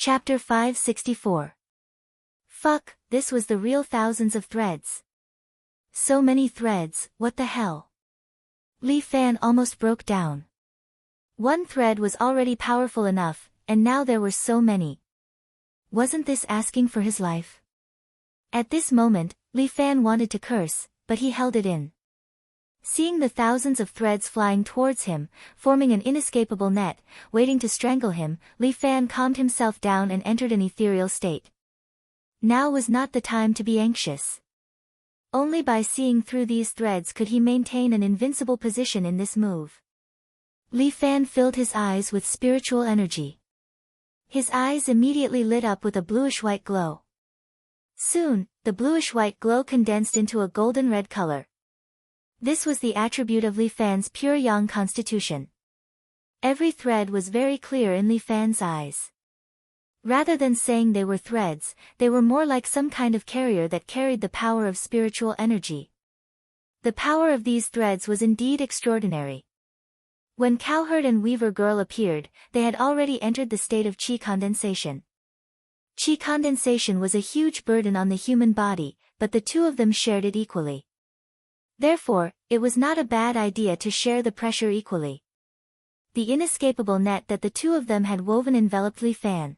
Chapter 564. Fuck, this was the real thousands of threads. So many threads, what the hell? Li Fan almost broke down. One thread was already powerful enough, and now there were so many. Wasn't this asking for his life? At this moment, Li Fan wanted to curse, but he held it in. Seeing the thousands of threads flying towards him, forming an inescapable net, waiting to strangle him, Li Fan calmed himself down and entered an ethereal state. Now was not the time to be anxious. Only by seeing through these threads could he maintain an invincible position in this move. Li Fan filled his eyes with spiritual energy. His eyes immediately lit up with a bluish-white glow. Soon, the bluish-white glow condensed into a golden-red color. This was the attribute of Li Fan's pure yang constitution. Every thread was very clear in Li Fan's eyes. Rather than saying they were threads, they were more like some kind of carrier that carried the power of spiritual energy. The power of these threads was indeed extraordinary. When Cowherd and Weaver Girl appeared, they had already entered the state of chi condensation. Chi condensation was a huge burden on the human body, but the two of them shared it equally. Therefore, it was not a bad idea to share the pressure equally. The inescapable net that the two of them had woven enveloped Li Fan.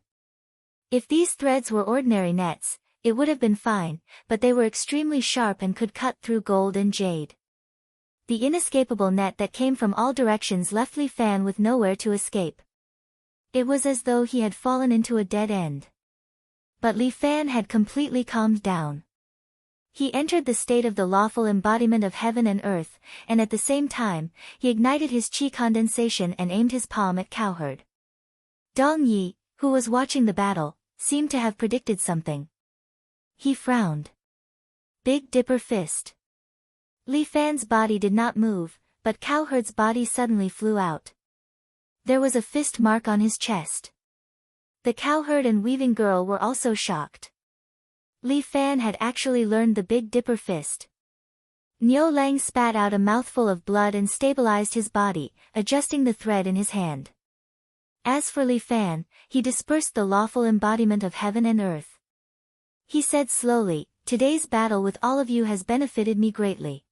If these threads were ordinary nets, it would have been fine, but they were extremely sharp and could cut through gold and jade. The inescapable net that came from all directions left Li Fan with nowhere to escape. It was as though he had fallen into a dead end. But Li Fan had completely calmed down. He entered the state of the lawful embodiment of heaven and earth, and at the same time, he ignited his chi condensation and aimed his palm at Cowherd. Dong Yi, who was watching the battle, seemed to have predicted something. He frowned. Big Dipper fist. Li Fan's body did not move, but Cowherd's body suddenly flew out. There was a fist mark on his chest. The Cowherd and Weaving Girl were also shocked. Li Fan had actually learned the Big Dipper fist. Niu Lang spat out a mouthful of blood and stabilized his body, adjusting the thread in his hand. As for Li Fan, he dispersed the lawful embodiment of heaven and earth. He said slowly, "Today's battle with all of you has benefited me greatly.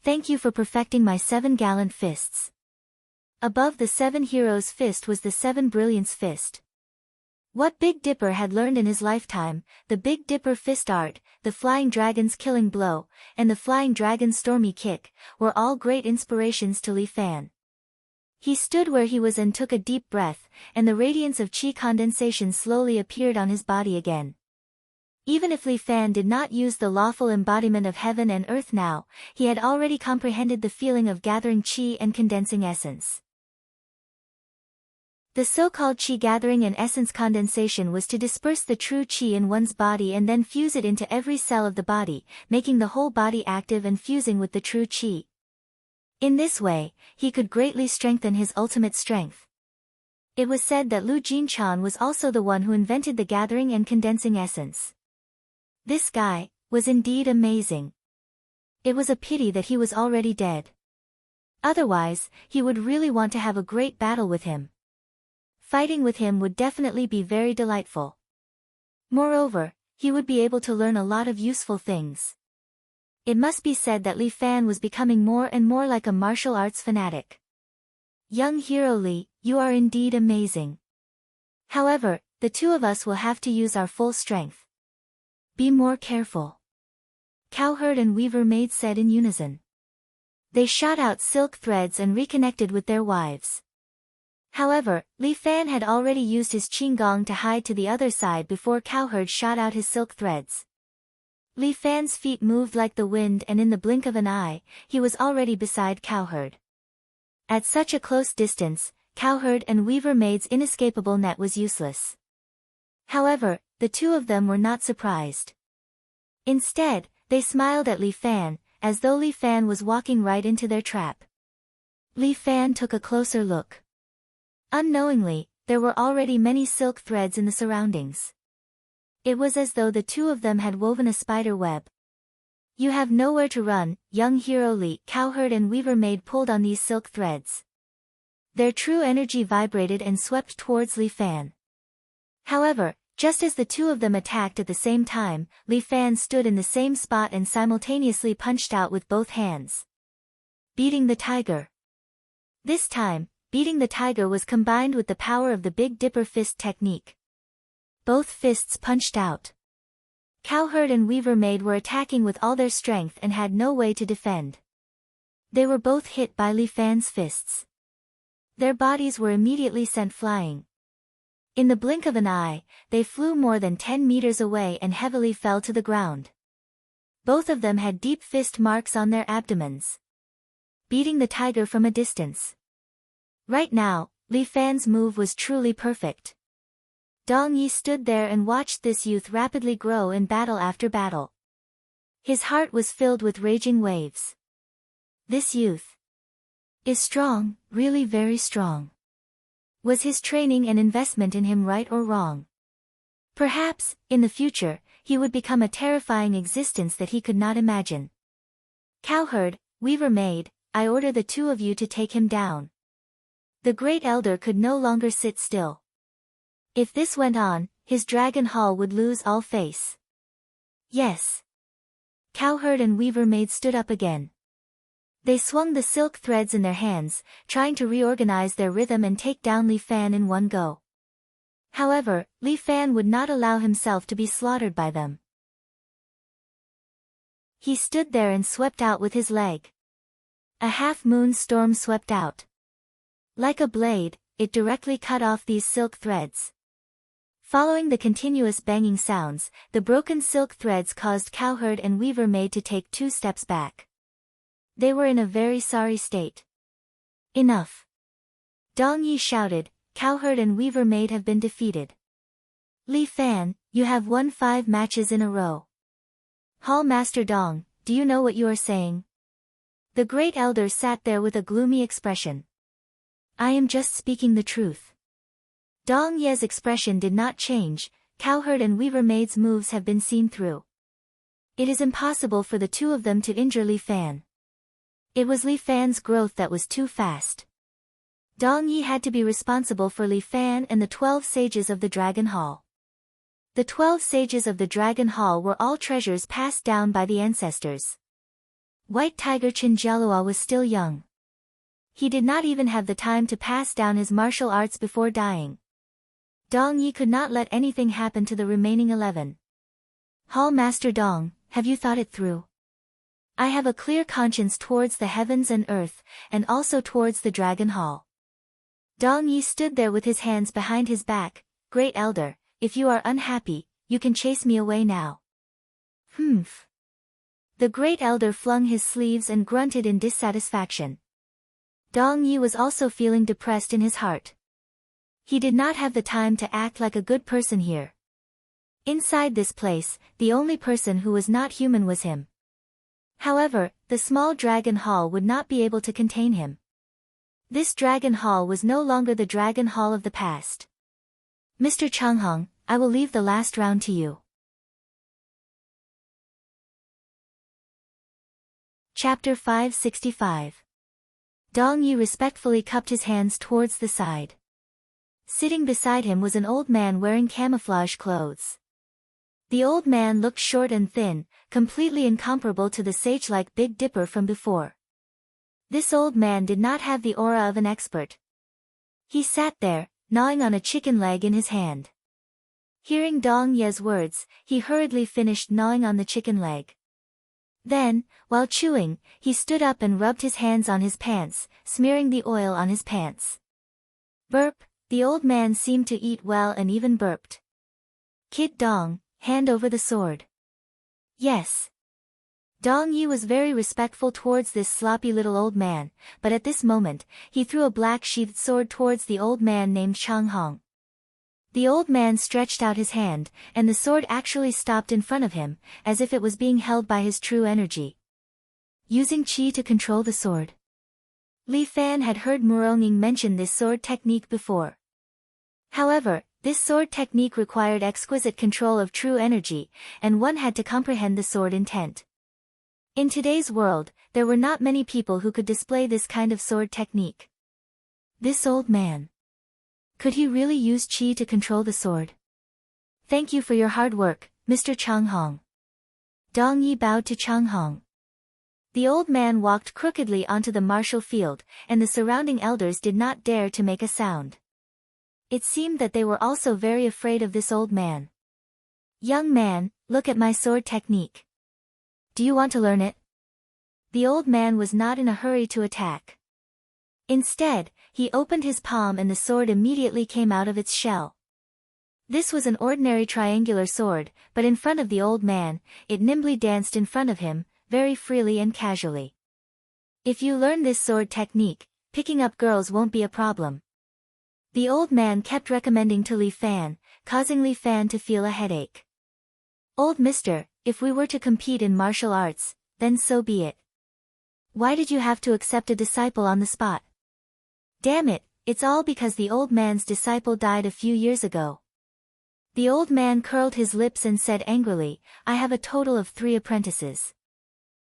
Thank you for perfecting my 7 gallant fists." Above the 7 heroes' fist was the 7 brilliance fist. What Big Dipper had learned in his lifetime, the Big Dipper fist art, the Flying Dragon's killing blow, and the Flying Dragon's stormy kick, were all great inspirations to Li Fan. He stood where he was and took a deep breath, and the radiance of chi condensation slowly appeared on his body again. Even if Li Fan did not use the lawful embodiment of heaven and earth now, he had already comprehended the feeling of gathering chi and condensing essence. The so-called chi gathering and essence condensation was to disperse the true chi in one's body and then fuse it into every cell of the body, making the whole body active and fusing with the true chi. In this way, he could greatly strengthen his ultimate strength. It was said that Lu Jinchan was also the one who invented the gathering and condensing essence. This guy was indeed amazing. It was a pity that he was already dead. Otherwise, he would really want to have a great battle with him. Fighting with him would definitely be very delightful. Moreover, he would be able to learn a lot of useful things. It must be said that Li Fan was becoming more and more like a martial arts fanatic. Young hero Li, you are indeed amazing. However, the two of us will have to use our full strength. Be more careful. Cowherd and Weaver Maid said in unison. They shot out silk threads and reconnected with their wives. However, Li Fan had already used his qinggong to hide to the other side before Cowherd shot out his silk threads. Li Fan's feet moved like the wind and in the blink of an eye, he was already beside Cowherd. At such a close distance, Cowherd and Weaver Maid's inescapable net was useless. However, the two of them were not surprised. Instead, they smiled at Li Fan, as though Li Fan was walking right into their trap. Li Fan took a closer look. Unknowingly, there were already many silk threads in the surroundings. It was as though the two of them had woven a spider web. You have nowhere to run, young hero Li. Cowherd and Weaver Maid pulled on these silk threads. Their true energy vibrated and swept towards Li Fan. However, just as the two of them attacked at the same time, Li Fan stood in the same spot and simultaneously punched out with both hands. Beating the tiger. This time, beating the tiger was combined with the power of the Big Dipper fist technique. Both fists punched out. Cowherd and Weaver Maid were attacking with all their strength and had no way to defend. They were both hit by Li Fan's fists. Their bodies were immediately sent flying. In the blink of an eye, they flew more than 10 meters away and heavily fell to the ground. Both of them had deep fist marks on their abdomens. Beating the tiger from a distance. Right now, Li Fan's move was truly perfect. Dong Yi stood there and watched this youth rapidly grow in battle after battle. His heart was filled with raging waves. This youth is strong, really very strong. Was his training and investment in him right or wrong? Perhaps, in the future, he would become a terrifying existence that he could not imagine. Cowherd, Weaver Maid, I order the two of you to take him down. The great elder could no longer sit still. If this went on, his dragon hall would lose all face. Yes. Cowherd and Weaver Maid stood up again. They swung the silk threads in their hands, trying to reorganize their rhythm and take down Li Fan in one go. However, Li Fan would not allow himself to be slaughtered by them. He stood there and swept out with his leg. A half-moon storm swept out. Like a blade, it directly cut off these silk threads. Following the continuous banging sounds, the broken silk threads caused Cowherd and Weaver Maid to take 2 steps back. They were in a very sorry state. Enough. Dong Yi shouted, Cowherd and Weaver Maid have been defeated. Li Fan, you have won 5 matches in a row. Hall Master Dong, do you know what you are saying? The great elder sat there with a gloomy expression. I am just speaking the truth. Dong Ye's expression did not change. Cowherd and Weaver Maid's moves have been seen through. It is impossible for the two of them to injure Li Fan. It was Li Fan's growth that was too fast. Dong Yi had to be responsible for Li Fan and the 12 sages of the Dragon Hall. The 12 sages of the Dragon Hall were all treasures passed down by the ancestors. White Tiger Chinjialua was still young. He did not even have the time to pass down his martial arts before dying. Dong Yi could not let anything happen to the remaining 11. Hall Master Dong, have you thought it through? I have a clear conscience towards the heavens and earth, and also towards the Dragon Hall. Dong Yi stood there with his hands behind his back. Great Elder, if you are unhappy, you can chase me away now. Humph. The Great Elder flung his sleeves and grunted in dissatisfaction. Dong Yi was also feeling depressed in his heart. He did not have the time to act like a good person here. Inside this place, the only person who was not human was him. However, the small Dragon Hall would not be able to contain him. This Dragon Hall was no longer the Dragon Hall of the past. Mr. Changhong, I will leave the last round to you. Chapter 565. Dong Yi respectfully cupped his hands towards the side. Sitting beside him was an old man wearing camouflage clothes. The old man looked short and thin, completely incomparable to the sage-like Big Dipper from before. This old man did not have the aura of an expert. He sat there, gnawing on a chicken leg in his hand. Hearing Dong Ye's words, he hurriedly finished gnawing on the chicken leg. Then, while chewing, he stood up and rubbed his hands on his pants, smearing the oil on his pants. Burp, the old man seemed to eat well and even burped. Kid Dong, hand over the sword. Yes. Dong Yi was very respectful towards this sloppy little old man, but at this moment, he threw a black-sheathed sword towards the old man named Chang Hong. The old man stretched out his hand, and the sword actually stopped in front of him, as if it was being held by his true energy. Using qi to control the sword. Li Fan had heard Muronging mention this sword technique before. However, this sword technique required exquisite control of true energy, and one had to comprehend the sword intent. In today's world, there were not many people who could display this kind of sword technique. This old man. Could he really use qi to control the sword? Thank you for your hard work, Mr. Chang Hong. Dong Yi bowed to Chang Hong. The old man walked crookedly onto the martial field, and the surrounding elders did not dare to make a sound. It seemed that they were also very afraid of this old man. Young man, look at my sword technique. Do you want to learn it? The old man was not in a hurry to attack. Instead, he opened his palm and the sword immediately came out of its shell. This was an ordinary triangular sword, but in front of the old man, it nimbly danced in front of him, very freely and casually. If you learn this sword technique, picking up girls won't be a problem. The old man kept recommending to Li Fan, causing Li Fan to feel a headache. Old mister, if we were to compete in martial arts, then so be it. Why did you have to accept a disciple on the spot? Damn it, it's all because the old man's disciple died a few years ago. The old man curled his lips and said angrily, I have a total of 3 apprentices.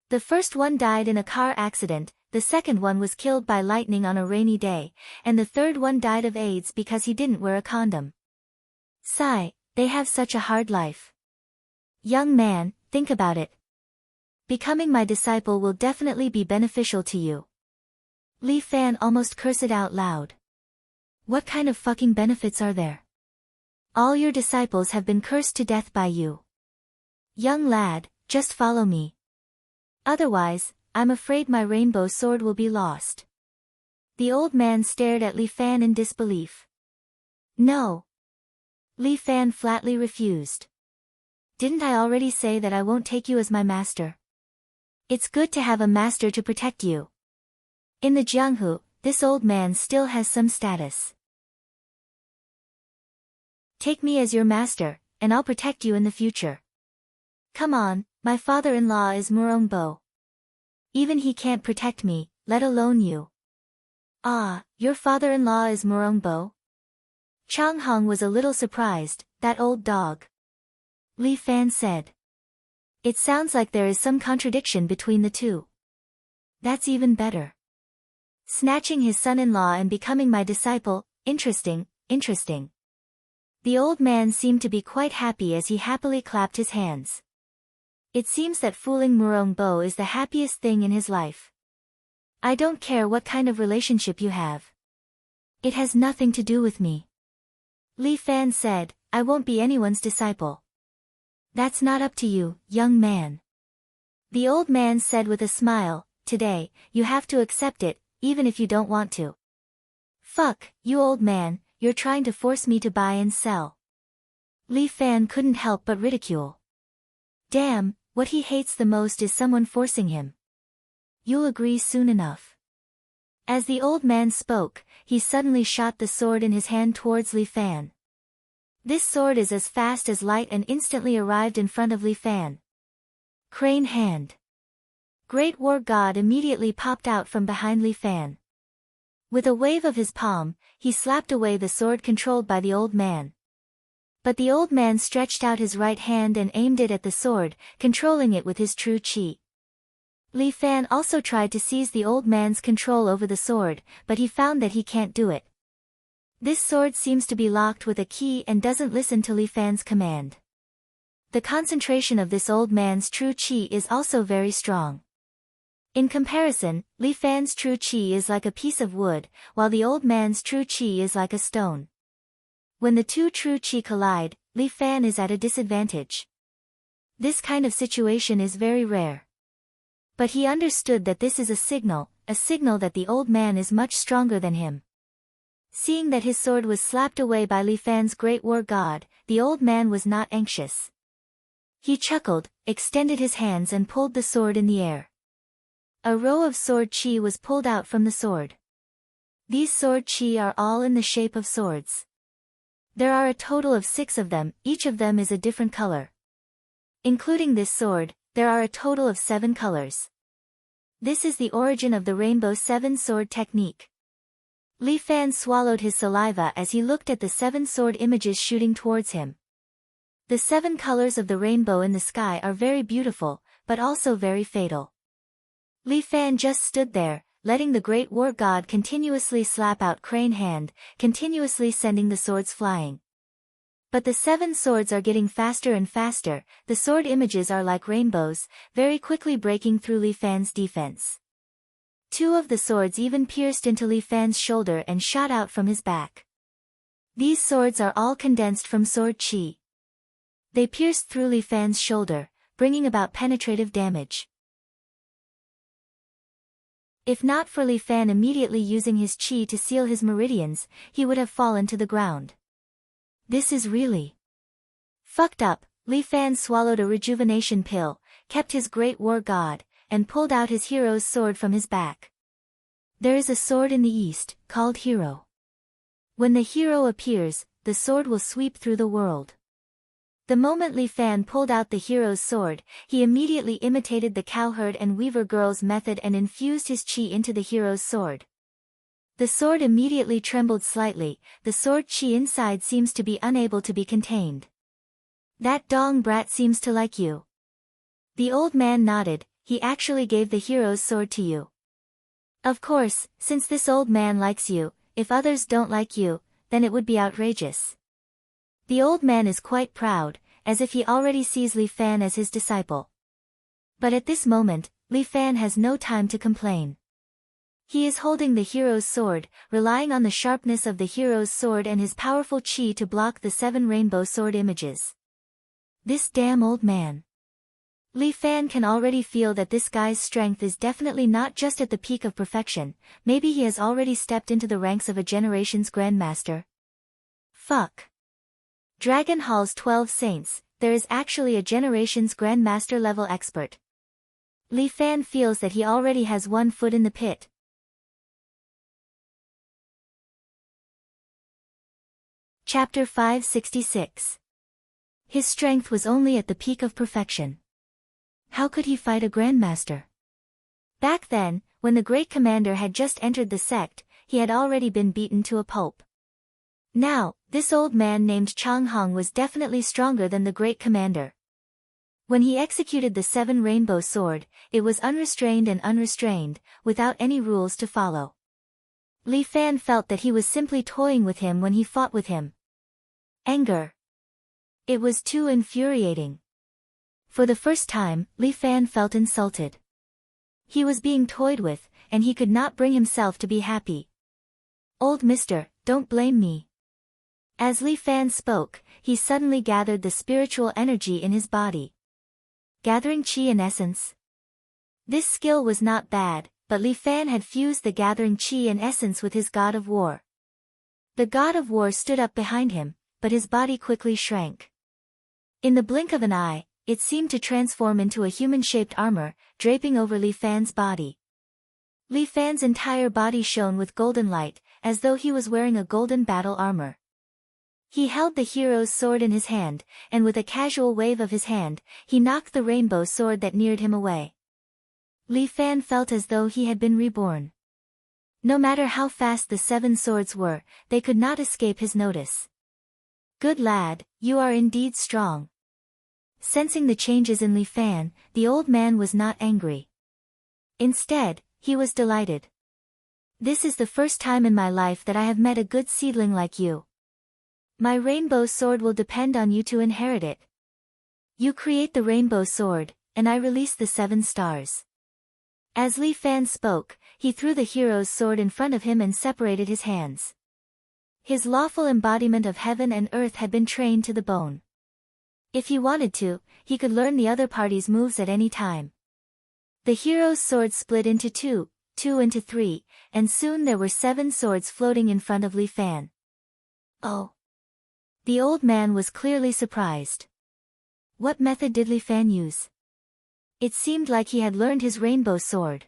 The first one died in a car accident, the second one was killed by lightning on a rainy day, and the third one died of AIDS because he didn't wear a condom. Sigh, they have such a hard life. Young man, think about it. Becoming my disciple will definitely be beneficial to you. Li Fan almost cursed out loud. What kind of fucking benefits are there? All your disciples have been cursed to death by you. Young lad, just follow me. Otherwise, I'm afraid my rainbow sword will be lost. The old man stared at Li Fan in disbelief. No. Li Fan flatly refused. Didn't I already say that I won't take you as my master? It's good to have a master to protect you. In the Jianghu, this old man still has some status. Take me as your master, and I'll protect you in the future. Come on, my father-in-law is Murongbo. Even he can't protect me, let alone you. Ah, your father-in-law is Murongbo? Chang Hong was a little surprised, that old dog. Li Fan said. It sounds like there is some contradiction between the two. That's even better. Snatching his son-in-law and becoming my disciple, interesting, interesting. The old man seemed to be quite happy as he happily clapped his hands. It seems that fooling Murongbo is the happiest thing in his life. I don't care what kind of relationship you have. It has nothing to do with me. Li Fan said, I won't be anyone's disciple. That's not up to you, young man. The old man said with a smile, today, you have to accept it, even if you don't want to. Fuck, you old man, you're trying to force me to buy and sell. Li Fan couldn't help but ridicule. Damn, what he hates the most is someone forcing him. You'll agree soon enough. As the old man spoke, he suddenly shot the sword in his hand towards Li Fan. This sword is as fast as light and instantly arrived in front of Li Fan. Crane hand. Great War God immediately popped out from behind Li Fan. With a wave of his palm, he slapped away the sword controlled by the old man. But the old man stretched out his right hand and aimed it at the sword, controlling it with his true chi. Li Fan also tried to seize the old man's control over the sword, but he found that he can't do it. This sword seems to be locked with a key and doesn't listen to Li Fan's command. The concentration of this old man's true chi is also very strong. In comparison, Li Fan's true chi is like a piece of wood, while the old man's true chi is like a stone. When the two true chi collide, Li Fan is at a disadvantage. This kind of situation is very rare. But he understood that this is a signal that the old man is much stronger than him. Seeing that his sword was slapped away by Li Fan's great war god, the old man was not anxious. He chuckled, extended his hands and pulled the sword in the air. A row of sword chi was pulled out from the sword. These sword chi are all in the shape of swords. There are a total of 6 of them, each of them is a different color. Including this sword, there are a total of 7 colors. This is the origin of the Rainbow 7 sword technique. Li Fan swallowed his saliva as he looked at the 7 sword images shooting towards him. The 7 colors of the rainbow in the sky are very beautiful, but also very fatal. Li Fan just stood there, letting the great war god continuously slap out crane hand, continuously sending the swords flying. But the 7 swords are getting faster and faster. The sword images are like rainbows, very quickly breaking through Li Fan's defense. 2 of the swords even pierced into Li Fan's shoulder and shot out from his back. These swords are all condensed from sword chi. They pierced through Li Fan's shoulder, bringing about penetrative damage. If not for Li Fan immediately using his chi to seal his meridians, he would have fallen to the ground. This is really fucked up. Li Fan swallowed a rejuvenation pill, kept his great war god, and pulled out his hero's sword from his back. There is a sword in the east, called Hero. When the hero appears, the sword will sweep through the world. The moment Li Fan pulled out the hero's sword, he immediately imitated the cowherd and weaver girl's method and infused his chi into the hero's sword. The sword immediately trembled slightly. The sword chi inside seems to be unable to be contained. That dong brat seems to like you. The old man nodded. He actually gave the hero's sword to you. Of course, since this old man likes you, if others don't like you, then it would be outrageous. The old man is quite proud, as if he already sees Li Fan as his disciple. But at this moment, Li Fan has no time to complain. He is holding the hero's sword, relying on the sharpness of the hero's sword and his powerful chi to block the 7 rainbow sword images. This damn old man. Li Fan can already feel that this guy's strength is definitely not just at the peak of perfection. Maybe he has already stepped into the ranks of a generation's grandmaster. Fuck. Dragon Hall's 12 Saints, there is actually a generation's grandmaster level expert. Li Fan feels that he already has one foot in the pit. Chapter 566. His strength was only at the peak of perfection. How could he fight a grandmaster? Back then, when the great commander had just entered the sect, he had already been beaten to a pulp. Now, this old man named Chang Hong was definitely stronger than the great commander. When he executed the 7 rainbow sword, it was unrestrained and unrestrained, without any rules to follow. Li Fan felt that he was simply toying with him when he fought with him. Anger. It was too infuriating. For the first time, Li Fan felt insulted. He was being toyed with, and he could not bring himself to be happy. Old mister, don't blame me. As Li Fan spoke, he suddenly gathered the spiritual energy in his body. Gathering chi in essence. This skill was not bad, but Li Fan had fused the gathering chi in essence with his god of war. The god of war stood up behind him, but his body quickly shrank. In the blink of an eye, it seemed to transform into a human-shaped armor, draping over Li Fan's body. Li Fan's entire body shone with golden light, as though he was wearing a golden battle armor. He held the hero's sword in his hand, and with a casual wave of his hand, he knocked the rainbow sword that neared him away. Li Fan felt as though he had been reborn. No matter how fast the 7 swords were, they could not escape his notice. Good lad, you are indeed strong. Sensing the changes in Li Fan, the old man was not angry. Instead, he was delighted. This is the first time in my life that I have met a good seedling like you. My rainbow sword will depend on you to inherit it. You create the rainbow sword, and I release the 7 stars. As Li Fan spoke, he threw the hero's sword in front of him and separated his hands. His lawful embodiment of heaven and earth had been trained to the bone. If he wanted to, he could learn the other party's moves at any time. The hero's sword split into 2, 2 into 3, and soon there were 7 swords floating in front of Li Fan. Oh! The old man was clearly surprised. What method did Li Fan use? It seemed like he had learned his rainbow sword.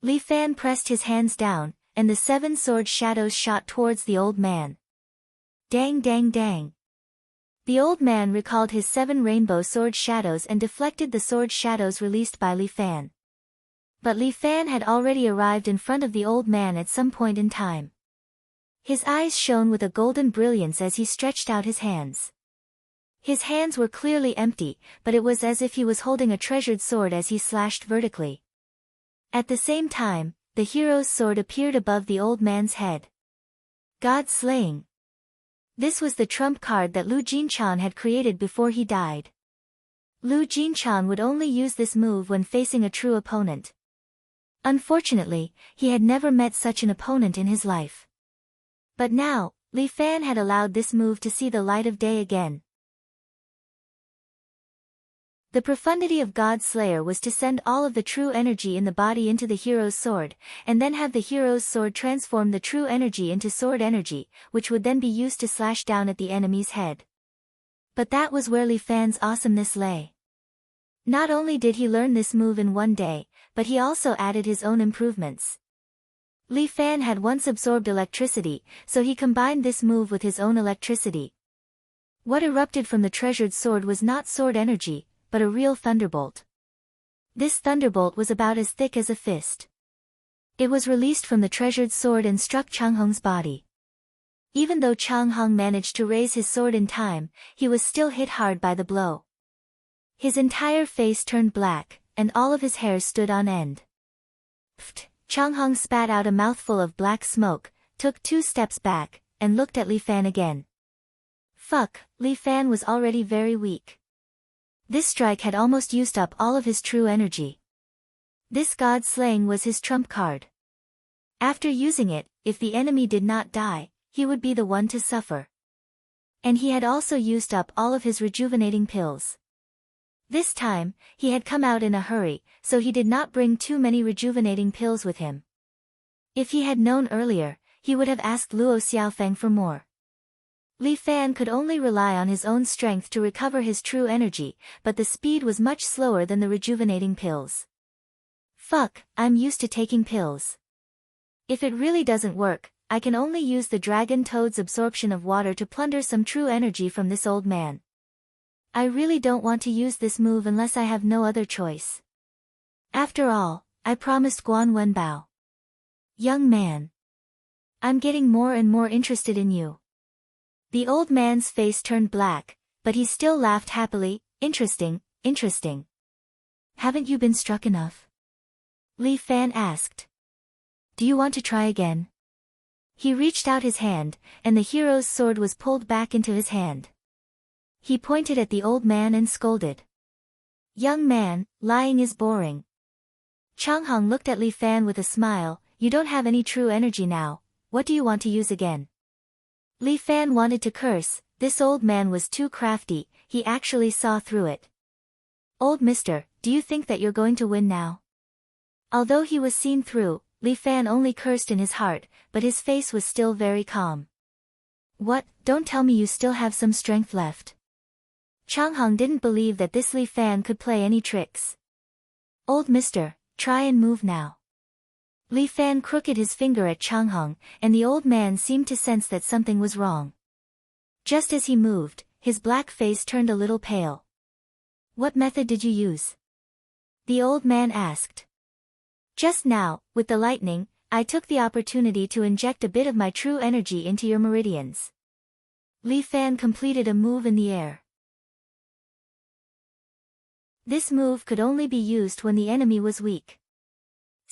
Li Fan pressed his hands down, and the 7 sword shadows shot towards the old man. Dang dang dang. The old man recalled his 7 rainbow sword shadows and deflected the sword shadows released by Li Fan. But Li Fan had already arrived in front of the old man at some point in time. His eyes shone with a golden brilliance as he stretched out his hands. His hands were clearly empty, but it was as if he was holding a treasured sword as he slashed vertically. At the same time, the hero's sword appeared above the old man's head. God slaying. This was the trump card that Lu Jinchan had created before he died. Lu Jinchan would only use this move when facing a true opponent. Unfortunately, he had never met such an opponent in his life. But now, Li Fan had allowed this move to see the light of day again. The profundity of God Slayer was to send all of the true energy in the body into the hero's sword, and then have the hero's sword transform the true energy into sword energy, which would then be used to slash down at the enemy's head. But that was where Li Fan's awesomeness lay. Not only did he learn this move in one day, but he also added his own improvements. Li Fan had once absorbed electricity, so he combined this move with his own electricity. What erupted from the treasured sword was not sword energy, but a real thunderbolt. This thunderbolt was about as thick as a fist. It was released from the treasured sword and struck Chang Hong's body. Even though Chang Hong managed to raise his sword in time, he was still hit hard by the blow. His entire face turned black, and all of his hairs stood on end. Pfft! Chang Hong spat out a mouthful of black smoke, took 2 steps back, and looked at Li Fan again. Fuck, Li Fan was already very weak. This strike had almost used up all of his true energy. This god slaying was his trump card. After using it, if the enemy did not die, he would be the one to suffer. And he had also used up all of his rejuvenating pills. This time, he had come out in a hurry, so he did not bring too many rejuvenating pills with him. If he had known earlier, he would have asked Luo Xiaofeng for more. Li Fan could only rely on his own strength to recover his true energy, but the speed was much slower than the rejuvenating pills. Fuck, I'm used to taking pills. If it really doesn't work, I can only use the dragon toad's absorption of water to plunder some true energy from this old man. I really don't want to use this move unless I have no other choice. After all, I promised Guan Wenbao. Young man. I'm getting more and more interested in you. The old man's face turned black, but he still laughed happily. Interesting, interesting. Haven't you been struck enough? Li Fan asked. Do you want to try again? He reached out his hand, and the hero's sword was pulled back into his hand. He pointed at the old man and scolded. Young man, lying is boring. Chang Hong looked at Li Fan with a smile. You don't have any true energy now, what do you want to use again? Li Fan wanted to curse. This old man was too crafty, he actually saw through it. Old mister, do you think that you're going to win now? Although he was seen through, Li Fan only cursed in his heart, but his face was still very calm. What, don't tell me you still have some strength left. Chang Hong didn't believe that this Li Fan could play any tricks. Old mister, try and move now. Li Fan crooked his finger at Chang Hong, and the old man seemed to sense that something was wrong. Just as he moved, his black face turned a little pale. What method did you use? The old man asked. Just now, with the lightning, I took the opportunity to inject a bit of my true energy into your meridians. Li Fan completed a move in the air. This move could only be used when the enemy was weak.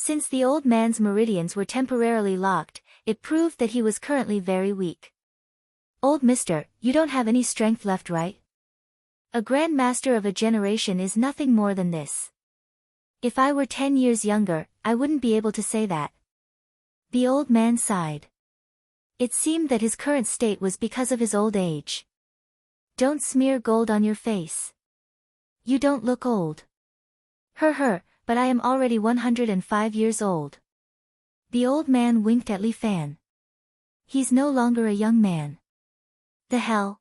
Since the old man's meridians were temporarily locked, it proved that he was currently very weak. Old mister, you don't have any strength left, right? A grandmaster of a generation is nothing more than this. If I were 10 years younger, I wouldn't be able to say that. The old man sighed. It seemed that his current state was because of his old age. Don't smear gold on your face. You don't look old. But I am already 105 years old. The old man winked at Li Fan. He's no longer a young man. The hell?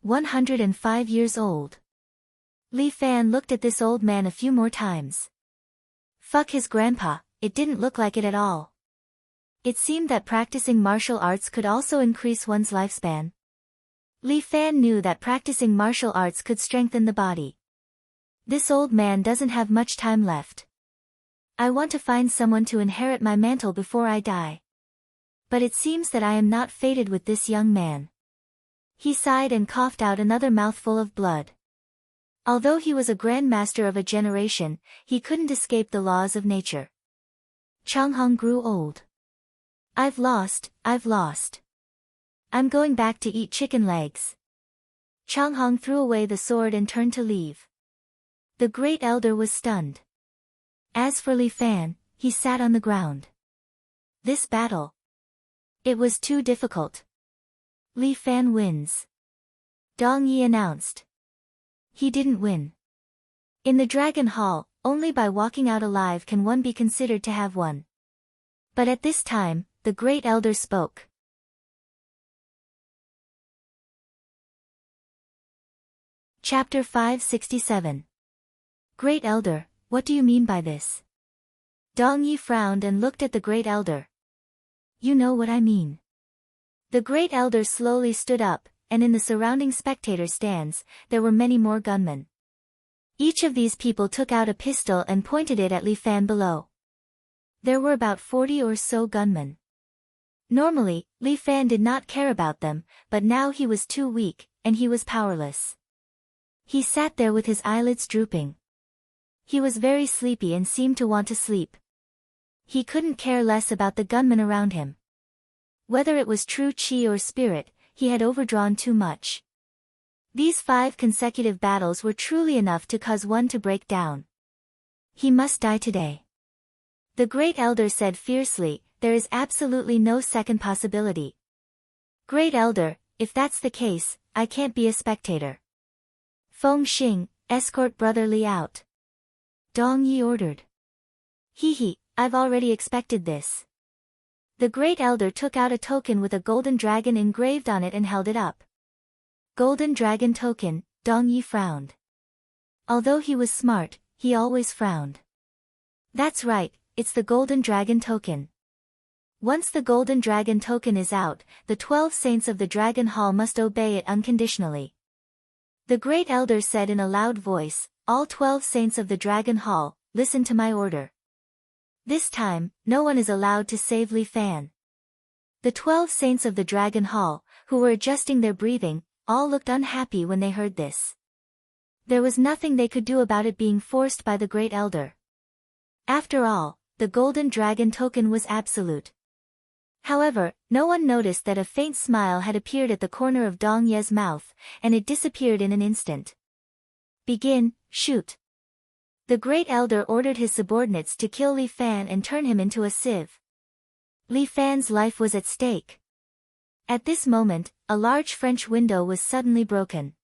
105 years old. Li Fan looked at this old man a few more times. Fuck his grandpa, it didn't look like it at all. It seemed that practicing martial arts could also increase one's lifespan. Li Fan knew that practicing martial arts could strengthen the body. This old man doesn't have much time left. I want to find someone to inherit my mantle before I die. But it seems that I am not fated with this young man. He sighed and coughed out another mouthful of blood. Although he was a grandmaster of a generation, he couldn't escape the laws of nature. Chang Hong grew old. I've lost. I'm going back to eat chicken legs. Chang Hong threw away the sword and turned to leave. The great elder was stunned. As for Li Fan, he sat on the ground. This battle. It was too difficult. Li Fan wins. Dong Yi announced. He didn't win. In the Dragon Hall, only by walking out alive can one be considered to have won. But at this time, the great elder spoke. Chapter 567. Great Elder, what do you mean by this? Dong Yi frowned and looked at the great elder. You know what I mean. The great elder slowly stood up, and in the surrounding spectator stands, there were many more gunmen. Each of these people took out a pistol and pointed it at Li Fan below. There were about 40 or so gunmen. Normally, Li Fan did not care about them, but now he was too weak, and he was powerless. He sat there with his eyelids drooping. He was very sleepy and seemed to want to sleep. He couldn't care less about the gunmen around him. Whether it was true chi or spirit, he had overdrawn too much. These 5 consecutive battles were truly enough to cause one to break down. He must die today. The great elder said fiercely, there is absolutely no second possibility. Great elder, if that's the case, I can't be a spectator. Feng Xing, escort Brother Li out. Dong Yi ordered. He, I've already expected this. The great elder took out a token with a golden dragon engraved on it and held it up. Golden dragon token, Dong Yi frowned. Although he was smart, he always frowned. That's right, it's the golden dragon token. Once the golden dragon token is out, the 12 saints of the Dragon Hall must obey it unconditionally. The great elder said in a loud voice, all 12 saints of the Dragon Hall, listen to my order. This time, no one is allowed to save Li Fan. The 12 saints of the Dragon Hall, who were adjusting their breathing, all looked unhappy when they heard this. There was nothing they could do about it being forced by the great elder. After all, the golden dragon token was absolute. However, no one noticed that a faint smile had appeared at the corner of Dong Ye's mouth, and it disappeared in an instant. Begin, shoot. The great elder ordered his subordinates to kill Li Fan and turn him into a sieve. Li Fan's life was at stake. At this moment, a large French window was suddenly broken.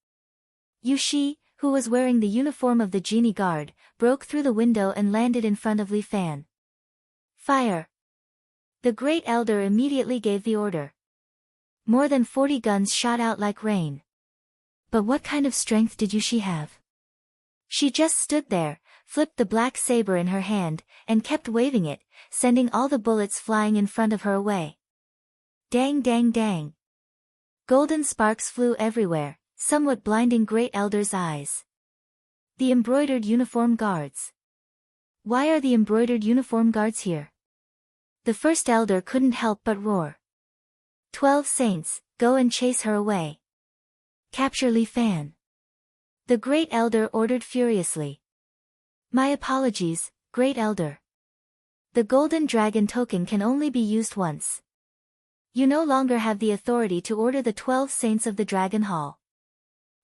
Yu Shi, who was wearing the uniform of the genie guard, broke through the window and landed in front of Li Fan. Fire! The great elder immediately gave the order. More than 40 guns shot out like rain. But what kind of strength did Yu Shi have? She just stood there, flipped the black saber in her hand, and kept waving it, sending all the bullets flying in front of her away. Dang dang dang. Golden sparks flew everywhere, somewhat blinding great elder's eyes. The embroidered uniform guards. Why are the embroidered uniform guards here? The first elder couldn't help but roar. 12 saints, go and chase her away. Capture Li Fan. The great elder ordered furiously. My apologies, great elder. The golden dragon token can only be used once. You no longer have the authority to order the 12 saints of the Dragon Hall.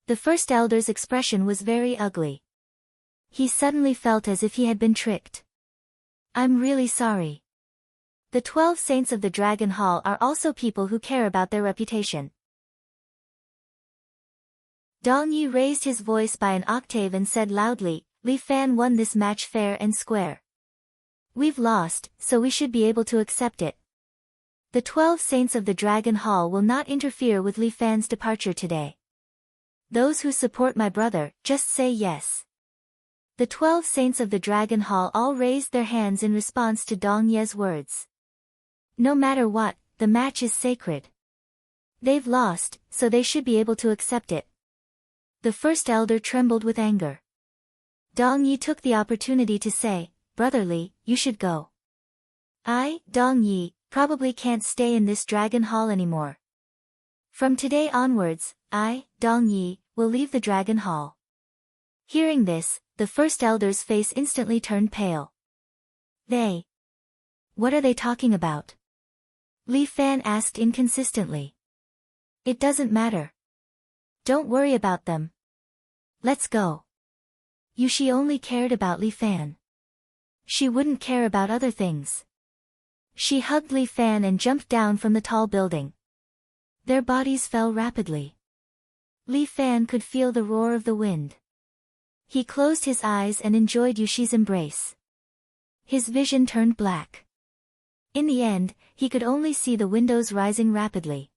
The first elder's expression was very ugly. He suddenly felt as if he had been tricked. I'm really sorry. The 12 saints of the Dragon Hall are also people who care about their reputation. Dong Yi raised his voice by an octave and said loudly, Li Fan won this match fair and square. We've lost, so we should be able to accept it. The 12 saints of the Dragon Hall will not interfere with Li Fan's departure today. Those who support my brother, just say yes. The 12 saints of the Dragon Hall all raised their hands in response to Dong Ye's words. No matter what, the match is sacred. They've lost, so they should be able to accept it. The first elder trembled with anger. Dong Yi took the opportunity to say, Brother Li, you should go. I, Dong Yi, probably can't stay in this Dragon Hall anymore. From today onwards, I, Dong Yi, will leave the Dragon Hall. Hearing this, the first elder's face instantly turned pale. They. What are they talking about? Li Fan asked inconsistently. It doesn't matter. Don't worry about them. Let's go. Yushi only cared about Li Fan. She wouldn't care about other things. She hugged Li Fan and jumped down from the tall building. Their bodies fell rapidly. Li Fan could feel the roar of the wind. He closed his eyes and enjoyed Yushi's embrace. His vision turned black. In the end, he could only see the windows rising rapidly.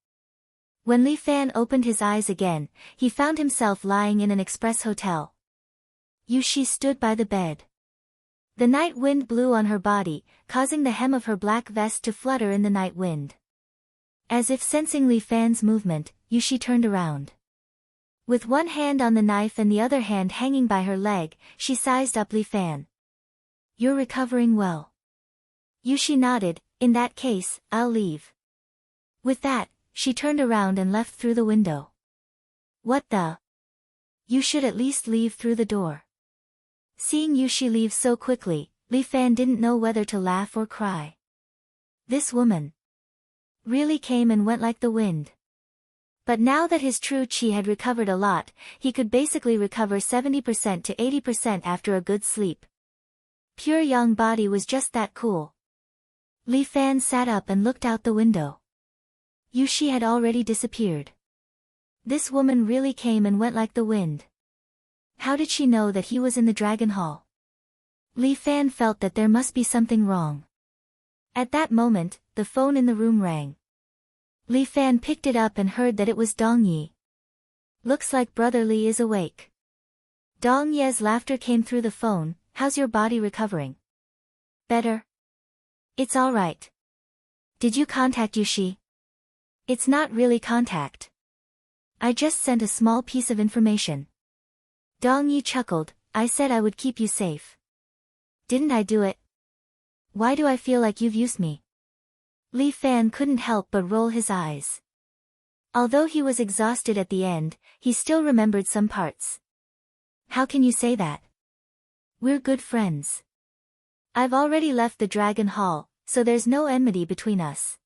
When Li Fan opened his eyes again, he found himself lying in an express hotel. Yushi stood by the bed. The night wind blew on her body, causing the hem of her black vest to flutter in the night wind. As if sensing Li Fan's movement, Yushi turned around. With one hand on the knife and the other hand hanging by her leg, she sized up Li Fan. "You're recovering well." Yushi nodded. "In that case, I'll leave." With that, she turned around and left through the window. "What the? You should at least leave through the door." Seeing Yushi leave so quickly, Li Fan didn't know whether to laugh or cry. This woman really came and went like the wind. But now that his true chi had recovered a lot, he could basically recover 70% to 80% after a good sleep. Pure young body was just that cool. Li Fan sat up and looked out the window. Yushi had already disappeared. This woman really came and went like the wind. How did she know that he was in the Dragon Hall? Li Fan felt that there must be something wrong. At that moment, the phone in the room rang. Li Fan picked it up and heard that it was Dong Yi. "Looks like Brother Li is awake." Dong Ye's laughter came through the phone. "How's your body recovering?" "Better. It's all right." "Did you contact Yushi?" "It's not really contact. I just sent a small piece of information." Dong Yi chuckled. "I said I would keep you safe. Didn't I do it? Why do I feel like you've used me?" Li Fan couldn't help but roll his eyes. Although he was exhausted at the end, he still remembered some parts. "How can you say that? We're good friends. I've already left the Dragon Hall, so there's no enmity between us.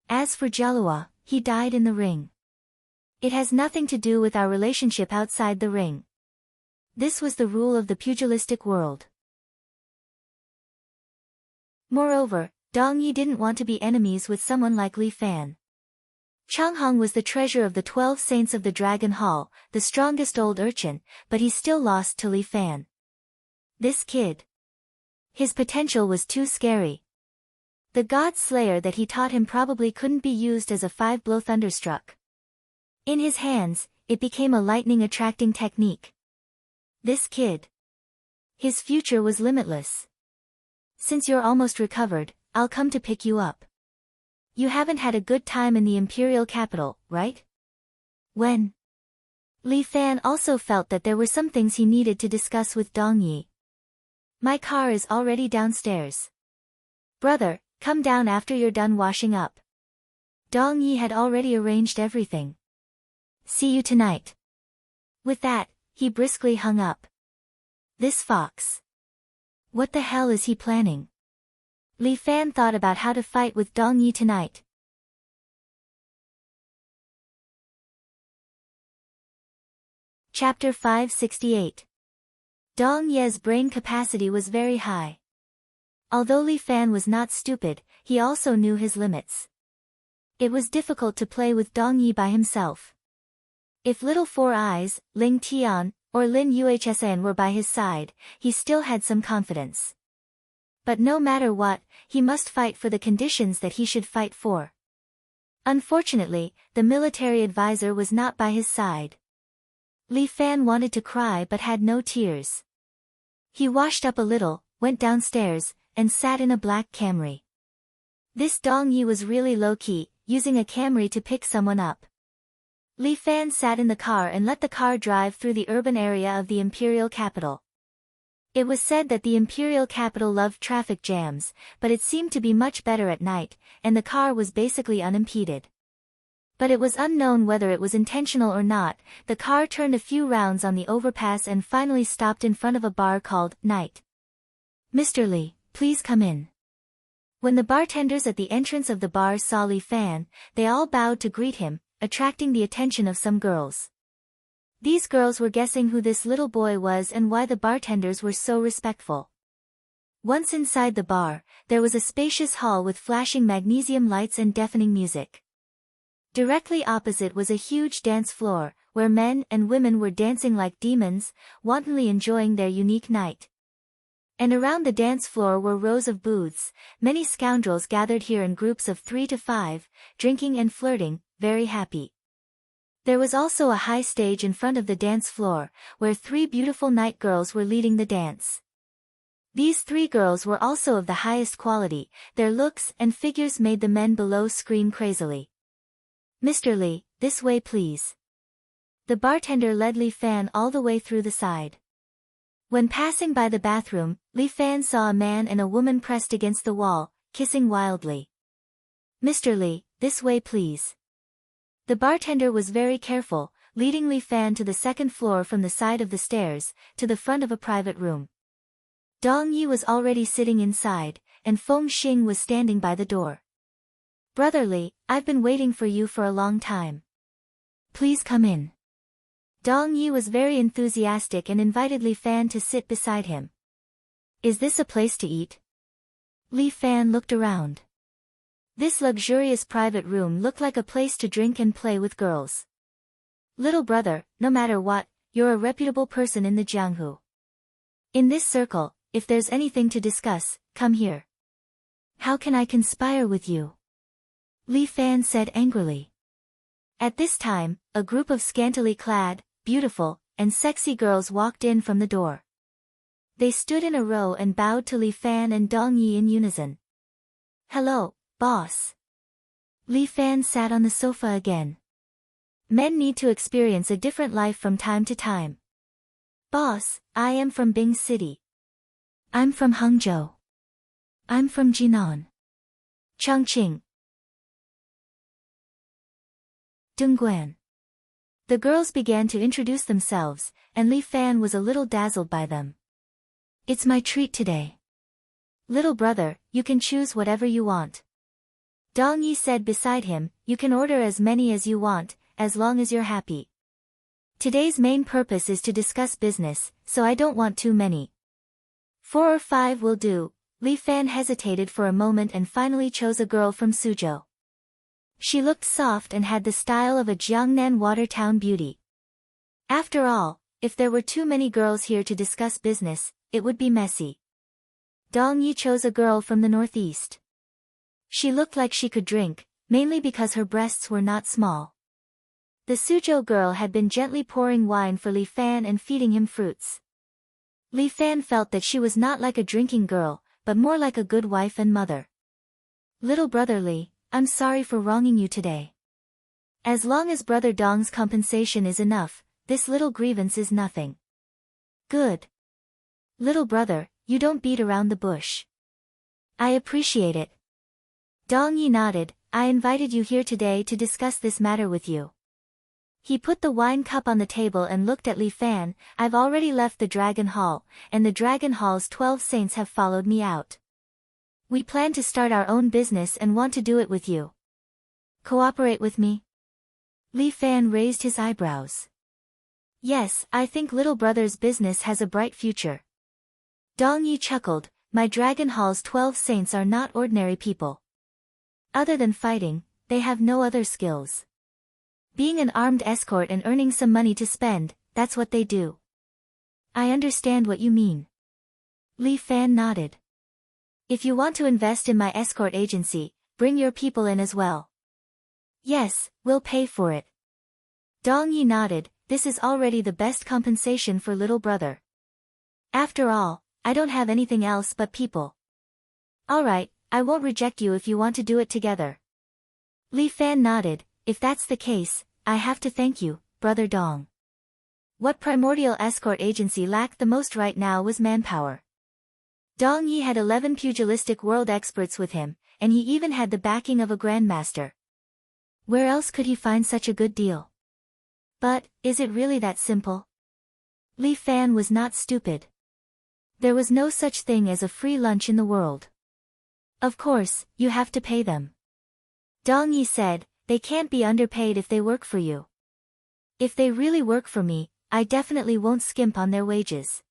As for Jalua, he died in the ring. It has nothing to do with our relationship outside the ring. This was the rule of the pugilistic world." Moreover, Dong Yi didn't want to be enemies with someone like Li Fan. Changhong was the treasure of the 12 saints of the Dragon Hall, the strongest old urchin, but he still lost to Li Fan. This kid. His potential was too scary. The god slayer that he taught him probably couldn't be used as a 5-blow thunderstruck. In his hands, it became a lightning-attracting technique. This kid. His future was limitless. "Since you're almost recovered, I'll come to pick you up. You haven't had a good time in the imperial capital, right?" When? Li Fan also felt that there were some things he needed to discuss with Dong Yi. "My car is already downstairs. Brother, come down after you're done washing up." Dong Yi had already arranged everything. "See you tonight." With that, he briskly hung up. This fox. What the hell is he planning? Li Fan thought about how to fight with Dong Yi tonight. Chapter 568. Dong Ye's brain capacity was very high. Although Li Fan was not stupid, he also knew his limits. It was difficult to play with Dong Yi by himself. If Little Four Eyes, Ling Tian, or Lin Yuhsn were by his side, he still had some confidence. But no matter what, he must fight for the conditions that he should fight for. Unfortunately, the military advisor was not by his side. Li Fan wanted to cry but had no tears. He washed up a little, went downstairs, and sat in a black Camry. This Dong Yi was really low-key, using a Camry to pick someone up. Li Fan sat in the car and let the car drive through the urban area of the imperial capital. It was said that the imperial capital loved traffic jams, but it seemed to be much better at night, and the car was basically unimpeded. But it was unknown whether it was intentional or not. The car turned a few rounds on the overpass and finally stopped in front of a bar called Night. "Mr. Li, please come in." When the bartenders at the entrance of the bar saw Li Fan, they all bowed to greet him, attracting the attention of some girls. These girls were guessing who this little boy was and why the bartenders were so respectful. Once inside the bar, there was a spacious hall with flashing magnesium lights and deafening music. Directly opposite was a huge dance floor, where men and women were dancing like demons, wantonly enjoying their unique night. And around the dance floor were rows of booths, many scoundrels gathered here in groups of 3 to 5, drinking and flirting, very happy. There was also a high stage in front of the dance floor, where 3 beautiful night girls were leading the dance. These 3 girls were also of the highest quality, their looks and figures made the men below scream crazily. "Mr. Lee, this way please." The bartender led Li Fan all the way through the side. When passing by the bathroom, Li Fan saw a man and a woman pressed against the wall, kissing wildly. "Mr. Lee, this way please." The bartender was very careful, leading Li Fan to the second floor from the side of the stairs, to the front of a private room. Dong Yi was already sitting inside, and Feng Xing was standing by the door. "Brother Li, I've been waiting for you for a long time. Please come in." Dong Yi was very enthusiastic and invited Li Fan to sit beside him. "Is this a place to eat?" Li Fan looked around. This luxurious private room looked like a place to drink and play with girls. "Little brother, no matter what, you're a reputable person in the Jianghu. In this circle, if there's anything to discuss, come here." "How can I conspire with you?" Li Fan said angrily. At this time, a group of scantily clad, beautiful, and sexy girls walked in from the door. They stood in a row and bowed to Li Fan and Dong Yi in unison. "Hello, boss." Li Fan sat on the sofa again. Men need to experience a different life from time to time. "Boss, I am from Bing City." "I'm from Hangzhou." "I'm from Jinan." "Chongqing." Dongguan. The girls began to introduce themselves, and Li Fan was a little dazzled by them. "It's my treat today. Little brother, you can choose whatever you want." Dong Yi said beside him, "You can order as many as you want, as long as you're happy. Today's main purpose is to discuss business, so I don't want too many." 4 or 5 will do." Li Fan hesitated for a moment and finally chose a girl from Suzhou. She looked soft and had the style of a Jiangnan watertown beauty. After all, if there were too many girls here to discuss business, it would be messy. Dong Yi chose a girl from the northeast. She looked like she could drink, mainly because her breasts were not small. The Suzhou girl had been gently pouring wine for Li Fan and feeding him fruits. Li Fan felt that she was not like a drinking girl, but more like a good wife and mother. "Little brother Li, I'm sorry for wronging you today. As long as brother Dong's compensation is enough, this little grievance is nothing." "Good. Little brother, you don't beat around the bush. I appreciate it." Dong Yi nodded. "I invited you here today to discuss this matter with you." He put the wine cup on the table and looked at Li Fan. "I've already left the Dragon Hall, and the Dragon Hall's 12 saints have followed me out. We plan to start our own business and want to do it with you. Cooperate with me?" Li Fan raised his eyebrows. "Yes, I think little brother's business has a bright future." Dong Yi chuckled. "My Dragon Hall's 12 saints are not ordinary people. Other than fighting, they have no other skills. Being an armed escort and earning some money to spend, that's what they do." "I understand what you mean." Li Fan nodded. "If you want to invest in my escort agency, bring your people in as well." "Yes, we'll pay for it." Dong Yi nodded. "This is already the best compensation for little brother. After all, I don't have anything else but people." "All right, I won't reject you if you want to do it together." Li Fan nodded. "If that's the case, I have to thank you, brother Dong." What primordial escort agency lacked the most right now was manpower. Dong Yi had 11 pugilistic world experts with him, and he even had the backing of a grandmaster. Where else could he find such a good deal? But, is it really that simple? Li Fan was not stupid. There was no such thing as a free lunch in the world. "Of course, you have to pay them." Dong Yi said, they can't be underpaid if they work for you. If they really work for me, I definitely won't skimp on their wages.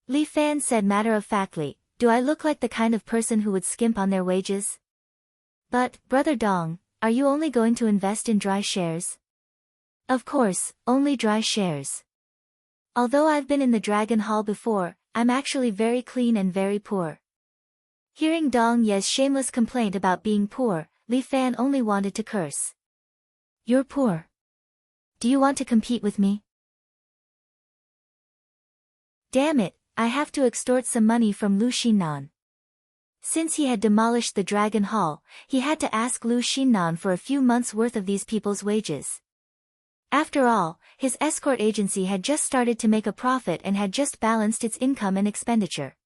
Li Fan said matter-of-factly, do I look like the kind of person who would skimp on their wages? But, Brother Dong, are you only going to invest in dry shares? Of course, only dry shares. Although I've been in the Dragon Hall before, I'm actually very clean and very poor. Hearing Dong Ye's shameless complaint about being poor, Li Fan only wanted to curse. You're poor. Do you want to compete with me? Damn it, I have to extort some money from Lu Xinnan. Since he had demolished the Dragon Hall, he had to ask Lu Xinnan for a few months' worth of these people's wages. After all, his escort agency had just started to make a profit and had just balanced its income and expenditure.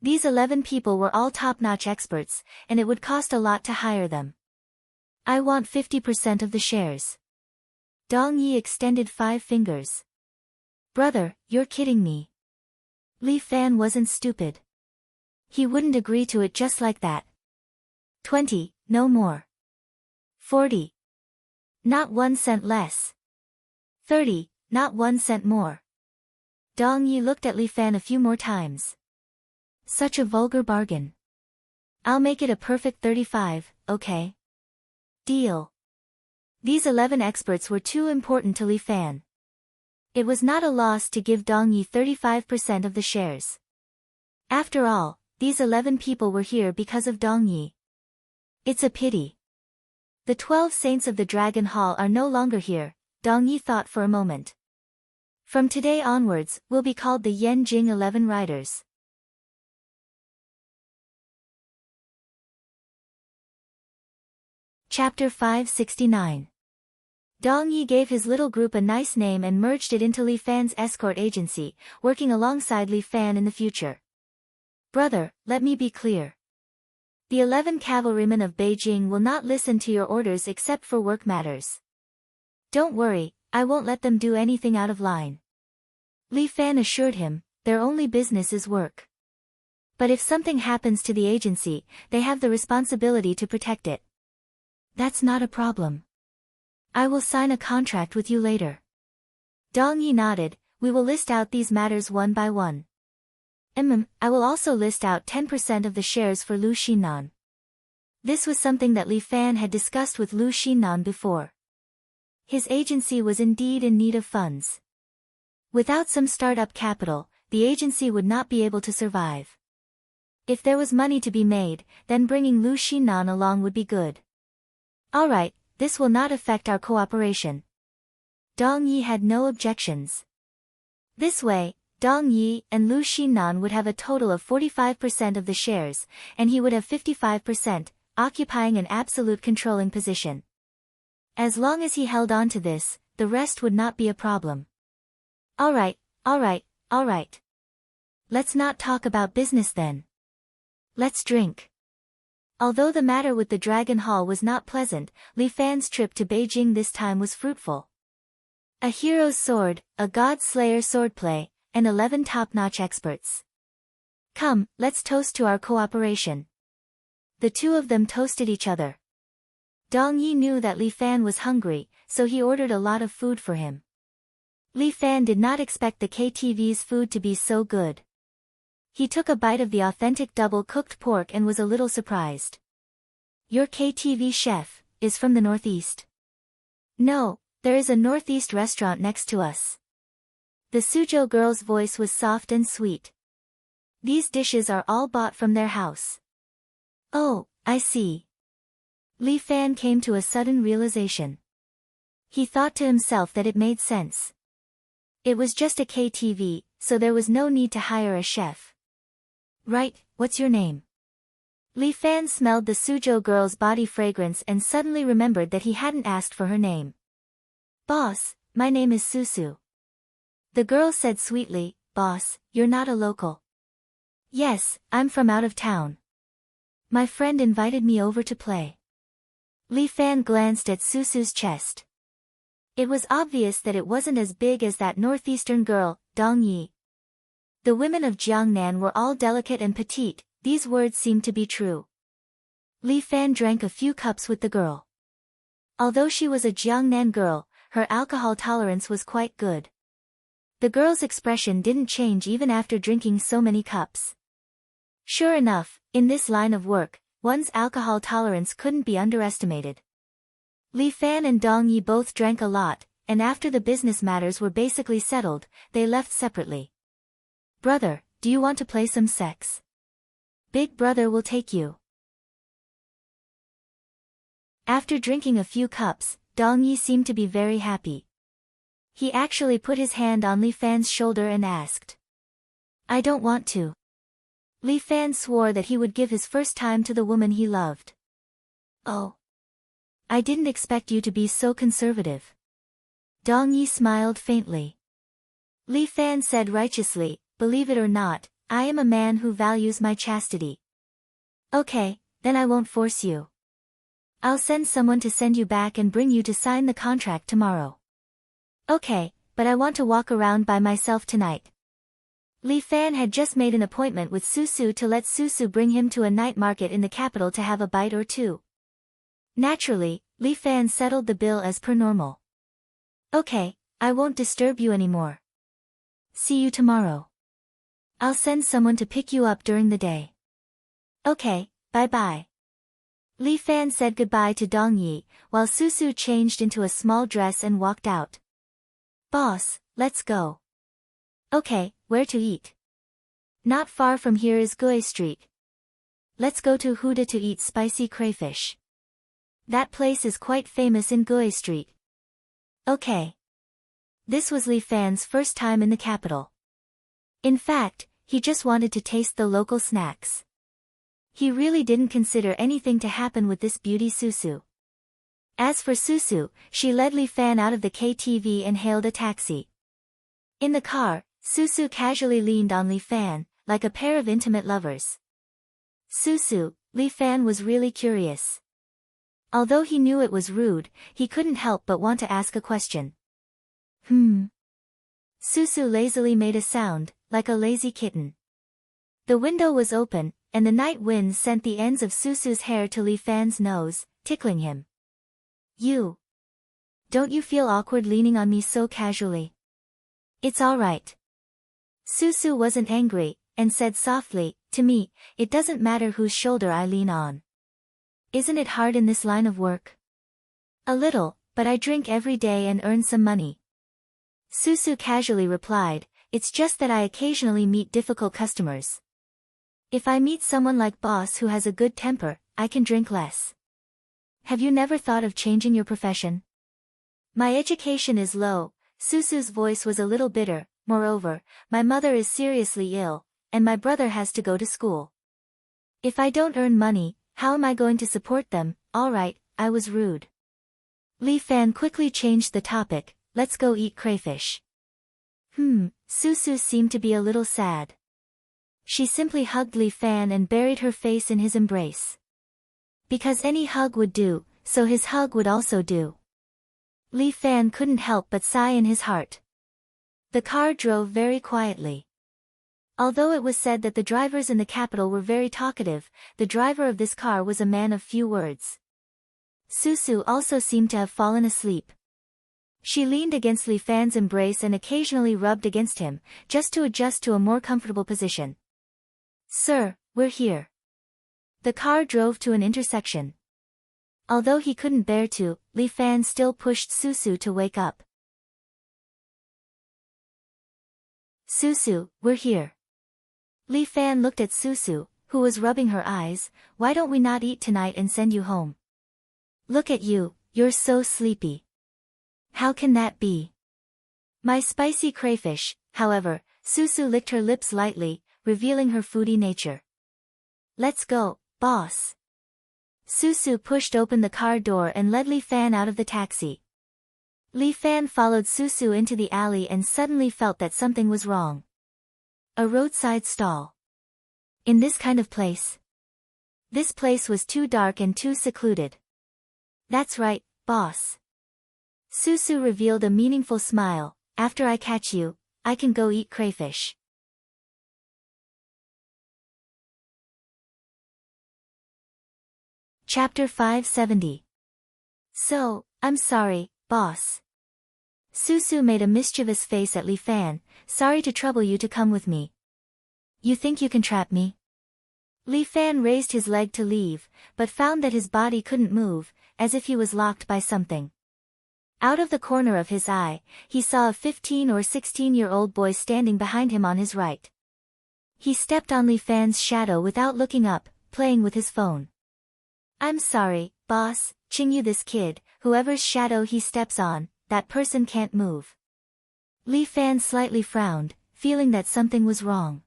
These 11 people were all top-notch experts, and it would cost a lot to hire them. I want 50% of the shares. Dong Yi extended 5 fingers. Brother, you're kidding me. Li Fan wasn't stupid. He wouldn't agree to it just like that. 20, no more. 40. Not 1 cent less. 30, not 1 cent more. Dong Yi looked at Li Fan a few more times. Such a vulgar bargain. I'll make it a perfect 35, okay? Deal. These 11 experts were too important to Li Fan. It was not a loss to give Dong Yi 35% of the shares. After all, these 11 people were here because of Dong Yi. It's a pity. The 12 saints of the Dragon Hall are no longer here, Dong Yi thought for a moment. From today onwards, we'll be called the Yen Jing 11 Riders. Chapter 569. Dong Yi gave his little group a nice name and merged it into Li Fan's escort agency, working alongside Li Fan in the future. Brother, let me be clear. The 11 cavalrymen of Beijing will not listen to your orders except for work matters. Don't worry, I won't let them do anything out of line. Li Fan assured him, their only business is work. But if something happens to the agency, they have the responsibility to protect it. That's not a problem. I will sign a contract with you later. Dong Yi nodded, we will list out these matters one by one. I will also list out 10% of the shares for Lu Xinnan. This was something that Li Fan had discussed with Lu Xinnan before. His agency was indeed in need of funds. Without some startup capital, the agency would not be able to survive. If there was money to be made, then bringing Lu Xinnan along would be good. Alright, this will not affect our cooperation. Dong Yi had no objections. This way, Dong Yi and Lu Xinnan would have a total of 45% of the shares, and he would have 55%, occupying an absolute controlling position. As long as he held on to this, the rest would not be a problem. Alright. Let's not talk about business then. Let's drink. Although the matter with the Dragon Hall was not pleasant, Li Fan's trip to Beijing this time was fruitful. A hero's sword, a god-slayer swordplay, and 11 top-notch experts. Come, let's toast to our cooperation. The two of them toasted each other. Dong Yi knew that Li Fan was hungry, so he ordered a lot of food for him. Li Fan did not expect the KTV's food to be so good. He took a bite of the authentic double-cooked pork and was a little surprised. Your KTV chef is from the Northeast? No, there is a Northeast restaurant next to us. The Suzhou girl's voice was soft and sweet. These dishes are all bought from their house. Oh, I see. Li Fan came to a sudden realization. He thought to himself that it made sense. It was just a KTV, so there was no need to hire a chef. Right, what's your name? Li Fan smelled the Suzhou girl's body fragrance and suddenly remembered that he hadn't asked for her name. Boss, my name is Susu. The girl said sweetly, Boss, you're not a local. Yes, I'm from out of town. My friend invited me over to play. Li Fan glanced at Susu's chest. It was obvious that it wasn't as big as that northeastern girl, Dong Yi. The women of Jiangnan were all delicate and petite, these words seemed to be true. Li Fan drank a few cups with the girl. Although she was a Jiangnan girl, her alcohol tolerance was quite good. The girl's expression didn't change even after drinking so many cups. Sure enough, in this line of work, one's alcohol tolerance couldn't be underestimated. Li Fan and Dong Yi both drank a lot, and after the business matters were basically settled, they left separately. Brother, do you want to play some sex? Big brother will take you. After drinking a few cups, Dong Yi seemed to be very happy. He actually put his hand on Li Fan's shoulder and asked. I don't want to. Li Fan swore that he would give his first time to the woman he loved. Oh. I didn't expect you to be so conservative. Dong Yi smiled faintly. Li Fan said righteously, believe it or not, I am a man who values my chastity. Okay, then I won't force you. I'll send someone to send you back and bring you to sign the contract tomorrow. Okay, but I want to walk around by myself tonight. Li Fan had just made an appointment with Susu to let Susu bring him to a night market in the capital to have a bite or two. Naturally, Li Fan settled the bill as per normal. Okay, I won't disturb you anymore. See you tomorrow. I'll send someone to pick you up during the day. Okay, bye-bye. Li Fan said goodbye to Dong Yi, while Susu changed into a small dress and walked out. Boss, let's go. Okay, where to eat? Not far from here is Gui Street. Let's go to Huda to eat spicy crayfish. That place is quite famous in Gui Street. Okay. This was Li Fan's first time in the capital. In fact, he just wanted to taste the local snacks. He really didn't consider anything to happen with this beauty Susu. As for Susu, she led Li Fan out of the KTV and hailed a taxi. In the car, Susu casually leaned on Li Fan, like a pair of intimate lovers. Susu, Li Fan was really curious. Although he knew it was rude, he couldn't help but want to ask a question. Susu lazily made a sound, like a lazy kitten. The window was open, and the night wind sent the ends of Susu's hair to Li Fan's nose, tickling him. Don't you feel awkward leaning on me so casually? It's all right. Susu wasn't angry, and said softly, to me, it doesn't matter whose shoulder I lean on. Isn't it hard in this line of work? A little, but I drink every day and earn some money. Susu casually replied, it's just that I occasionally meet difficult customers. If I meet someone like boss who has a good temper, I can drink less. Have you never thought of changing your profession? My education is low. Susu's voice was a little bitter. Moreover, my mother is seriously ill, and my brother has to go to school. If I don't earn money, how am I going to support them? All right, I was rude. Li Fan quickly changed the topic, let's go eat crayfish. Susu seemed to be a little sad. She simply hugged Li Fan and buried her face in his embrace. Because any hug would do, so his hug would also do. Li Fan couldn't help but sigh in his heart. The car drove very quietly. Although it was said that the drivers in the capital were very talkative, the driver of this car was a man of few words. Susu also seemed to have fallen asleep. She leaned against Li Fan's embrace and occasionally rubbed against him, just to adjust to a more comfortable position. Sir, we're here. The car drove to an intersection. Although he couldn't bear to, Li Fan still pushed Susu to wake up. Susu, we're here. Li Fan looked at Susu, who was rubbing her eyes. Why don't we not eat tonight and send you home? Look at you, you're so sleepy. How can that be? My spicy crayfish. However, Susu licked her lips lightly, revealing her foodie nature. Let's go, boss. Susu pushed open the car door and led Li Fan out of the taxi. Li Fan followed Susu into the alley and suddenly felt that something was wrong. A roadside stall. In this kind of place? This place was too dark and too secluded. That's right, boss. Susu revealed a meaningful smile. After I catch you, I can go eat crayfish. Chapter 570. So, I'm sorry, boss. Susu made a mischievous face at Li Fan. Sorry to trouble you to come with me. You think you can trap me? Li Fan raised his leg to leave, but found that his body couldn't move, as if he was locked by something. Out of the corner of his eye, he saw a 15 or 16-year-old boy standing behind him on his right. He stepped on Li Fan's shadow without looking up, playing with his phone. I'm sorry, boss, Qingyu, this kid, whoever's shadow he steps on, that person can't move. Li Fan slightly frowned, feeling that something was wrong.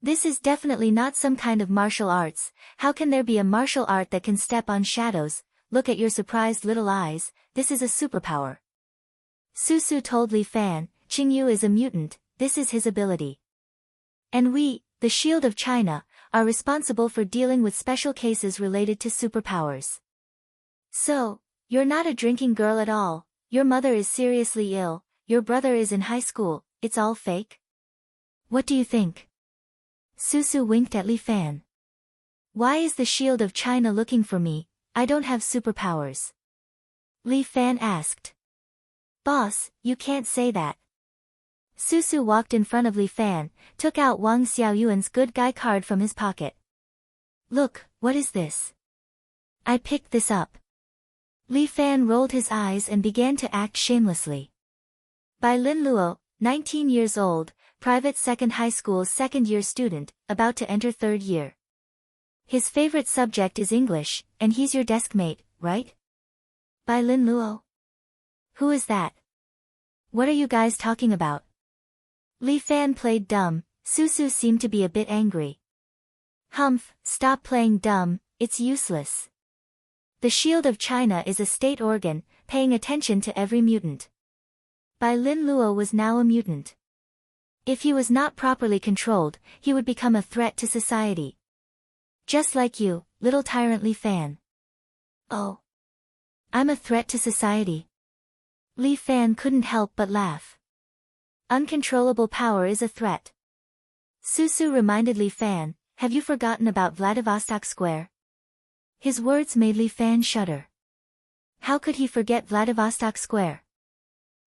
This is definitely not some kind of martial arts. How can there be a martial art that can step on shadows? Look at your surprised little eyes, this is a superpower. Susu told Li Fan, Qingyu is a mutant, this is his ability. And we, the Shield of China, are responsible for dealing with special cases related to superpowers. So, you're not a drinking girl at all, your mother is seriously ill, your brother is in high school, it's all fake? What do you think? Susu winked at Li Fan. Why is the Shield of China looking for me? I don't have superpowers. Li Fan asked. Boss, you can't say that. Susu walked in front of Li Fan, took out Wang Xiaoyuan's good guy card from his pocket. Look, what is this? I picked this up. Li Fan rolled his eyes and began to act shamelessly. By Lin Luo, 19 years old, private second high school's second-year student, about to enter third year. His favorite subject is English, and he's your desk mate, right? By Lin Luo? Who is that? What are you guys talking about? Li Fan played dumb, Susu seemed to be a bit angry. Humph, stop playing dumb, it's useless. The Shield of China is a state organ, paying attention to every mutant. Bai Lin Luo was now a mutant. If he was not properly controlled, he would become a threat to society. Just like you, little tyrant Li Fan. Oh. I'm a threat to society. Li Fan couldn't help but laugh. Uncontrollable power is a threat. Susu reminded Li Fan, have you forgotten about Vladivostok Square? His words made Li Fan shudder. How could he forget Vladivostok Square?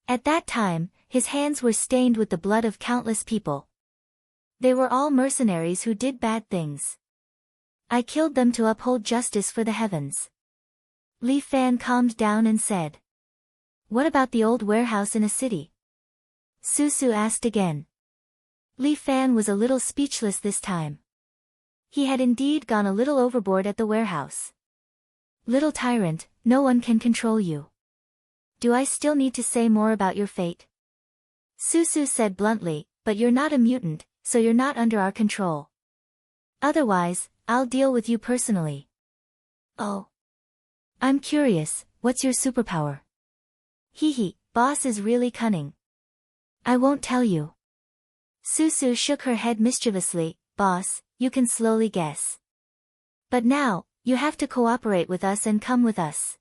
At that time, his hands were stained with the blood of countless people. They were all mercenaries who did bad things. I killed them to uphold justice for the heavens. Li Fan calmed down and said. What about the old warehouse in a city? Susu asked again. Li Fan was a little speechless this time. He had indeed gone a little overboard at the warehouse. Little tyrant, no one can control you. Do I still need to say more about your fate? Susu said bluntly, but you're not a mutant, so you're not under our control. Otherwise, I'll deal with you personally. Oh. I'm curious, what's your superpower? Hee, boss is really cunning. I won't tell you. Susu shook her head mischievously, boss, you can slowly guess. But now, you have to cooperate with us and come with us.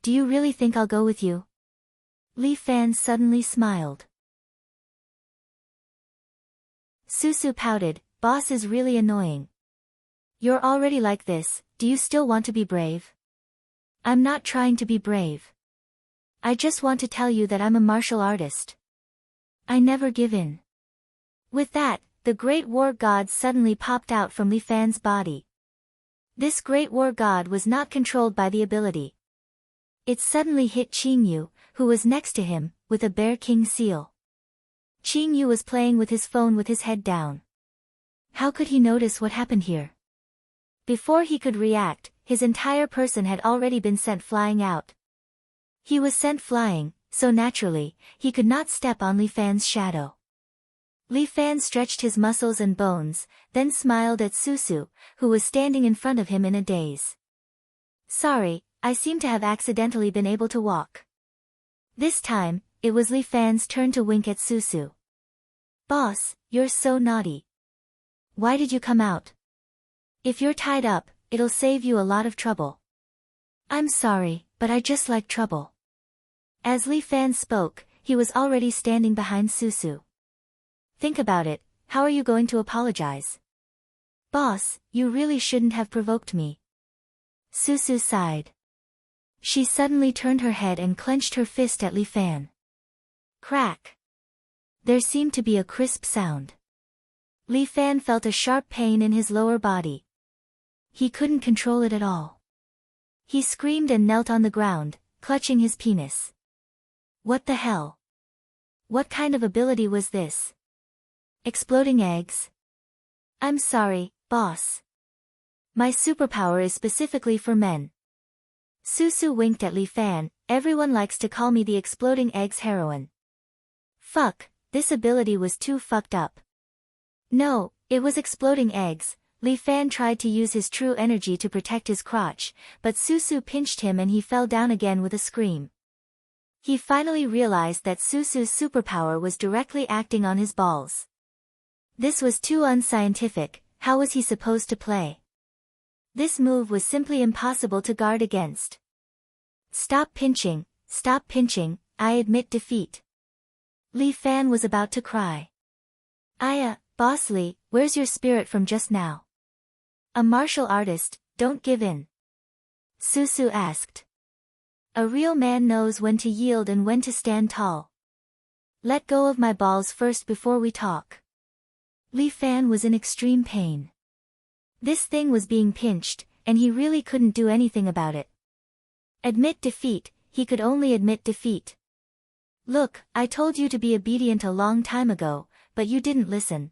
Do you really think I'll go with you? Li Fan suddenly smiled. Susu pouted, boss is really annoying. You're already like this, do you still want to be brave? I'm not trying to be brave. I just want to tell you that I'm a martial artist. I never give in. With that, the Great War God suddenly popped out from Li Fan's body. This Great War God was not controlled by the ability. It suddenly hit Qingyu, who was next to him, with a Bear King seal. Qingyu was playing with his phone with his head down. How could he notice what happened here? Before he could react, his entire person had already been sent flying out. He was sent flying, so naturally, he could not step on Li Fan's shadow. Li Fan stretched his muscles and bones, then smiled at Susu, who was standing in front of him in a daze. Sorry, I seem to have accidentally been able to walk. This time, it was Li Fan's turn to wink at Susu. Boss, you're so naughty. Why did you come out? If you're tied up, it'll save you a lot of trouble. I'm sorry, but I just like trouble. As Li Fan spoke, he was already standing behind Susu. Think about it, how are you going to apologize? Boss, you really shouldn't have provoked me. Susu sighed. She suddenly turned her head and clenched her fist at Li Fan. Crack! There seemed to be a crisp sound. Li Fan felt a sharp pain in his lower body. He couldn't control it at all. He screamed and knelt on the ground, clutching his penis. What the hell? What kind of ability was this? Exploding eggs? I'm sorry, boss. My superpower is specifically for men. Susu winked at Li Fan. Everyone likes to call me the exploding eggs heroine. Fuck, this ability was too fucked up. No, it was exploding eggs. Li Fan tried to use his true energy to protect his crotch, but Susu pinched him and he fell down again with a scream. He finally realized that Susu's superpower was directly acting on his balls. This was too unscientific. How was he supposed to play? This move was simply impossible to guard against. Stop pinching, I admit defeat. Li Fan was about to cry. Boss Li, where's your spirit from just now? A martial artist, don't give in. Susu asked. A real man knows when to yield and when to stand tall. Let go of my balls first before we talk. Li Fan was in extreme pain. This thing was being pinched, and he really couldn't do anything about it. Admit defeat, he could only admit defeat. Look, I told you to be obedient a long time ago, but you didn't listen.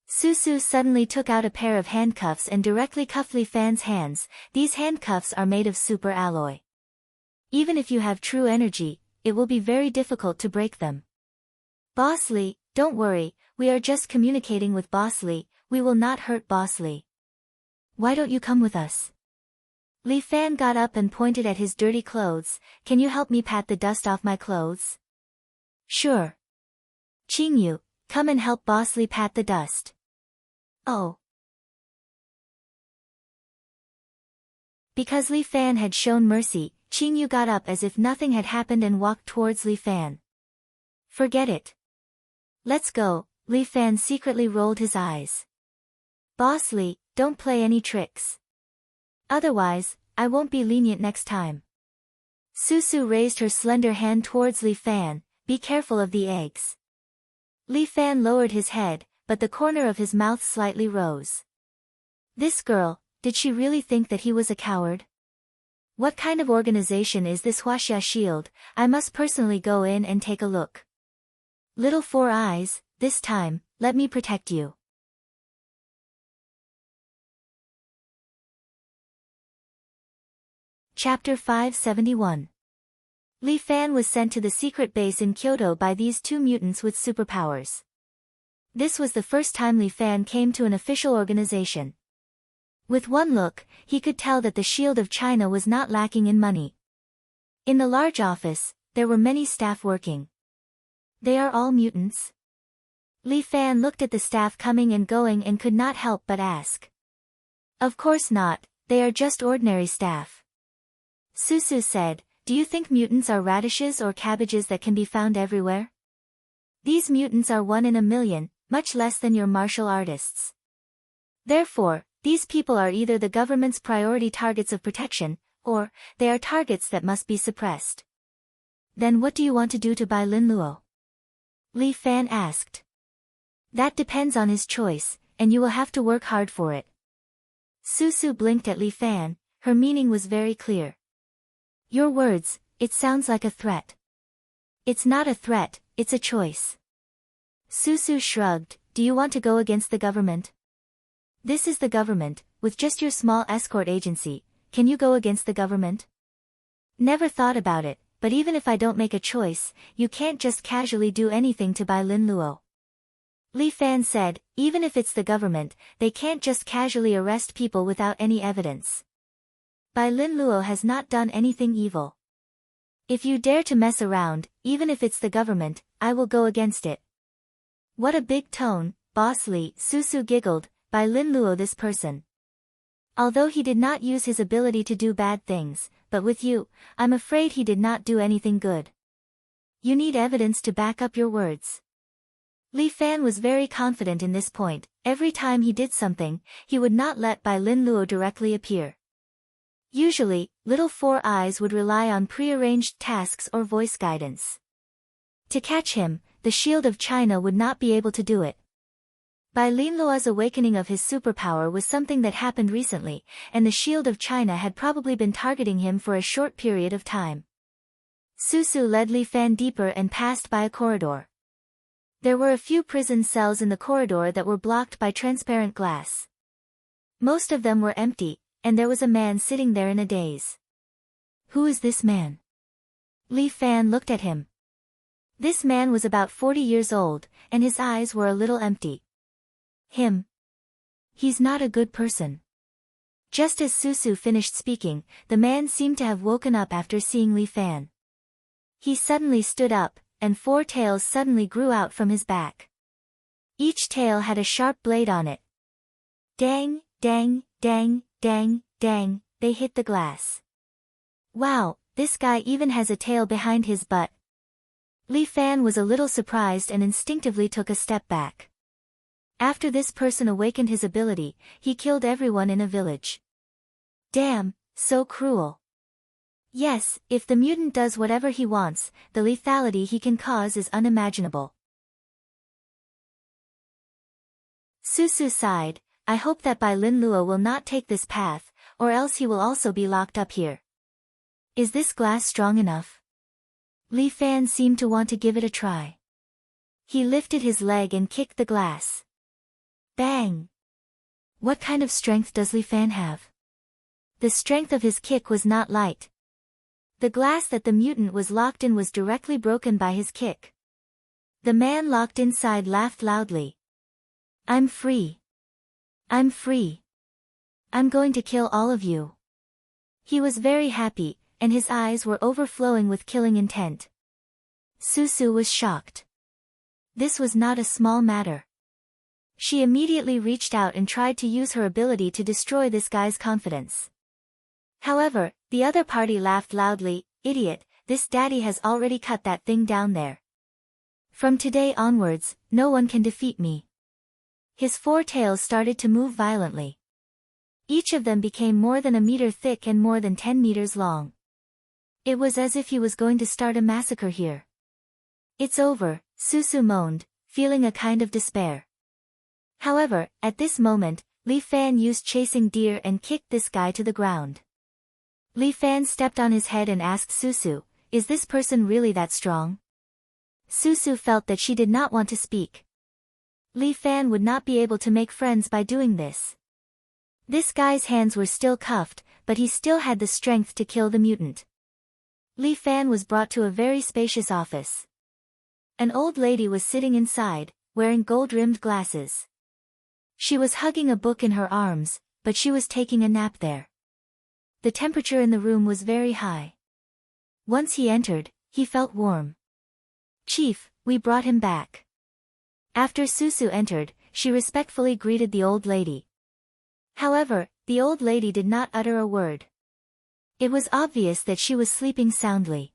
Susu suddenly took out a pair of handcuffs and directly cuffed Li Fan's hands. These handcuffs are made of super alloy. Even if you have true energy, it will be very difficult to break them. Boss Li, don't worry, we are just communicating with Boss Li, we will not hurt Boss Li. Why don't you come with us? Li Fan got up and pointed at his dirty clothes. Can you help me pat the dust off my clothes? Sure. Qingyu, come and help Boss Li pat the dust. Oh. Because Li Fan had shown mercy, Qingyu got up as if nothing had happened and walked towards Li Fan. Forget it. Let's go. Li Fan secretly rolled his eyes. Boss Li, don't play any tricks. Otherwise, I won't be lenient next time. Susu raised her slender hand towards Li Fan. Be careful of the eggs. Li Fan lowered his head, but the corner of his mouth slightly rose. This girl, did she really think that he was a coward? What kind of organization is this Huaxia Shield? I must personally go in and take a look. Little Four Eyes, this time, let me protect you. Chapter 571. Li Fan was sent to the secret base in Kyoto by these two mutants with superpowers. This was the first time Li Fan came to an official organization. With one look, he could tell that the Shield of China was not lacking in money. In the large office, there were many staff working. They are all mutants? Li Fan looked at the staff coming and going and could not help but ask. Of course not, they are just ordinary staff. Susu said, do you think mutants are radishes or cabbages that can be found everywhere? These mutants are 1 in a million, much less than your martial artists. Therefore, these people are either the government's priority targets of protection, or they are targets that must be suppressed. Then what do you want to do to Bai Lin Luo? Li Fan asked. That depends on his choice, and you will have to work hard for it. Susu blinked at Li Fan, her meaning was very clear. Your words, it sounds like a threat. It's not a threat, it's a choice. Susu shrugged, do you want to go against the government? This is the government, with just your small escort agency, can you go against the government? Never thought about it, but even if I don't make a choice, you can't just casually do anything to Bai Lin Luo. Li Fan said, even if it's the government, they can't just casually arrest people without any evidence. Bai Lin Luo has not done anything evil. If you dare to mess around, even if it's the government, I will go against it. What a big tone, Boss Li, Susu giggled, Bai Lin Luo this person. Although he did not use his ability to do bad things, but with you, I'm afraid he did not do anything good. You need evidence to back up your words. Li Fan was very confident in this point, every time he did something, he would not let Bai Lin Luo directly appear. Usually, Little Four Eyes would rely on prearranged tasks or voice guidance. To catch him, the Shield of China would not be able to do it. Bai Linluo's awakening of his superpower was something that happened recently, and the Shield of China had probably been targeting him for a short period of time. Susu led Li Fan deeper and passed by a corridor. There were a few prison cells in the corridor that were blocked by transparent glass. Most of them were empty, and there was a man sitting there in a daze. Who is this man? Li Fan looked at him. This man was about 40 years old, and his eyes were a little empty. Him? He's not a good person. Just as Susu finished speaking, the man seemed to have woken up after seeing Li Fan. He suddenly stood up, and 4 tails suddenly grew out from his back. Each tail had a sharp blade on it. Dang, dang, dang, dang, dang, they hit the glass. Wow, this guy even has a tail behind his butt. Li Fan was a little surprised and instinctively took a step back. After this person awakened his ability, he killed everyone in a village. Damn, so cruel. Yes, if the mutant does whatever he wants, the lethality he can cause is unimaginable. Susu sighed, I hope that Bai Linluo will not take this path, or else he will also be locked up here. Is this glass strong enough? Li Fan seemed to want to give it a try. He lifted his leg and kicked the glass. Bang! What kind of strength does Li Fan have? The strength of his kick was not light. The glass that the mutant was locked in was directly broken by his kick. The man locked inside laughed loudly. I'm free. I'm free. I'm going to kill all of you. He was very happy, and his eyes were overflowing with killing intent. Susu was shocked. This was not a small matter. She immediately reached out and tried to use her ability to destroy this guy's confidence. However, the other party laughed loudly, idiot, this daddy has already cut that thing down there. From today onwards, no one can defeat me. His 4 tails started to move violently. Each of them became more than a meter thick and more than 10 meters long. It was as if he was going to start a massacre here. It's over, Susu moaned, feeling a kind of despair. However, at this moment, Li Fan used chasing deer and kicked this guy to the ground. Li Fan stepped on his head and asked Susu, is this person really that strong? Susu felt that she did not want to speak. Li Fan would not be able to make friends by doing this. This guy's hands were still cuffed, but he still had the strength to kill the mutant. Li Fan was brought to a very spacious office. An old lady was sitting inside, wearing gold-rimmed glasses. She was hugging a book in her arms, but she was taking a nap there. The temperature in the room was very high. Once he entered, he felt warm. Chief, we brought him back. After Susu entered, she respectfully greeted the old lady. However, the old lady did not utter a word. It was obvious that she was sleeping soundly.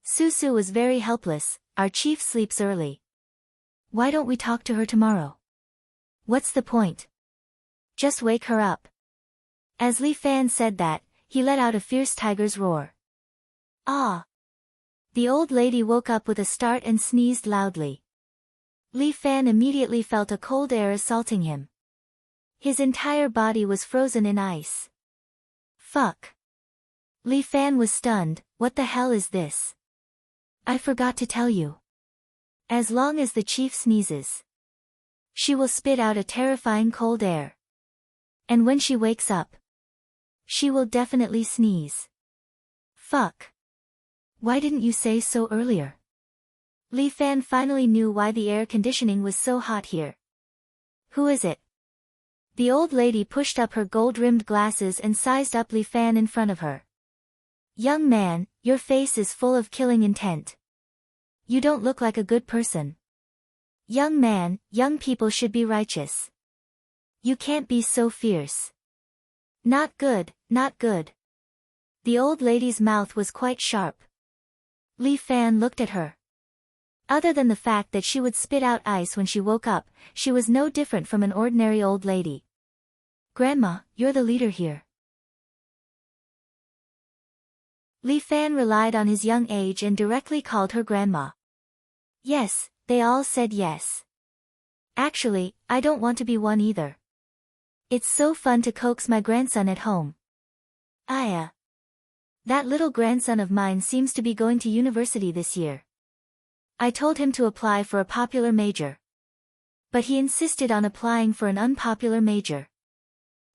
Susu was very helpless, our chief sleeps early. Why don't we talk to her tomorrow? What's the point? Just wake her up. As Li Fan said that, he let out a fierce tiger's roar. Ah! The old lady woke up with a start and sneezed loudly. Li Fan immediately felt a cold air assaulting him. His entire body was frozen in ice. Fuck! Li Fan was stunned, what the hell is this? I forgot to tell you. As long as the chief sneezes, she will spit out a terrifying cold air. And when she wakes up, she will definitely sneeze. Fuck. Why didn't you say so earlier? Li Fan finally knew why the air conditioning was so hot here. Who is it? The old lady pushed up her gold-rimmed glasses and sized up Li Fan in front of her. Young man, your face is full of killing intent. You don't look like a good person. Young man, young people should be righteous. You can't be so fierce. Not good, not good. The old lady's mouth was quite sharp. Li Fan looked at her. Other than the fact that she would spit out ice when she woke up, she was no different from an ordinary old lady. Grandma, you're the leader here. Li Fan relied on his young age and directly called her grandma. Yes, they all said yes. Actually, I don't want to be one either. It's so fun to coax my grandson at home. That little grandson of mine seems to be going to university this year. I told him to apply for a popular major. But he insisted on applying for an unpopular major.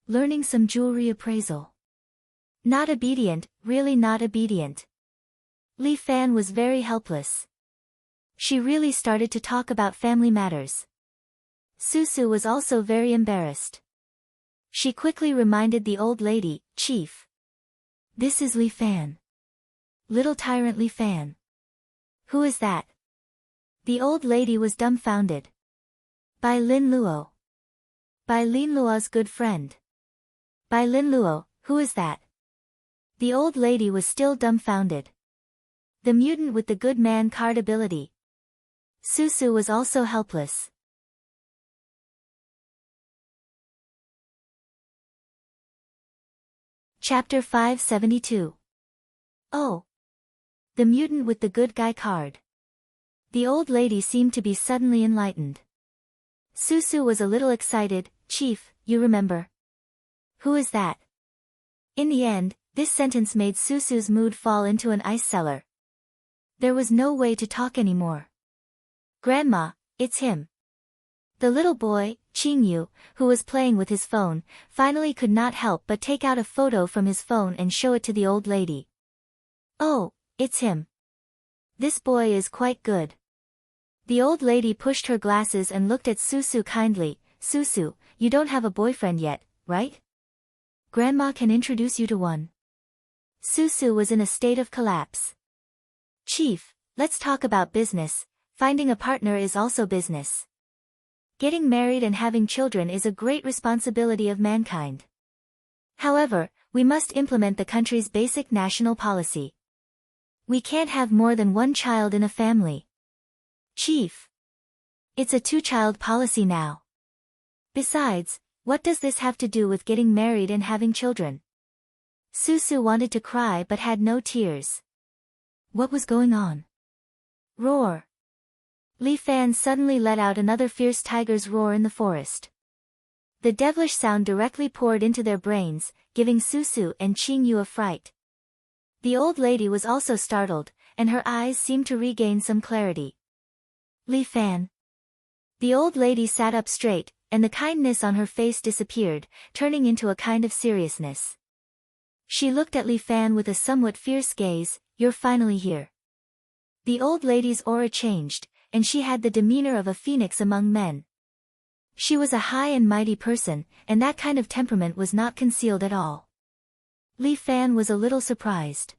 Learning some jewelry appraisal. Not obedient, really not obedient. Li Fan was very helpless. She really started to talk about family matters. Susu was also very embarrassed. She quickly reminded the old lady, "Chief. This is Li Fan. Little tyrant Li Fan." "Who is that?" The old lady was dumbfounded. "Bai Lin Luo. Bai Lin Luo's good friend." "Bai Lin Luo, who is that?" The old lady was still dumbfounded. The mutant with the good man card ability. Susu was also helpless. Chapter 572. Oh. The mutant with the good guy card. The old lady seemed to be suddenly enlightened. Susu was a little excited. "Chief, you remember? Who is that?" In the end, this sentence made Susu's mood fall into an ice cellar. There was no way to talk anymore. "Grandma, it's him." The little boy, Qingyu, who was playing with his phone, finally could not help but take out a photo from his phone and show it to the old lady. "Oh, it's him. This boy is quite good." The old lady pushed her glasses and looked at Susu kindly. "Susu, you don't have a boyfriend yet, right? Grandma can introduce you to one." Susu was in a state of collapse. "Chief, let's talk about business. Finding a partner is also business. Getting married and having children is a great responsibility of mankind. However, we must implement the country's basic national policy. We can't have more than one child in a family." "Chief. It's a two-child policy now. Besides, what does this have to do with getting married and having children?" Susu wanted to cry but had no tears. What was going on? Roar. Li Fan suddenly let out another fierce tiger's roar in the forest. The devilish sound directly poured into their brains, giving Susu and Qingyu a fright. The old lady was also startled, and her eyes seemed to regain some clarity. "Li Fan." The old lady sat up straight, and the kindness on her face disappeared, turning into a kind of seriousness. She looked at Li Fan with a somewhat fierce gaze. "You're finally here." The old lady's aura changed, and she had the demeanor of a phoenix among men. She was a high and mighty person, and that kind of temperament was not concealed at all. Li Fan was a little surprised.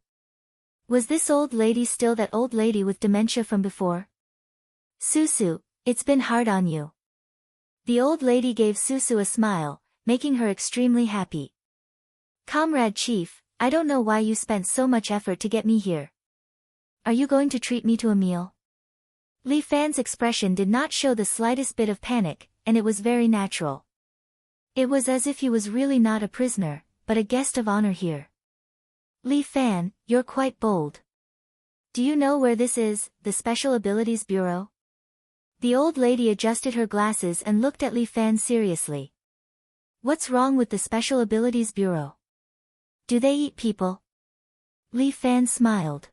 Was this old lady still that old lady with dementia from before? "Susu, it's been hard on you." The old lady gave Susu a smile, making her extremely happy. "Comrade Chief, I don't know why you spent so much effort to get me here. Are you going to treat me to a meal?" Li Fan's expression did not show the slightest bit of panic, and it was very natural. It was as if he was really not a prisoner, but a guest of honor here. "Li Fan, you're quite bold. Do you know where this is, the Special Abilities Bureau?" The old lady adjusted her glasses and looked at Li Fan seriously. "What's wrong with the Special Abilities Bureau? Do they eat people?" Li Fan smiled.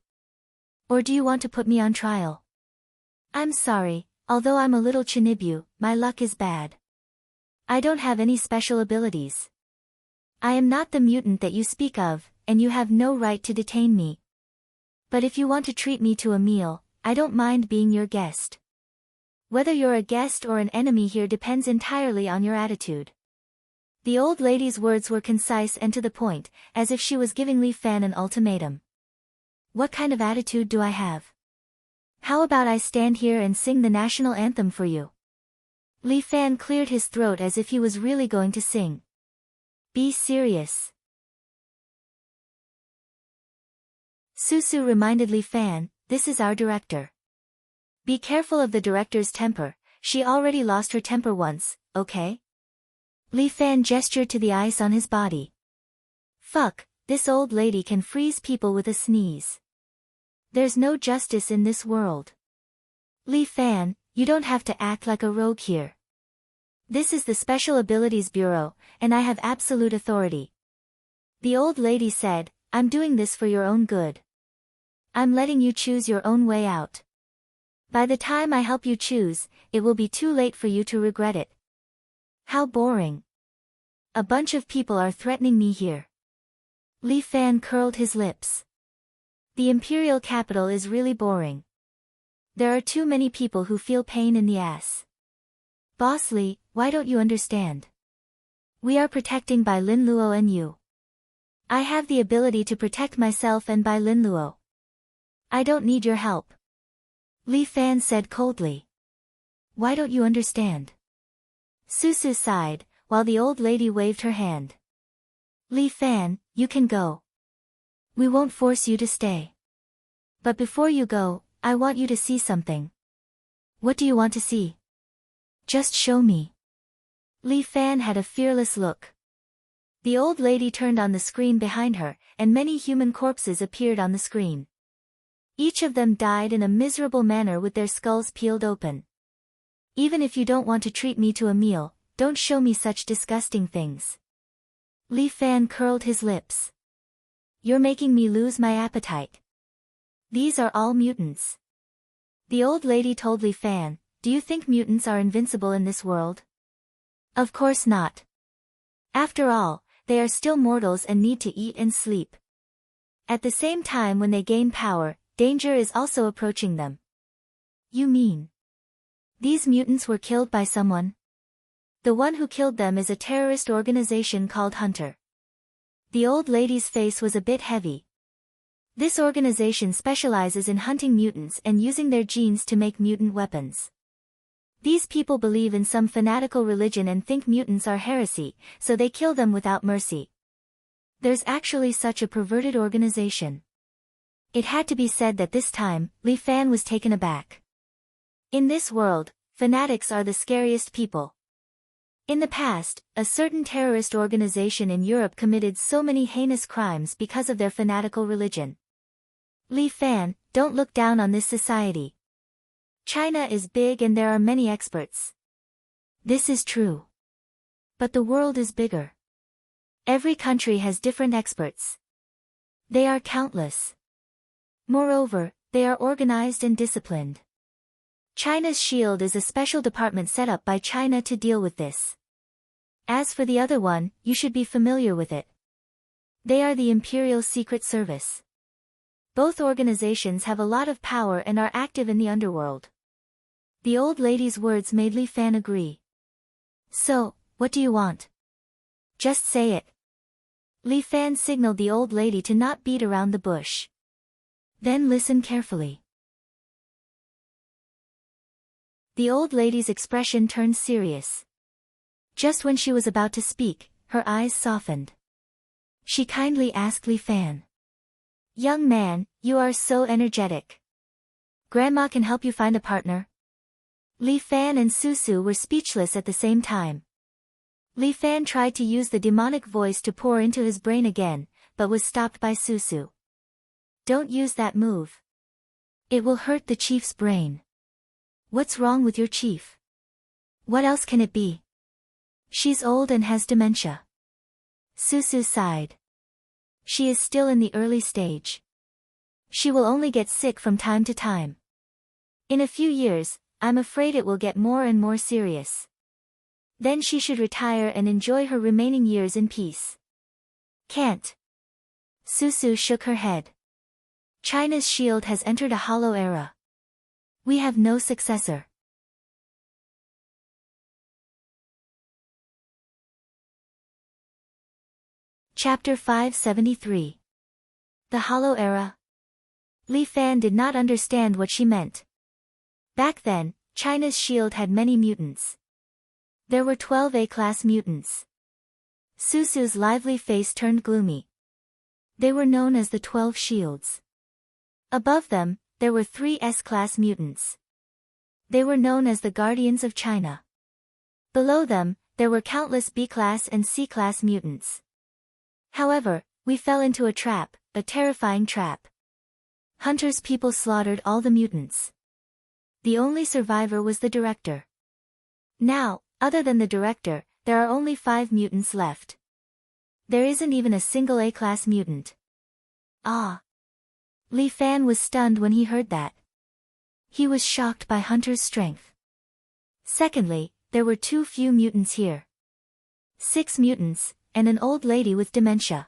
"Or do you want to put me on trial?" "I'm sorry, although I'm a little Chinibyu, my luck is bad. I don't have any special abilities. I am not the mutant that you speak of, and you have no right to detain me. But if you want to treat me to a meal, I don't mind being your guest. Whether you're a guest or an enemy here depends entirely on your attitude." The old lady's words were concise and to the point, as if she was giving Li Fan an ultimatum. "What kind of attitude do I have? How about I stand here and sing the national anthem for you?" Li Fan cleared his throat as if he was really going to sing. "Be serious." Susu reminded Li Fan, "This is our director. Be careful of the director's temper, she already lost her temper once, okay?" Li Fan gestured to the ice on his body. "Fuck, this old lady can freeze people with a sneeze. There's no justice in this world. Li Fan, you don't have to act like a rogue here. This is the Special Abilities Bureau, and I have absolute authority. The old lady said, I'm doing this for your own good. I'm letting you choose your own way out. By the time I help you choose, it will be too late for you to regret it. How boring. A bunch of people are threatening me here. Li Fan curled his lips. The imperial capital is really boring. There are too many people who feel pain in the ass. Boss Li, why don't you understand? We are protecting Bai Lin Luo and you. I have the ability to protect myself and Bai Lin Luo. I don't need your help. Li Fan said coldly. Why don't you understand? Susu sighed, while the old lady waved her hand. Li Fan, you can go. We won't force you to stay. But before you go, I want you to see something. What do you want to see? Just show me. Li Fan had a fearless look. The old lady turned on the screen behind her, and many human corpses appeared on the screen. Each of them died in a miserable manner with their skulls peeled open. Even if you don't want to treat me to a meal, don't show me such disgusting things. Li Fan curled his lips. You're making me lose my appetite. These are all mutants. The old lady told Li Fan, do you think mutants are invincible in this world? Of course not. After all, they are still mortals and need to eat and sleep. At the same time when they gain power, danger is also approaching them. You mean? These mutants were killed by someone? The one who killed them is a terrorist organization called Hunter. The old lady's face was a bit heavy. This organization specializes in hunting mutants and using their genes to make mutant weapons. These people believe in some fanatical religion and think mutants are heresy, so they kill them without mercy. There's actually such a perverted organization. It had to be said that this time, Li Fan was taken aback. In this world, fanatics are the scariest people. In the past, a certain terrorist organization in Europe committed so many heinous crimes because of their fanatical religion. Li Fan, don't look down on this society. China is big and there are many experts. This is true. But the world is bigger. Every country has different experts. They are countless. Moreover, they are organized and disciplined. China's SHIELD is a special department set up by China to deal with this. As for the other one, you should be familiar with it. They are the Imperial Secret Service. Both organizations have a lot of power and are active in the underworld. The old lady's words made Li Fan agree. So, what do you want? Just say it. Li Fan signaled the old lady to not beat around the bush. Then listen carefully. The old lady's expression turned serious. Just when she was about to speak, her eyes softened. She kindly asked Li Fan. Young man, you are so energetic. Grandma can help you find a partner? Li Fan and Susu were speechless at the same time. Li Fan tried to use the demonic voice to pour into his brain again, but was stopped by Susu. Don't use that move. It will hurt the chief's brain. What's wrong with your chief? What else can it be? She's old and has dementia. Susu sighed. She is still in the early stage. She will only get sick from time to time. In a few years, I'm afraid it will get more and more serious. Then she should retire and enjoy her remaining years in peace. Can't. Susu shook her head. China's SHIELD has entered a hollow era. We have no successor. Chapter 573. The Hollow Era. Li Fan did not understand what she meant. Back then, China's SHIELD had many mutants. There were 12 A-class mutants. Susu's lively face turned gloomy. They were known as the 12 Shields. Above them, there were 3 S-class mutants. They were known as the Guardians of China. Below them, there were countless B-class and C-class mutants. However, We fell into a trap, a terrifying trap. Hunter's people slaughtered all the mutants. The only survivor was the director. Now, other than the director, there are only 5 mutants left. There isn't even a single A-class mutant. Ah! Li Fan was stunned when he heard that. He was shocked by Hunter's strength. Secondly, there were too few mutants here. 6 mutants, and an old lady with dementia.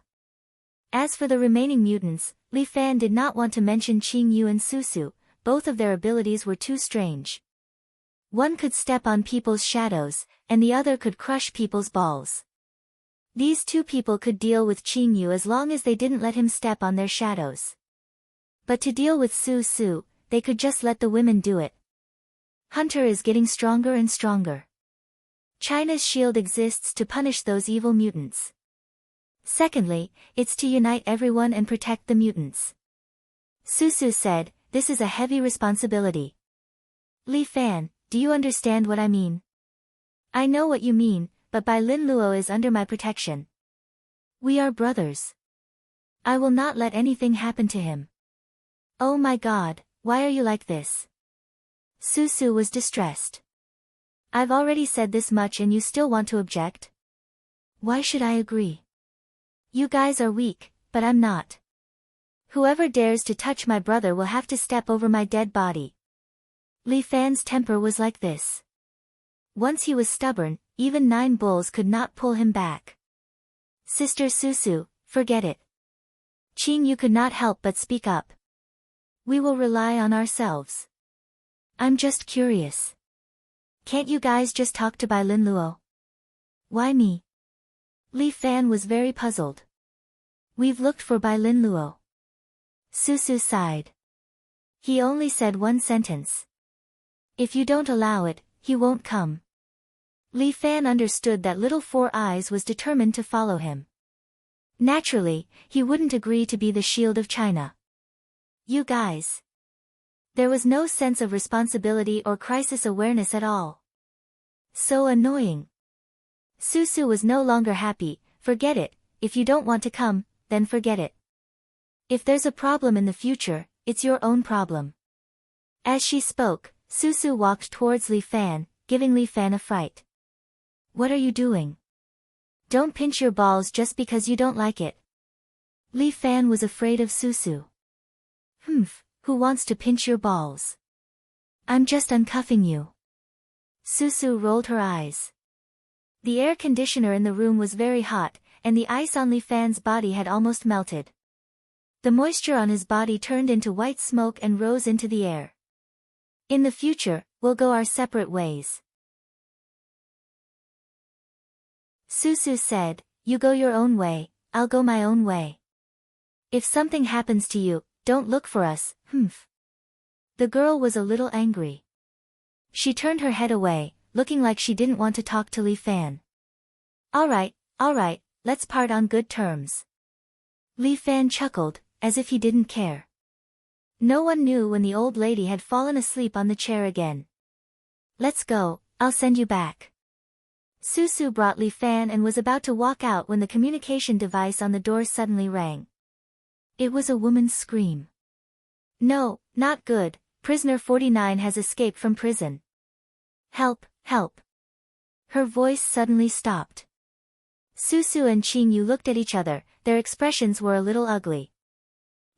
As for the remaining mutants, Li Fan did not want to mention Qing Yu and Susu, both of their abilities were too strange. One could step on people's shadows, and the other could crush people's balls. These 2 people could deal with Qing Yu as long as they didn't let him step on their shadows. But to deal with Susu, they could just let the women do it. Hunter is getting stronger and stronger. China's shield exists to punish those evil mutants. Secondly, it's to unite everyone and protect the mutants. Susu said, "This is a heavy responsibility." Li Fan, do you understand what I mean? I know what you mean, but Bai Lin Luo is under my protection. We are brothers. I will not let anything happen to him. Oh my God, why are you like this? Susu was distressed. I've already said this much and you still want to object? Why should I agree? You guys are weak, but I'm not. Whoever dares to touch my brother will have to step over my dead body. Li Fan's temper was like this. Once he was stubborn, even 9 bulls could not pull him back. Sister Susu, forget it. Qing Yu could not help but speak up. We will rely on ourselves. I'm just curious. Can't you guys just talk to Bai Lin Luo? Why me? Li Fan was very puzzled. We've looked for Bai Lin Luo. Susu sighed. He only said 1 sentence. If you don't allow it, he won't come. Li Fan understood that Little Four Eyes was determined to follow him. Naturally, he wouldn't agree to be the shield of China. You guys. There was no sense of responsibility or crisis awareness at all. So annoying. Susu was no longer happy. Forget it, if you don't want to come, then forget it. If there's a problem in the future, it's your own problem. As she spoke, Susu walked towards Li Fan, giving Li Fan a fright. What are you doing? Don't pinch your balls just because you don't like it. Li Fan was afraid of Susu. Who wants to pinch your balls? I'm just uncuffing you. Susu rolled her eyes. The air conditioner in the room was very hot, and the ice on Li Fan's body had almost melted. The moisture on his body turned into white smoke and rose into the air. In the future, we'll go our separate ways. Susu said, you go your own way, I'll go my own way. If something happens to you, don't look for us, The girl was a little angry. She turned her head away, looking like she didn't want to talk to Li Fan. All right, let's part on good terms. Li Fan chuckled, as if he didn't care. No one knew when the old lady had fallen asleep on the chair again. Let's go, I'll send you back. Susu brought Li Fan and was about to walk out when the communication device on the door suddenly rang. It was a woman's scream. No, not good, prisoner 49 has escaped from prison. Help, help. Her voice suddenly stopped. Susu and Qing Yu looked at each other, their expressions were a little ugly.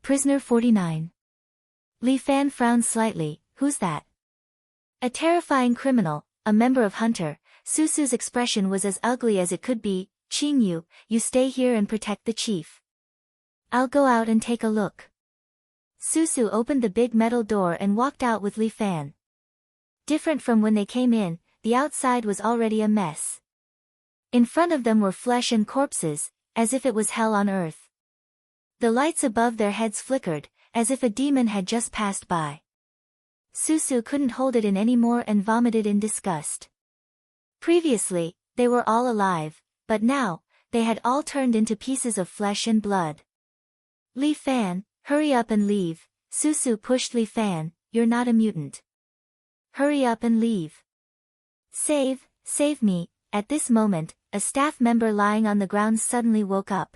Prisoner 49. Li Fan frowned slightly, who's that? A terrifying criminal, a member of Hunter. Susu's expression was as ugly as it could be. Qing Yu, you stay here and protect the chief. I'll go out and take a look. Susu opened the big metal door and walked out with Li Fan. Different from when they came in, the outside was already a mess. In front of them were flesh and corpses, as if it was hell on earth. The lights above their heads flickered, as if a demon had just passed by. Susu couldn't hold it in anymore and vomited in disgust. Previously, they were all alive, but now, they had all turned into pieces of flesh and blood. Li Fan, hurry up and leave. Susu pushed Li Fan, you're not a mutant. Hurry up and leave. Save me. At this moment, a staff member lying on the ground suddenly woke up.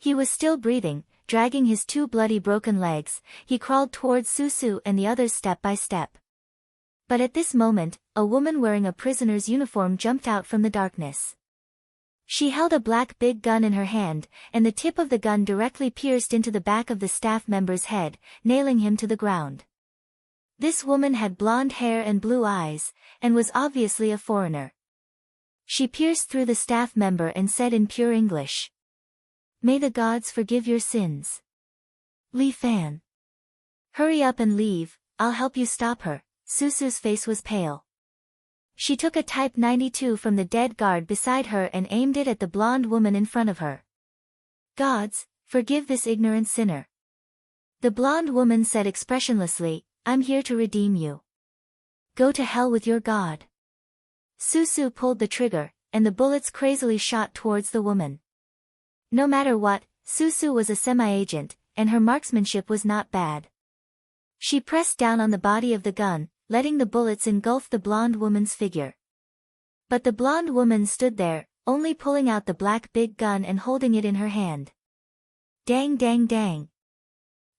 He was still breathing, dragging his two bloody broken legs. He crawled towards Susu and the others step by step. But at this moment, a woman wearing a prisoner's uniform jumped out from the darkness. She held a black big gun in her hand, and the tip of the gun directly pierced into the back of the staff member's head, nailing him to the ground. This woman had blonde hair and blue eyes, and was obviously a foreigner. She pierced through the staff member and said in pure English, "May the gods forgive your sins. Li Fan. Hurry up and leave, I'll help you stop her." Susu's face was pale. She took a Type 92 from the dead guard beside her and aimed it at the blonde woman in front of her. "Gods, forgive this ignorant sinner." The blonde woman said expressionlessly, "I'm here to redeem you. Go to hell with your god." Susu pulled the trigger, and the bullets crazily shot towards the woman. No matter what, Susu was a semi-agent, and her marksmanship was not bad. She pressed down on the body of the gun, letting the bullets engulf the blonde woman's figure. But the blonde woman stood there, only pulling out the black big gun and holding it in her hand. Dang dang dang.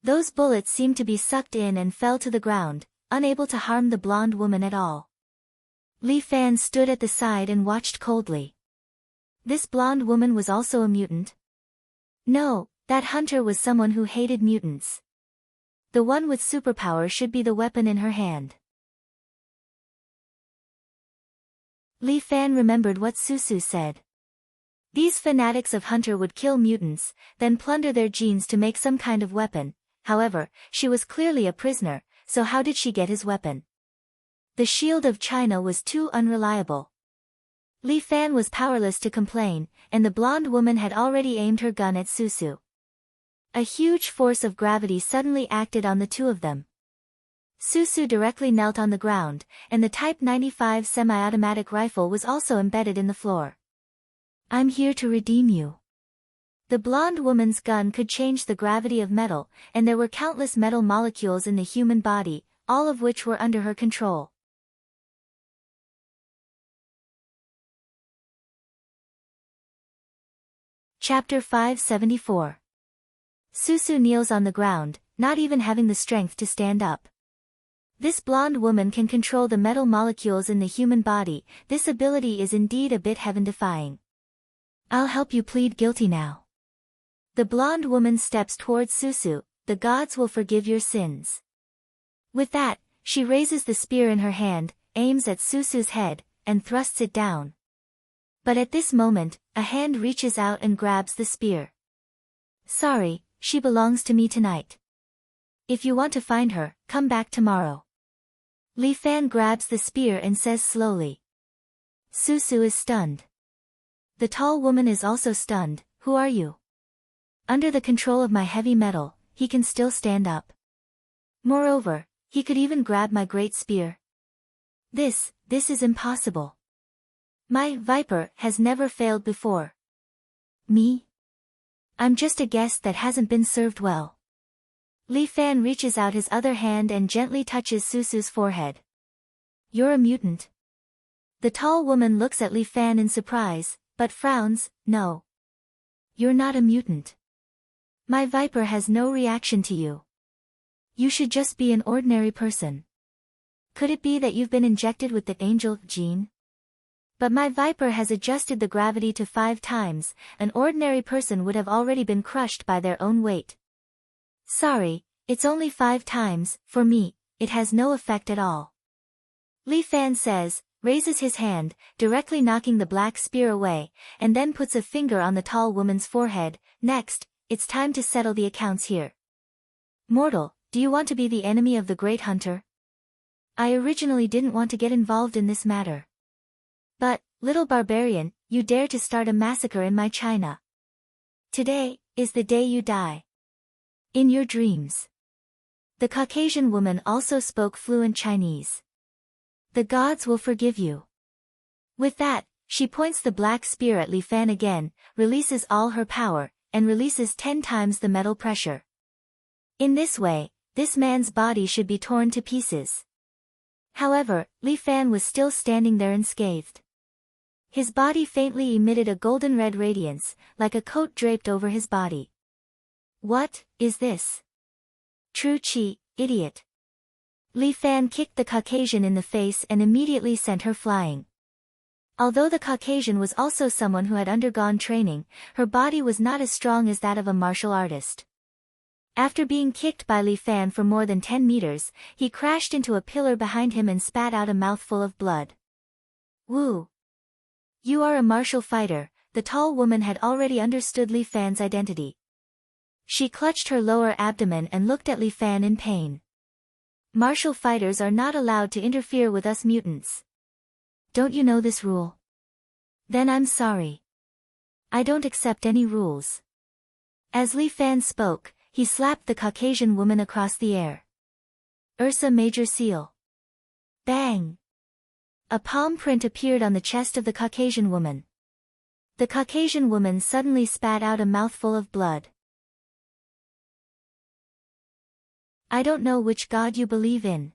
Those bullets seemed to be sucked in and fell to the ground, unable to harm the blonde woman at all. Li Fan stood at the side and watched coldly. This blonde woman was also a mutant? No, that hunter was someone who hated mutants. The one with superpower should be the weapon in her hand. Li Fan remembered what Susu said. These fanatics of hunter would kill mutants, then plunder their genes to make some kind of weapon. However, she was clearly a prisoner, so how did she get his weapon? The shield of China was too unreliable. Li Fan was powerless to complain, and the blonde woman had already aimed her gun at Susu. A huge force of gravity suddenly acted on the two of them. Susu directly knelt on the ground, and the Type 95 semi-automatic rifle was also embedded in the floor. "I'm here to redeem you." The blonde woman's gun could change the gravity of metal, and there were countless metal molecules in the human body, all of which were under her control. Chapter 574. Susu kneels on the ground, not even having the strength to stand up. This blonde woman can control the metal molecules in the human body. This ability is indeed a bit heaven-defying. "I'll help you plead guilty now." The blonde woman steps towards Susu. "The gods will forgive your sins." With that, she raises the spear in her hand, aims at Susu's head, and thrusts it down. But at this moment, a hand reaches out and grabs the spear. "Sorry, she belongs to me tonight. If you want to find her, come back tomorrow." Li Fan grabs the spear and says slowly. Susu is stunned. The tall woman is also stunned. "Who are you?" "Under the control of my heavy metal, he can still stand up. Moreover, he could even grab my great spear." This is impossible. "My viper has never failed before." "Me? I'm just a guest that hasn't been served well." Li Fan reaches out his other hand and gently touches Susu's forehead. "You're a mutant." The tall woman looks at Li Fan in surprise, but frowns. "No. You're not a mutant. My viper has no reaction to you. You should just be an ordinary person. Could it be that you've been injected with the angel gene? But my viper has adjusted the gravity to 5 times, an ordinary person would have already been crushed by their own weight." "Sorry, it's only 5 times, for me, it has no effect at all." Li Fan says, raises his hand, directly knocking the black spear away, and then puts a finger on the tall woman's forehead. "Next, it's time to settle the accounts here. Mortal, do you want to be the enemy of the great hunter? I originally didn't want to get involved in this matter. But, little barbarian, you dare to start a massacre in my China. Today is the day you die. In your dreams." The Caucasian woman also spoke fluent Chinese. "The gods will forgive you." With that, she points the black spear at Li Fan again, releases all her power, and releases 10 times the metal pressure. In this way, this man's body should be torn to pieces. However, Li Fan was still standing there unscathed. His body faintly emitted a golden red radiance, like a coat draped over his body. What is this? True Chi, idiot. Li Fan kicked the Caucasian in the face and immediately sent her flying. Although the Caucasian was also someone who had undergone training, her body was not as strong as that of a martial artist. After being kicked by Li Fan for more than 10 meters, he crashed into a pillar behind him and spat out a mouthful of blood. Woo! You are a martial fighter. The tall woman had already understood Li Fan's identity. She clutched her lower abdomen and looked at Li Fan in pain. Martial fighters are not allowed to interfere with us mutants. Don't you know this rule? Then I'm sorry. I don't accept any rules. As Li Fan spoke, he slapped the Caucasian woman across the air. Ursa Major Seal. Bang! A palm print appeared on the chest of the Caucasian woman. The Caucasian woman suddenly spat out a mouthful of blood. I don't know which god you believe in.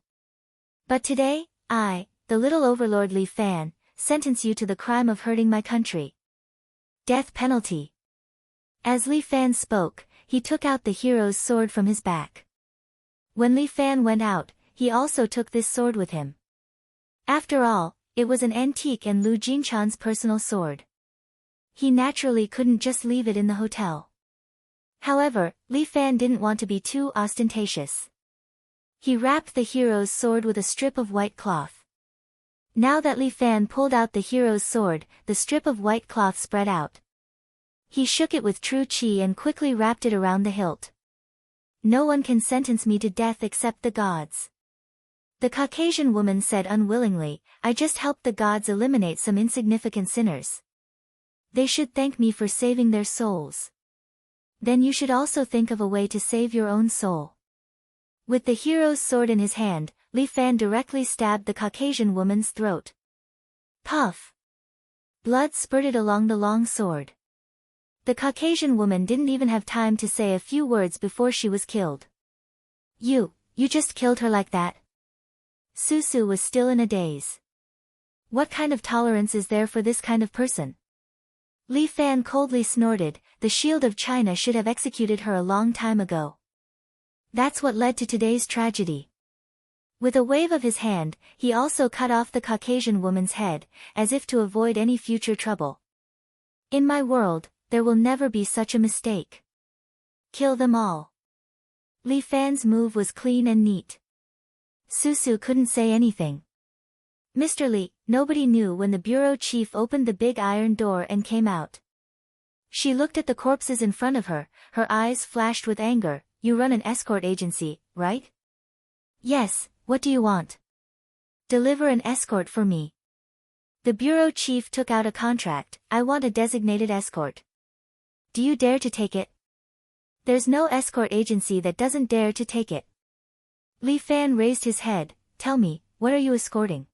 But today, I, the little overlord Li Fan, sentence you to the crime of hurting my country. Death penalty. As Li Fan spoke, he took out the hero's sword from his back. When Li Fan went out, he also took this sword with him. After all, it was an antique and Lu Jinchan's personal sword. He naturally couldn't just leave it in the hotel. However, Li Fan didn't want to be too ostentatious. He wrapped the hero's sword with a strip of white cloth. Now that Li Fan pulled out the hero's sword, the strip of white cloth spread out. He shook it with true chi and quickly wrapped it around the hilt. No one can sentence me to death except the gods. The Caucasian woman said unwillingly, I just helped the gods eliminate some insignificant sinners. They should thank me for saving their souls. Then you should also think of a way to save your own soul. With the hero's sword in his hand, Li Fan directly stabbed the Caucasian woman's throat. Puff! Blood spurted along the long sword. The Caucasian woman didn't even have time to say a few words before she was killed. You just killed her like that? Susu was still in a daze. What kind of tolerance is there for this kind of person? Li Fan coldly snorted, the Shield of China should have executed her a long time ago. That's what led to today's tragedy. With a wave of his hand, he also cut off the Caucasian woman's head, as if to avoid any future trouble. In my world, there will never be such a mistake. Kill them all. Li Fan's move was clean and neat. Susu couldn't say anything. Mr. Li, nobody knew when the bureau chief opened the big iron door and came out. She looked at the corpses in front of her, her eyes flashed with anger. You run an escort agency, right? Yes, what do you want? Deliver an escort for me. The bureau chief took out a contract, I want a designated escort. Do you dare to take it? There's no escort agency that doesn't dare to take it. Li Fan raised his head, tell me, what are you escorting?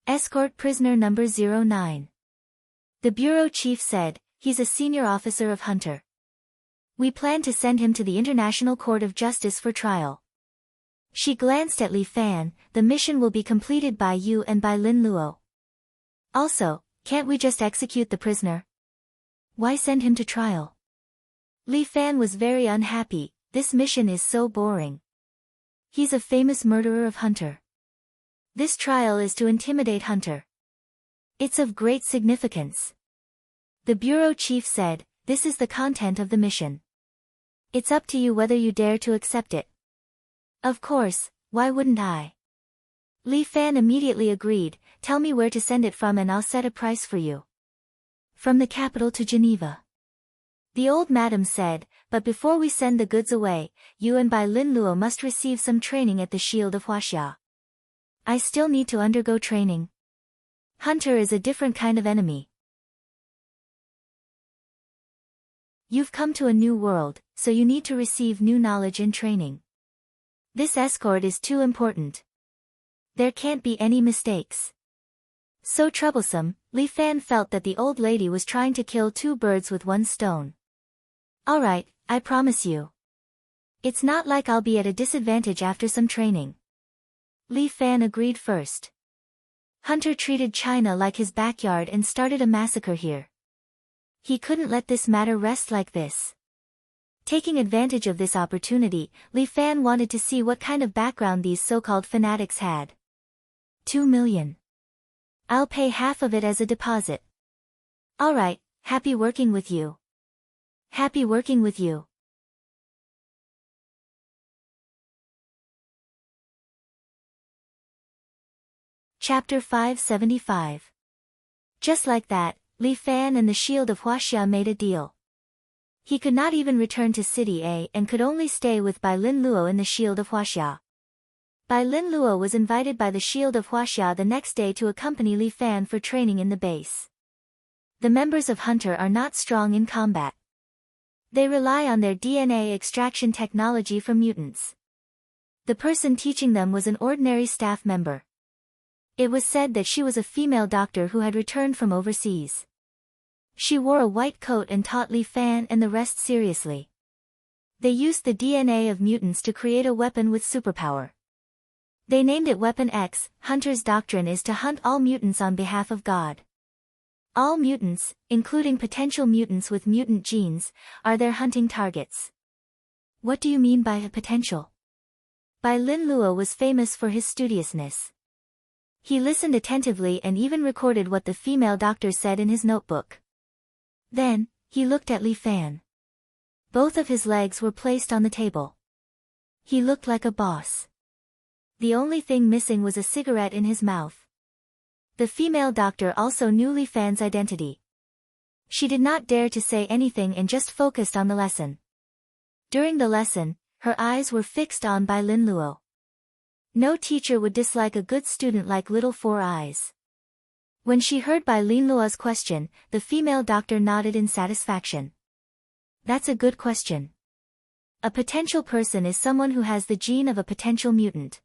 Escort prisoner number 09. The bureau chief said, he's a senior officer of Hunter. We plan to send him to the International Court of Justice for trial. She glanced at Li Fan, the mission will be completed by you and by Lin Luo. Also, can't we just execute the prisoner? Why send him to trial? Li Fan was very unhappy, this mission is so boring. He's a famous murderer of Hunter. This trial is to intimidate Hunter. It's of great significance. The bureau chief said, this is the content of the mission. It's up to you whether you dare to accept it. Of course, why wouldn't I? Li Fan immediately agreed, tell me where to send it from and I'll set a price for you. From the capital to Geneva. The old madam said, but before we send the goods away, you and Bai Lin Luo must receive some training at the Shield of Huaxia. I still need to undergo training. Hunter is a different kind of enemy. You've come to a new world, so you need to receive new knowledge and training. This escort is too important. There can't be any mistakes. So troublesome, Li Fan felt that the old lady was trying to kill two birds with one stone. Alright, I promise you. It's not like I'll be at a disadvantage after some training. Li Fan agreed first. Hunter treated China like his backyard and started a massacre here. He couldn't let this matter rest like this. Taking advantage of this opportunity, Li Fan wanted to see what kind of background these so-called fanatics had. 2 million. I'll pay half of it as a deposit. Alright, happy working with you. Happy working with you. Chapter 575. Just like that, Li Fan and the Shield of Huaxia made a deal. He could not even return to City A and could only stay with Bai Lin Luo in the Shield of Huaxia. Bai Lin Luo was invited by the Shield of Huaxia the next day to accompany Li Fan for training in the base. The members of Hunter are not strong in combat. They rely on their DNA extraction technology from mutants. The person teaching them was an ordinary staff member. It was said that she was a female doctor who had returned from overseas. She wore a white coat and taught Li Fan and the rest seriously. They used the DNA of mutants to create a weapon with superpower. They named it Weapon X. Hunter's doctrine is to hunt all mutants on behalf of God. All mutants, including potential mutants with mutant genes, are their hunting targets. What do you mean by a potential? Bai Lin Luo was famous for his studiousness. He listened attentively and even recorded what the female doctor said in his notebook. Then, he looked at Li Fan. Both of his legs were placed on the table. He looked like a boss. The only thing missing was a cigarette in his mouth. The female doctor also knew Li Fan's identity. She did not dare to say anything and just focused on the lesson. During the lesson, her eyes were fixed on Bai Lin Luo. No teacher would dislike a good student like Little Four Eyes. When she heard Bai Lin Luo's question, the female doctor nodded in satisfaction. That's a good question. A potential person is someone who has the gene of a potential mutant.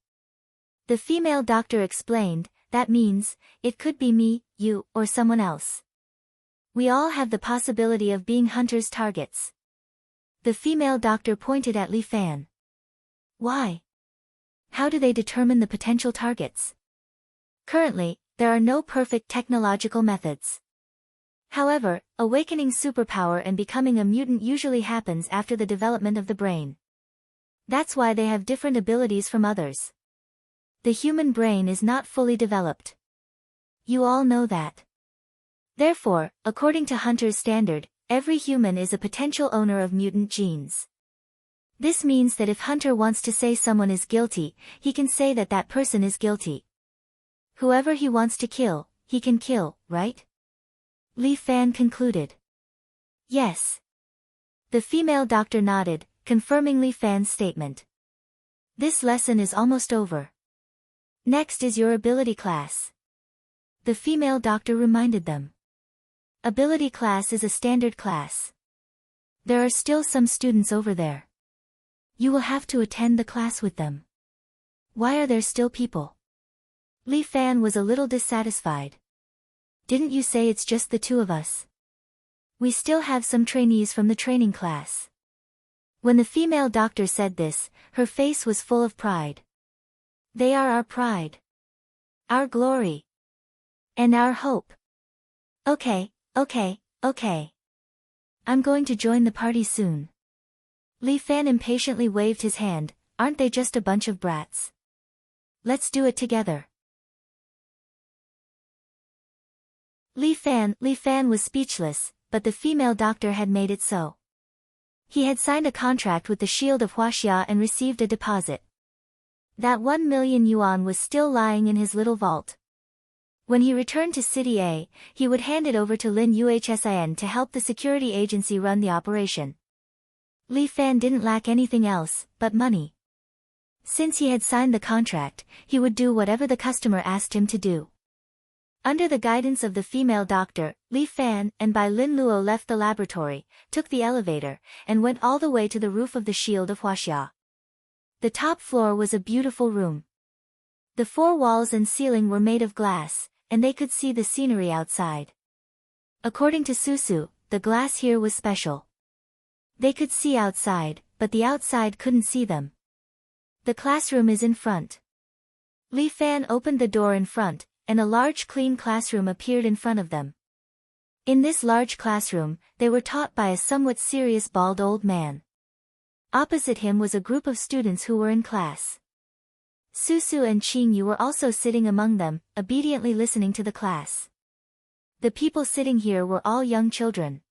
The female doctor explained, that means, it could be me, you, or someone else. We all have the possibility of being Hunter's targets. The female doctor pointed at Li Fan. Why? How do they determine the potential targets? Currently, there are no perfect technological methods. However, awakening superpower and becoming a mutant usually happens after the development of the brain. That's why they have different abilities from others. The human brain is not fully developed. You all know that. Therefore, according to Hunter's standard, every human is a potential owner of mutant genes. This means that if Hunter wants to say someone is guilty, he can say that that person is guilty. Whoever he wants to kill, he can kill, right? Li Fan concluded. Yes. The female doctor nodded, confirming Li Fan's statement. This lesson is almost over. Next is your ability class. The female doctor reminded them. Ability class is a standard class. There are still some students over there. You will have to attend the class with them. Why are there still people? Li Fan was a little dissatisfied. Didn't you say it's just the two of us? We still have some trainees from the training class. When the female doctor said this, her face was full of pride. They are our pride. Our glory. And our hope. Okay. I'm going to join the party soon. Li Fan impatiently waved his hand. Aren't they just a bunch of brats? Let's do it together. Li Fan was speechless, but the female doctor had made it so. He had signed a contract with the Shield of Huaxia and received a deposit. That 1 million yuan was still lying in his little vault. When he returned to City A, he would hand it over to Lin Yuhsin to help the security agency run the operation. Li Fan didn't lack anything else, but money. Since he had signed the contract, he would do whatever the customer asked him to do. Under the guidance of the female doctor, Li Fan and Bai Lin Luo left the laboratory, took the elevator, and went all the way to the roof of the Shield of Huaxia. The top floor was a beautiful room. The 4 walls and ceiling were made of glass, and they could see the scenery outside. According to Susu, the glass here was special. They could see outside, but the outside couldn't see them. The classroom is in front. Li Fan opened the door in front, and a large clean classroom appeared in front of them. In this large classroom, they were taught by a somewhat serious bald old man. Opposite him was a group of students who were in class. Susu and Qingyu were also sitting among them, obediently listening to the class. The people sitting here were all young children.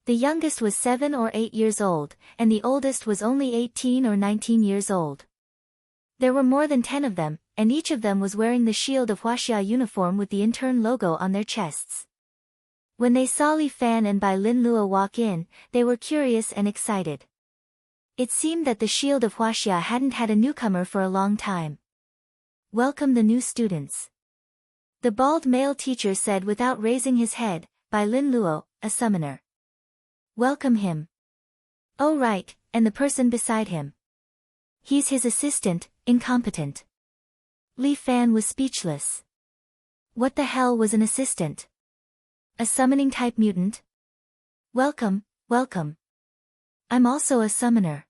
The youngest was 7 or 8 years old, and the oldest was only 18 or 19 years old. There were more than 10 of them, and each of them was wearing the shield of Huaxia uniform with the intern logo on their chests. When they saw Li Fan and Bai Lin Luo walk in, they were curious and excited. It seemed that the shield of Huaxia hadn't had a newcomer for a long time. Welcome the new students. The bald male teacher said without raising his head, Bai Lin Luo, a summoner. Welcome him. Oh right, and the person beside him. He's his assistant, incompetent. Li Fan was speechless. What the hell was an assistant? A summoning-type mutant? Welcome, welcome. I'm also a summoner.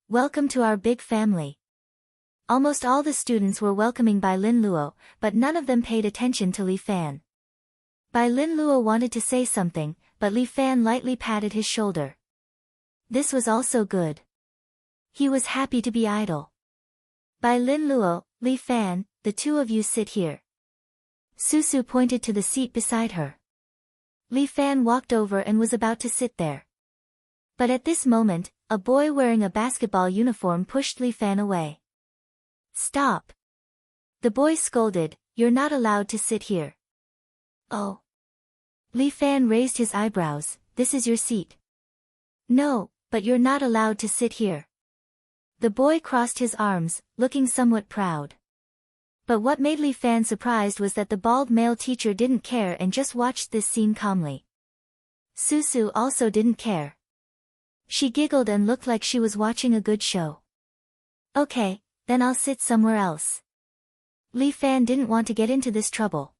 Welcome to our big family. Almost all the students were welcoming Bai Lin Luo, but none of them paid attention to Li Fan. Bai Lin Luo wanted to say something, but Li Fan lightly patted his shoulder. This was also good. He was happy to be idle. Bai Lin Luo, Li Fan, the two of you sit here. Susu pointed to the seat beside her. Li Fan walked over and was about to sit there. But at this moment, a boy wearing a basketball uniform pushed Li Fan away. Stop! The boy scolded, you're not allowed to sit here. Oh. Li Fan raised his eyebrows, this is your seat. No, but you're not allowed to sit here. The boy crossed his arms, looking somewhat proud. But what made Li Fan surprised was that the bald male teacher didn't care and just watched this scene calmly. Susu also didn't care. She giggled and looked like she was watching a good show. Okay, then I'll sit somewhere else. Li Fan didn't want to get into this trouble.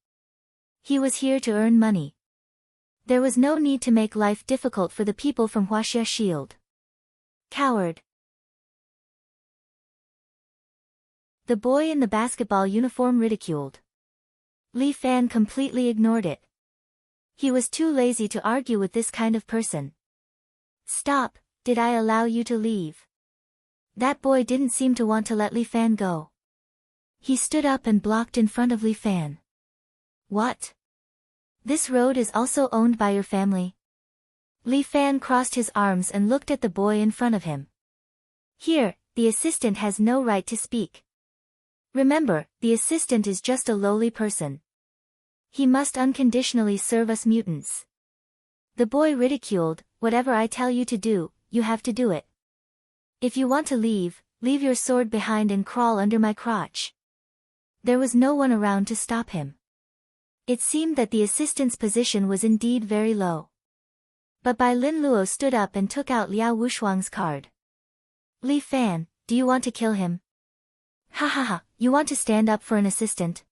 He was here to earn money. There was no need to make life difficult for the people from Huaxia Shield. Coward. The boy in the basketball uniform ridiculed. Li Fan completely ignored it. He was too lazy to argue with this kind of person. Stop, did I allow you to leave? That boy didn't seem to want to let Li Fan go. He stood up and blocked in front of Li Fan. What? This road is also owned by your family? Li Fan crossed his arms and looked at the boy in front of him. Here, the assistant has no right to speak. Remember, the assistant is just a lowly person. He must unconditionally serve us mutants. The boy ridiculed, whatever I tell you to do, you have to do it. If you want to leave, leave your sword behind and crawl under my crotch. There was no one around to stop him. It seemed that the assistant's position was indeed very low. But Bai Lin Luo stood up and took out Liao Wushuang's card. Li Fan, do you want to kill him? Ha ha ha, you want to stand up for an assistant?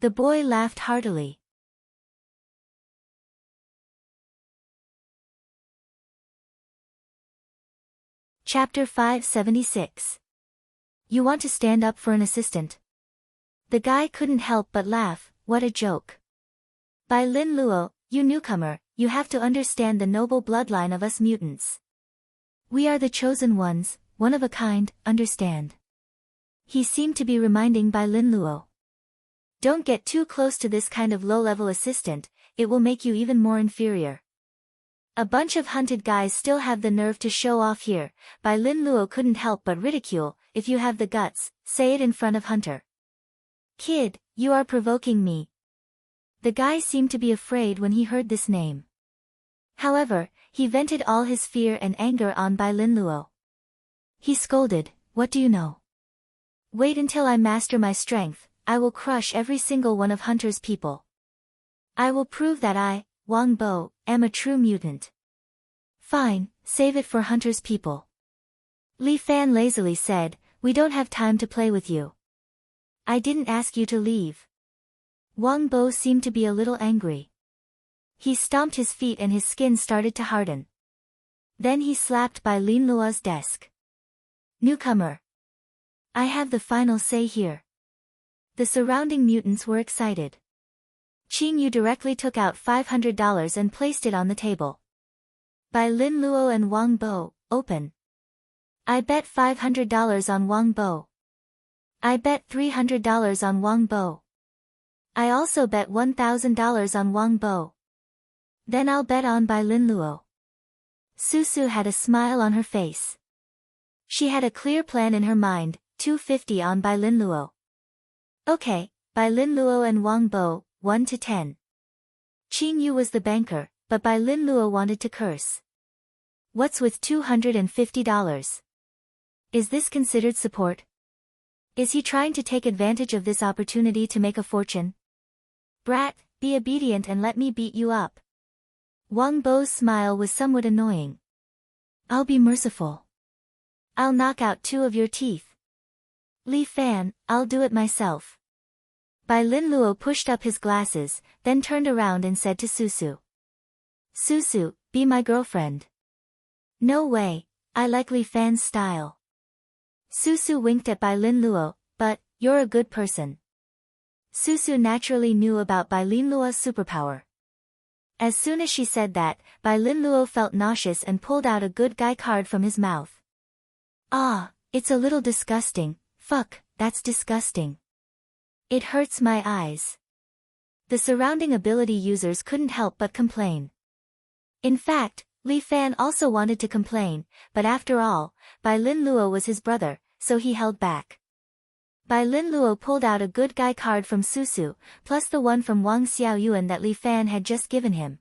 The boy laughed heartily. Chapter 576. You want to stand up for an assistant? The guy couldn't help but laugh, what a joke. Bai Lin Luo, you newcomer, you have to understand the noble bloodline of us mutants. We are the chosen ones, one of a kind, understand? He seemed to be reminding Bai Lin Luo. Don't get too close to this kind of low-level assistant, it will make you even more inferior. A bunch of hunted guys still have the nerve to show off here. Bai Lin Luo couldn't help but ridicule, if you have the guts, say it in front of Hunter. Kid, you are provoking me. The guy seemed to be afraid when he heard this name. However, he vented all his fear and anger on Bai Lin Luo. He scolded, what do you know? Wait until I master my strength, I will crush every single one of Hunter's people. I will prove that I, Wang Bo, am a true mutant. Fine, save it for Hunter's people. Li Fan lazily said, we don't have time to play with you. I didn't ask you to leave. Wang Bo seemed to be a little angry. He stomped his feet and his skin started to harden. Then he slapped Bai Lin Luo's desk. Newcomer. I have the final say here. The surrounding mutants were excited. Qingyu directly took out $500 and placed it on the table. Bai Lin Luo and Wang Bo, open. I bet $500 on Wang Bo. I bet $300 on Wang Bo. I also bet $1,000 on Wang Bo. Then I'll bet on Bai Lin Luo. Susu had a smile on her face. She had a clear plan in her mind, 250 on Bai Lin Luo. Okay, Bai Lin Luo and Wang Bo, 1 to 10. Qing Yu was the banker, but Bai Lin Luo wanted to curse. What's with $250? Is this considered support? Is he trying to take advantage of this opportunity to make a fortune? Brat, be obedient and let me beat you up. Wang Bo's smile was somewhat annoying. I'll be merciful. I'll knock out 2 of your teeth. Li Fan, I'll do it myself. Bai Lin Luo pushed up his glasses, then turned around and said to Susu. Susu, be my girlfriend. No way, I like Li Fan's style. Susu winked at Bai Lin Luo, but, you're a good person. Susu naturally knew about Bai Lin Luo's superpower. As soon as she said that, Bai Lin Luo felt nauseous and pulled out a good guy card from his mouth. Ah, it's a little disgusting, fuck, that's disgusting. It hurts my eyes. The surrounding ability users couldn't help but complain. In fact, Li Fan also wanted to complain, but after all, Bai Lin Luo was his brother, so he held back. Bai Lin Luo pulled out a good guy card from Susu, plus the one from Wang Xiaoyuan that Li Fan had just given him.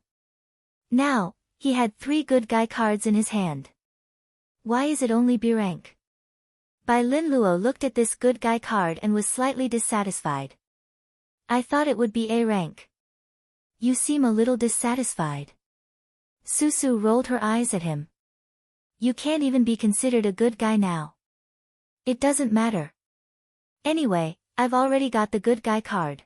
Now, he had 3 good guy cards in his hand. Why is it only B rank? Bai Lin Luo looked at this good guy card and was slightly dissatisfied. I thought it would be A rank. You seem a little dissatisfied. Susu rolled her eyes at him. You can't even be considered a good guy now. It doesn't matter. Anyway, I've already got the good guy card.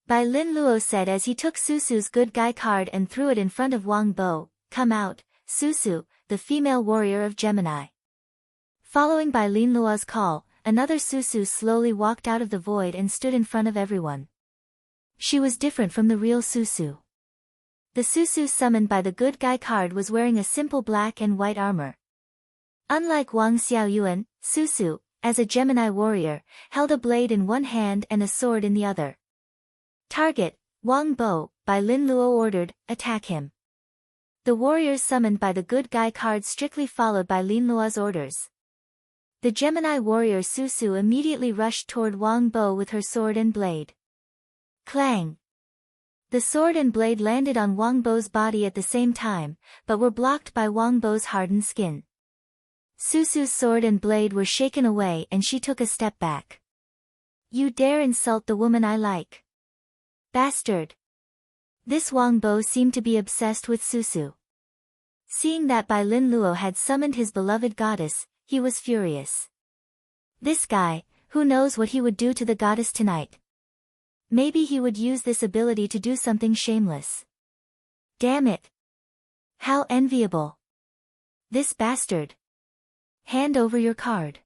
Bai Lin Luo said as he took Susu's good guy card and threw it in front of Wang Bo, come out, Susu, the female warrior of Gemini. Following Bai Lin Luo's call, another Susu slowly walked out of the void and stood in front of everyone. She was different from the real Susu. The Susu summoned by the good guy card was wearing a simple black and white armor. Unlike Wang Xiaoyuan, Susu, as a Gemini warrior, held a blade in one hand and a sword in the other. Target, Wang Bo, Bai Lin Luo ordered, attack him. The warriors summoned by the good guy card strictly followed Bai Lin Luo's orders. The Gemini warrior Susu immediately rushed toward Wang Bo with her sword and blade. Clang! The sword and blade landed on Wang Bo's body at the same time, but were blocked by Wang Bo's hardened skin. Susu's sword and blade were shaken away and she took a step back. You dare insult the woman I like. Bastard! This Wang Bo seemed to be obsessed with Susu. Seeing that Bai Lin Luo had summoned his beloved goddess, he was furious. This guy, who knows what he would do to the goddess tonight? Maybe he would use this ability to do something shameless. Damn it! How enviable! This bastard! Hand over your card.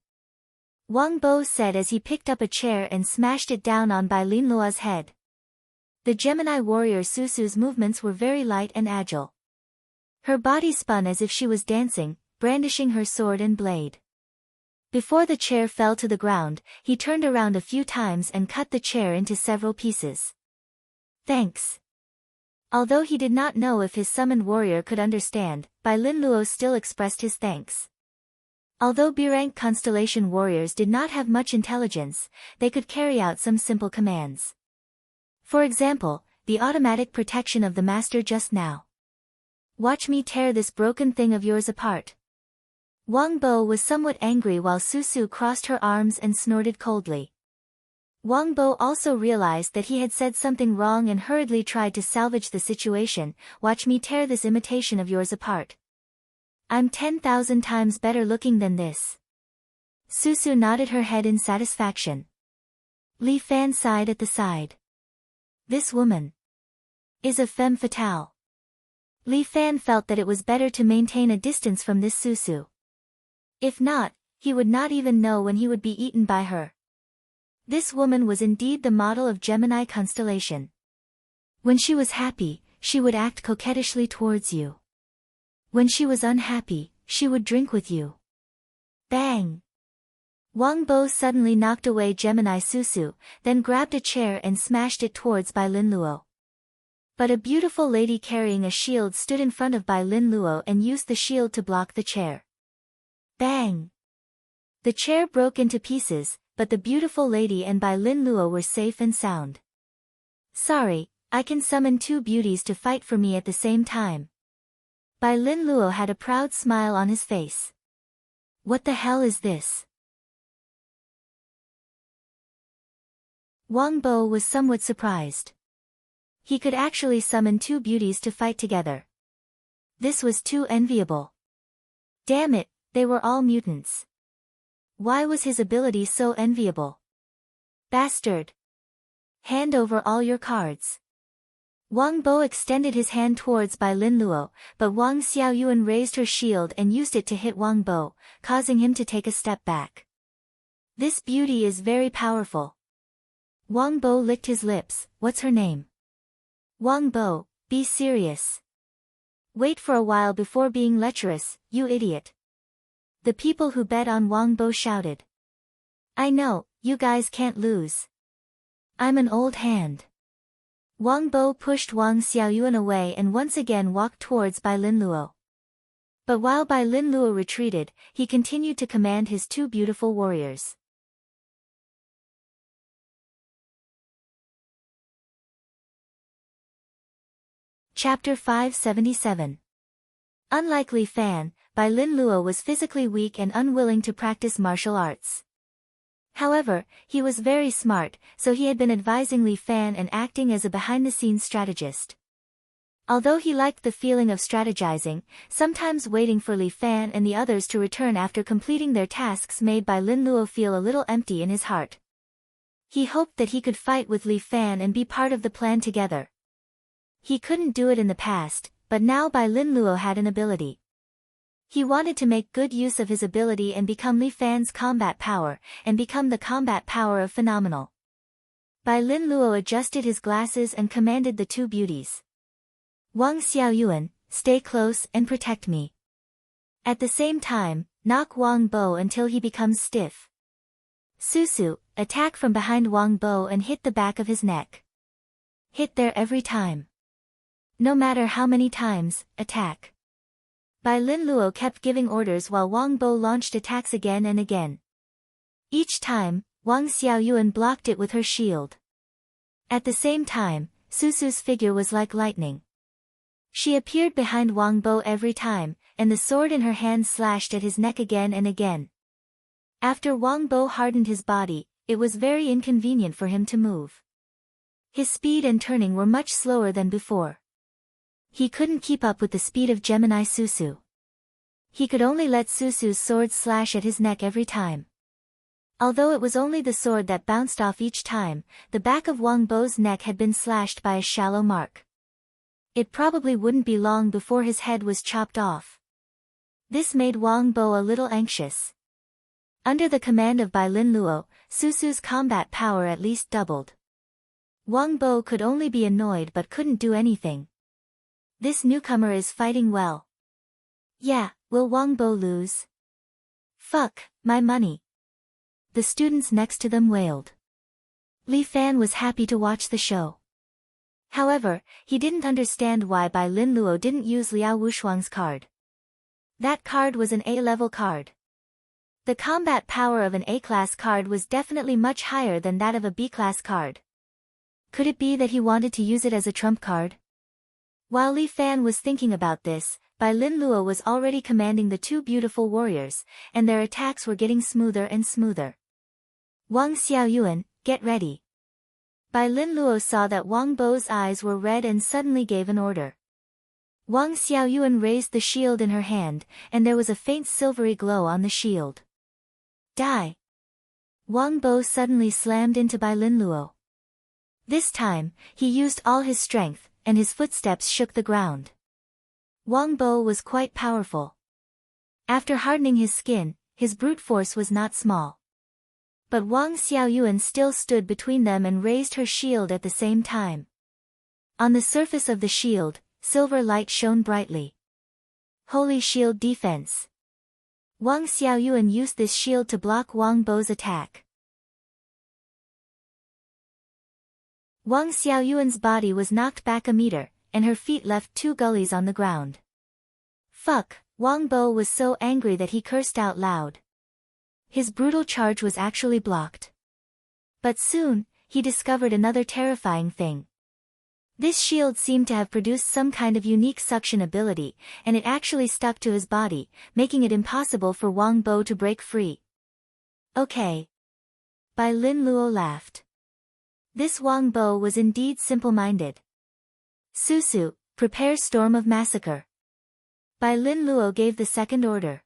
Wang Bo said as he picked up a chair and smashed it down on Bai Lin Luo's head. The Gemini warrior Susu's movements were very light and agile. Her body spun as if she was dancing, brandishing her sword and blade. Before the chair fell to the ground, he turned around a few times and cut the chair into several pieces. Thanks. Although he did not know if his summoned warrior could understand, Bai Lin Luo still expressed his thanks. Although B-rank constellation warriors did not have much intelligence, they could carry out some simple commands. For example, the automatic protection of the master just now. Watch me tear this broken thing of yours apart. Wang Bo was somewhat angry while Susu crossed her arms and snorted coldly. Wang Bo also realized that he had said something wrong and hurriedly tried to salvage the situation. Watch me tear this imitation of yours apart. I'm 10,000 times better looking than this. Susu nodded her head in satisfaction. Li Fan sighed at the side. This woman is a femme fatale. Li Fan felt that it was better to maintain a distance from this Susu. If not, he would not even know when he would be eaten by her. This woman was indeed the model of Gemini constellation. When she was happy, she would act coquettishly towards you. When she was unhappy, she would drink with you. Bang! Wang Bo suddenly knocked away Gemini Susu, then grabbed a chair and smashed it towards Bai Lin Luo. But a beautiful lady carrying a shield stood in front of Bai Lin Luo and used the shield to block the chair. Bang! The chair broke into pieces, but the beautiful lady and Bai Lin Luo were safe and sound. Sorry, I can summon two beauties to fight for me at the same time. Bai Lin Luo had a proud smile on his face. What the hell is this? Wang Bo was somewhat surprised. He could actually summon two beauties to fight together. This was too enviable. Damn it, they were all mutants. Why was his ability so enviable? Bastard! Hand over all your cards. Wang Bo extended his hand towards Bai Lin Luo, but Wang Xiaoyuan raised her shield and used it to hit Wang Bo, causing him to take a step back. This beauty is very powerful. Wang Bo licked his lips. What's her name? Wang Bo, be serious. Wait for a while before being lecherous, you idiot. The people who bet on Wang Bo shouted. I know, you guys can't lose. I'm an old hand. Wang Bo pushed Wang Xiaoyuan away and once again walked towards Bai Lin Luo. But while Bai Lin Luo retreated, he continued to command his two beautiful warriors. Chapter 577. Unlike Li Fan, Bai Lin Luo was physically weak and unwilling to practice martial arts. However, he was very smart, so he had been advising Li Fan and acting as a behind-the-scenes strategist. Although he liked the feeling of strategizing, sometimes waiting for Li Fan and the others to return after completing their tasks made Bai Lin Luo feel a little empty in his heart. He hoped that he could fight with Li Fan and be part of the plan together. He couldn't do it in the past, but now Bai Lin Luo had an ability. He wanted to make good use of his ability and become Li Fan's combat power, and become the combat power of Phenomenal. Bai Lin Luo adjusted his glasses and commanded the two beauties. Wang Xiaoyuan, stay close and protect me. At the same time, knock Wang Bo until he becomes stiff. Susu, attack from behind Wang Bo and hit the back of his neck. Hit there every time. No matter how many times, attack. Bai Lin Luo kept giving orders while Wang Bo launched attacks again and again. Each time, Wang Xiaoyuan blocked it with her shield. At the same time, Susu's figure was like lightning. She appeared behind Wang Bo every time, and the sword in her hand slashed at his neck again and again. After Wang Bo hardened his body, it was very inconvenient for him to move. His speed and turning were much slower than before. He couldn't keep up with the speed of Gemini Susu. He could only let Susu's sword slash at his neck every time. Although it was only the sword that bounced off each time, the back of Wang Bo's neck had been slashed by a shallow mark. It probably wouldn't be long before his head was chopped off. This made Wang Bo a little anxious. Under the command of Bai Lin Luo, Susu's combat power at least doubled. Wang Bo could only be annoyed but couldn't do anything. This newcomer is fighting well. Yeah, will Wang Bo lose? Fuck, my money. The students next to them wailed. Li Fan was happy to watch the show. However, he didn't understand why Bai Lin Luo didn't use Liao Wushuang's card. That card was an A-level card. The combat power of an A-class card was definitely much higher than that of a B-class card. Could it be that he wanted to use it as a trump card? While Li Fan was thinking about this, Bai Lin Luo was already commanding the two beautiful warriors, and their attacks were getting smoother and smoother. Wang Xiaoyuan, get ready. Bai Lin Luo saw that Wang Bo's eyes were red and suddenly gave an order. Wang Xiaoyuan raised the shield in her hand, and there was a faint silvery glow on the shield. Die! Wang Bo suddenly slammed into Bai Lin Luo. This time, he used all his strength, and his footsteps shook the ground. Wang Bo was quite powerful. After hardening his skin, his brute force was not small. But Wang Xiaoyuan still stood between them and raised her shield at the same time. On the surface of the shield, silver light shone brightly. Holy Shield Defense. Wang Xiaoyuan used this shield to block Wang Bo's attack. Wang Xiaoyuan's body was knocked back a meter, and her feet left 2 gullies on the ground. Fuck, Wang Bo was so angry that he cursed out loud. His brutal charge was actually blocked. But soon, he discovered another terrifying thing. This shield seemed to have produced some kind of unique suction ability, and it actually stuck to his body, making it impossible for Wang Bo to break free. Okay. Bai Lin Luo laughed. This Wang Bo was indeed simple-minded. Susu, prepare Storm of Massacre. Bai Lin Luo gave the second order.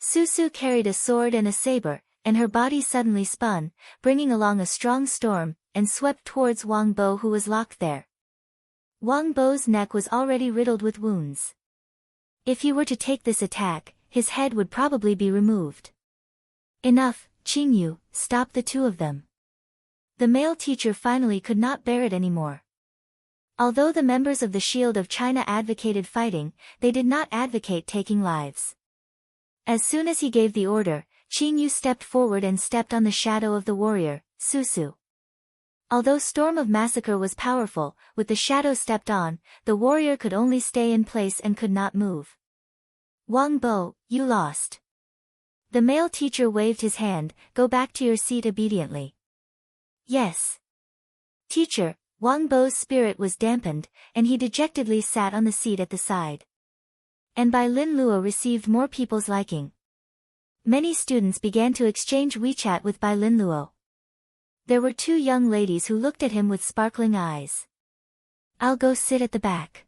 Susu carried a sword and a saber, and her body suddenly spun, bringing along a strong storm, and swept towards Wang Bo, who was locked there. Wang Bo's neck was already riddled with wounds. If he were to take this attack, his head would probably be removed. Enough, Qingyu, stop the 2 of them. The male teacher finally could not bear it anymore. Although the members of the Shield of China advocated fighting, they did not advocate taking lives. As soon as he gave the order, Qingyu stepped forward and stepped on the shadow of the warrior, Susu. Although Storm of Massacre was powerful, with the shadow stepped on, the warrior could only stay in place and could not move. Wang Bo, you lost. The male teacher waved his hand, go back to your seat obediently. Yes. Teacher, Wang Bo's spirit was dampened, and he dejectedly sat on the seat at the side. And Bai Lin Luo received more people's liking. Many students began to exchange WeChat with Bai Lin Luo. There were 2 young ladies who looked at him with sparkling eyes. I'll go sit at the back.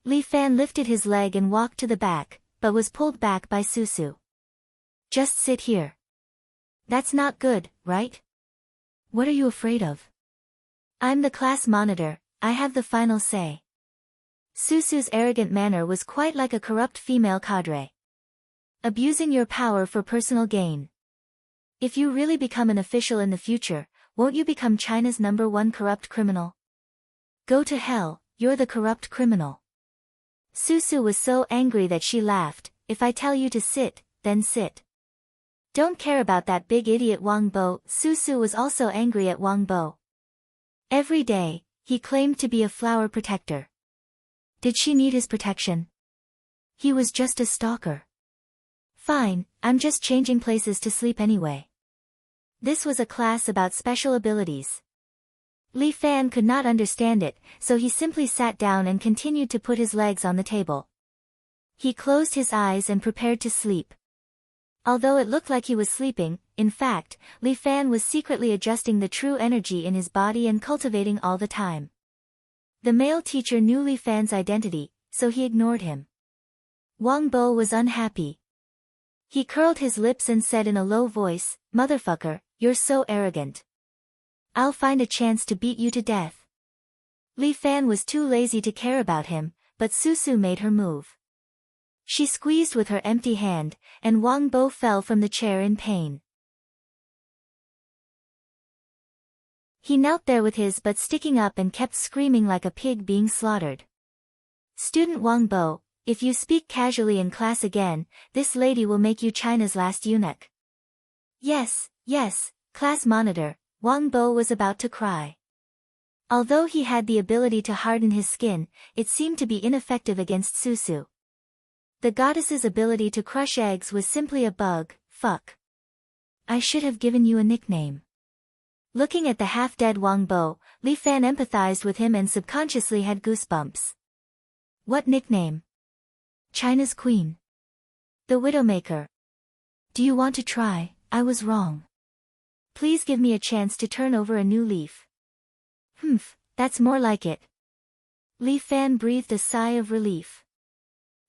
Li Fan lifted his leg and walked to the back, but was pulled back by Susu. Just sit here. That's not good, right? What are you afraid of? I'm the class monitor, I have the final say. Susu's arrogant manner was quite like a corrupt female cadre. Abusing your power for personal gain. If you really become an official in the future, won't you become China's #1 corrupt criminal? Go to hell, you're the corrupt criminal. Susu was so angry that she laughed, if I tell you to sit, then sit. Don't care about that big idiot Wang Bo. Susu was also angry at Wang Bo. Every day, he claimed to be a flower protector. Did she need his protection? He was just a stalker. Fine, I'm just changing places to sleep anyway. This was a class about special abilities. Li Fan could not understand it, so he simply sat down and continued to put his legs on the table. He closed his eyes and prepared to sleep. Although it looked like he was sleeping, in fact, Li Fan was secretly adjusting the true energy in his body and cultivating all the time. The male teacher knew Li Fan's identity, so he ignored him. Wang Bo was unhappy. He curled his lips and said in a low voice, "Motherfucker, you're so arrogant. I'll find a chance to beat you to death." Li Fan was too lazy to care about him, but Susu made her move. She squeezed with her empty hand, and Wang Bo fell from the chair in pain. He knelt there with his butt sticking up and kept screaming like a pig being slaughtered. Student Wang Bo, if you speak casually in class again, this lady will make you China's last eunuch. Yes, class monitor, Wang Bo was about to cry. Although he had the ability to harden his skin, it seemed to be ineffective against Susu. The goddess's ability to crush eggs was simply a bug. Fuck. I should have given you a nickname. Looking at the half-dead Wang Bo, Li Fan empathized with him and subconsciously had goosebumps. What nickname? China's Queen. The Widowmaker. Do you want to try? I was wrong. Please give me a chance to turn over a new leaf. That's more like it. Li Fan breathed a sigh of relief.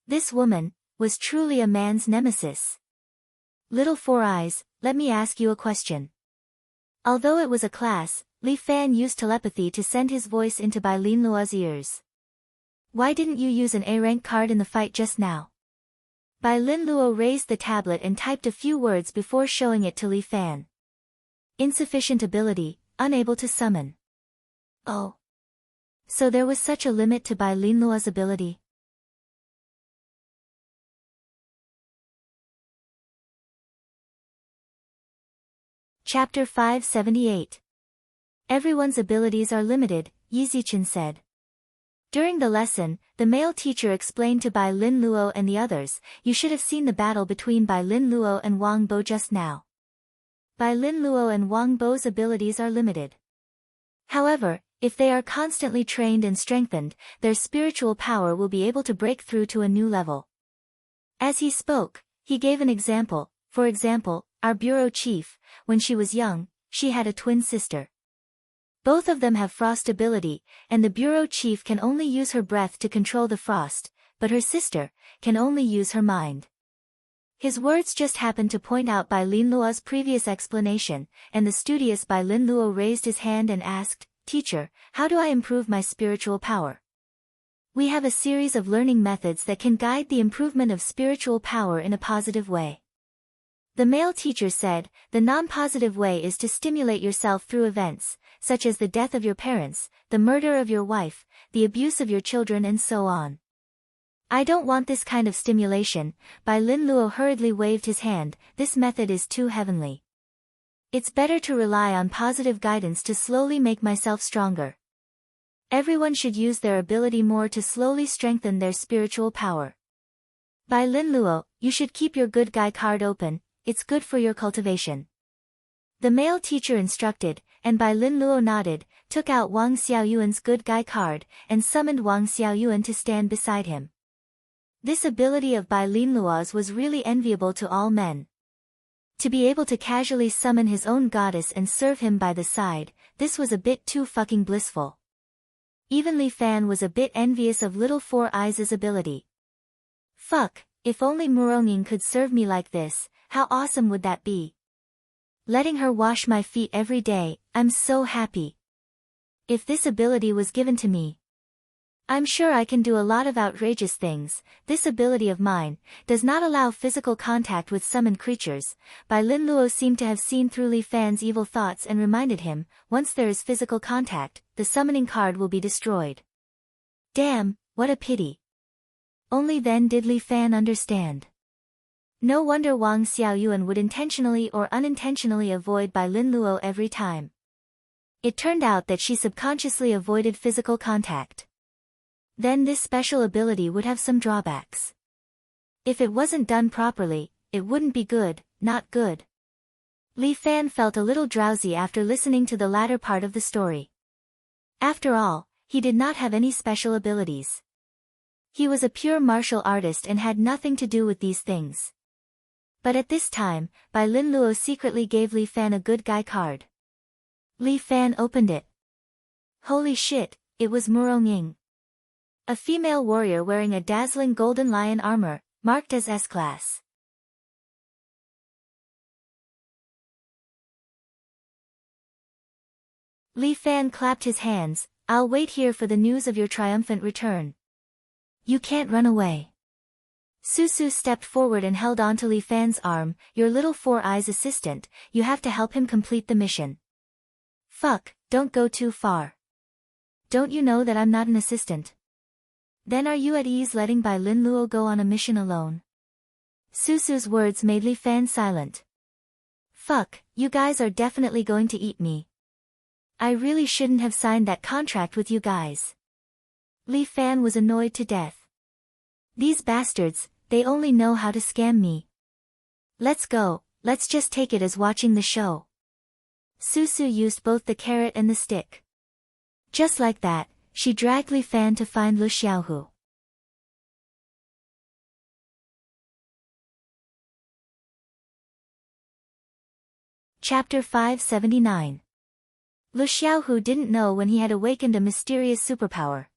This woman was truly a man's nemesis. Little Four Eyes, let me ask you a question. Although it was a class, Li Fan used telepathy to send his voice into Bai Lin Luo's ears. Why didn't you use an A-rank card in the fight just now? Bai Lin Luo raised the tablet and typed a few words before showing it to Li Fan. Insufficient ability, unable to summon. Oh. So there was such a limit to Bai Lin Luo's ability? Chapter 578. Everyone's abilities are limited, Yizichin said. During the lesson, the male teacher explained to Bai Lin Luo and the others, "You should have seen the battle between Bai Lin Luo and Wang Bo just now. Bai Lin Luo and Wang Bo's abilities are limited. However, if they are constantly trained and strengthened, their spiritual power will be able to break through to a new level." As he spoke, he gave an example. For example, our bureau chief, when she was young, she had a twin sister. Both of them have frost ability, and the bureau chief can only use her breath to control the frost, but her sister can only use her mind. His words just happened to point out Bai Lin Luo's previous explanation, and the studious Bai Lin Luo raised his hand and asked, "Teacher, how do I improve my spiritual power?" We have a series of learning methods that can guide the improvement of spiritual power in a positive way. The male teacher said, "The non-positive way is to stimulate yourself through events, such as the death of your parents, the murder of your wife, the abuse of your children and so on. I don't want this kind of stimulation." Bai Lin Luo hurriedly waved his hand, "This method is too heavenly. It's better to rely on positive guidance to slowly make myself stronger. Everyone should use their ability more to slowly strengthen their spiritual power. Bai Lin Luo, you should keep your good guy card open, it's good for your cultivation." The male teacher instructed, and Bai Lin Luo nodded, took out Wang Xiaoyuan's good guy card, and summoned Wang Xiaoyuan to stand beside him. This ability of Bai Lin Luo's was really enviable to all men. To be able to casually summon his own goddess and serve him by the side, this was a bit too fucking blissful. Even Li Fan was a bit envious of Little Four Eyes' ability. Fuck, if only Muronging could serve me like this, how awesome would that be? Letting her wash my feet every day, I'm so happy. If this ability was given to me, I'm sure I can do a lot of outrageous things. This ability of mine does not allow physical contact with summoned creatures. Bai Lin Luo seemed to have seen through Li Fan's evil thoughts and reminded him, once there is physical contact, the summoning card will be destroyed. Damn, what a pity. Only then did Li Fan understand. No wonder Wang Xiaoyuan would intentionally or unintentionally avoid Bai Lin Luo every time. It turned out that she subconsciously avoided physical contact. Then this special ability would have some drawbacks. If it wasn't done properly, it wouldn't be good, not good. Li Fan felt a little drowsy after listening to the latter part of the story. After all, he did not have any special abilities. He was a pure martial artist and had nothing to do with these things. But at this time, Bai Lin Luo secretly gave Li Fan a good guy card. Li Fan opened it. Holy shit, it was Muronging. A female warrior wearing a dazzling golden lion armor, marked as S-Class. Li Fan clapped his hands, "I'll wait here for the news of your triumphant return. You can't run away." Susu stepped forward and held on to Li Fan's arm, "Your Little Four Eyes assistant, you have to help him complete the mission." Fuck, don't go too far. Don't you know that I'm not an assistant? Then are you at ease letting Bai Lin Luo go on a mission alone? Susu's words made Li Fan silent. Fuck, you guys are definitely going to eat me. I really shouldn't have signed that contract with you guys. Li Fan was annoyed to death. These bastards, they only know how to scam me. Let's go, let's just take it as watching the show. Susu used both the carrot and the stick. Just like that, she dragged Li Fan to find Lu Xiaohu. Chapter 579. Lu Xiaohu didn't know when he had awakened a mysterious superpower.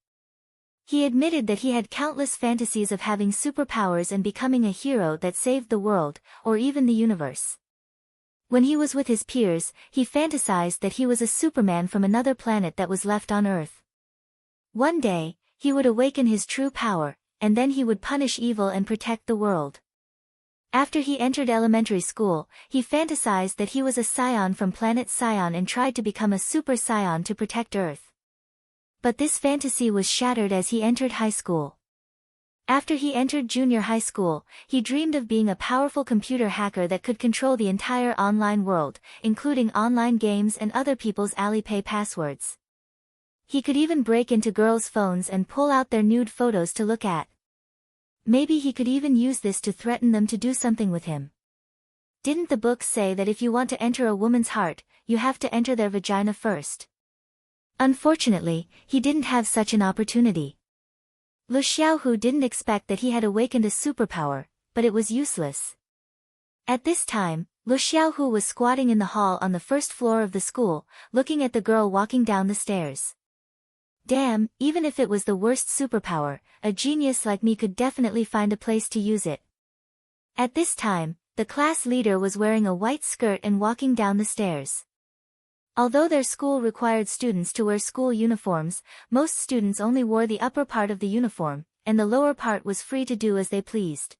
He admitted that he had countless fantasies of having superpowers and becoming a hero that saved the world, or even the universe. When he was with his peers, he fantasized that he was a Superman from another planet that was left on Earth. One day, he would awaken his true power, and then he would punish evil and protect the world. After he entered elementary school, he fantasized that he was a scion from planet Scion and tried to become a super scion to protect Earth. But this fantasy was shattered as he entered high school. After he entered junior high school, he dreamed of being a powerful computer hacker that could control the entire online world, including online games and other people's Alipay passwords. He could even break into girls' phones and pull out their nude photos to look at. Maybe he could even use this to threaten them to do something with him. Didn't the book say that if you want to enter a woman's heart, you have to enter their vagina first? Unfortunately, he didn't have such an opportunity. Lu Xiaohu didn't expect that he had awakened a superpower, but it was useless. At this time, Lu Xiaohu was squatting in the hall on the first floor of the school, looking at the girl walking down the stairs. Damn, even if it was the worst superpower, a genius like me could definitely find a place to use it. At this time, the class leader was wearing a white skirt and walking down the stairs. Although their school required students to wear school uniforms, most students only wore the upper part of the uniform, and the lower part was free to do as they pleased.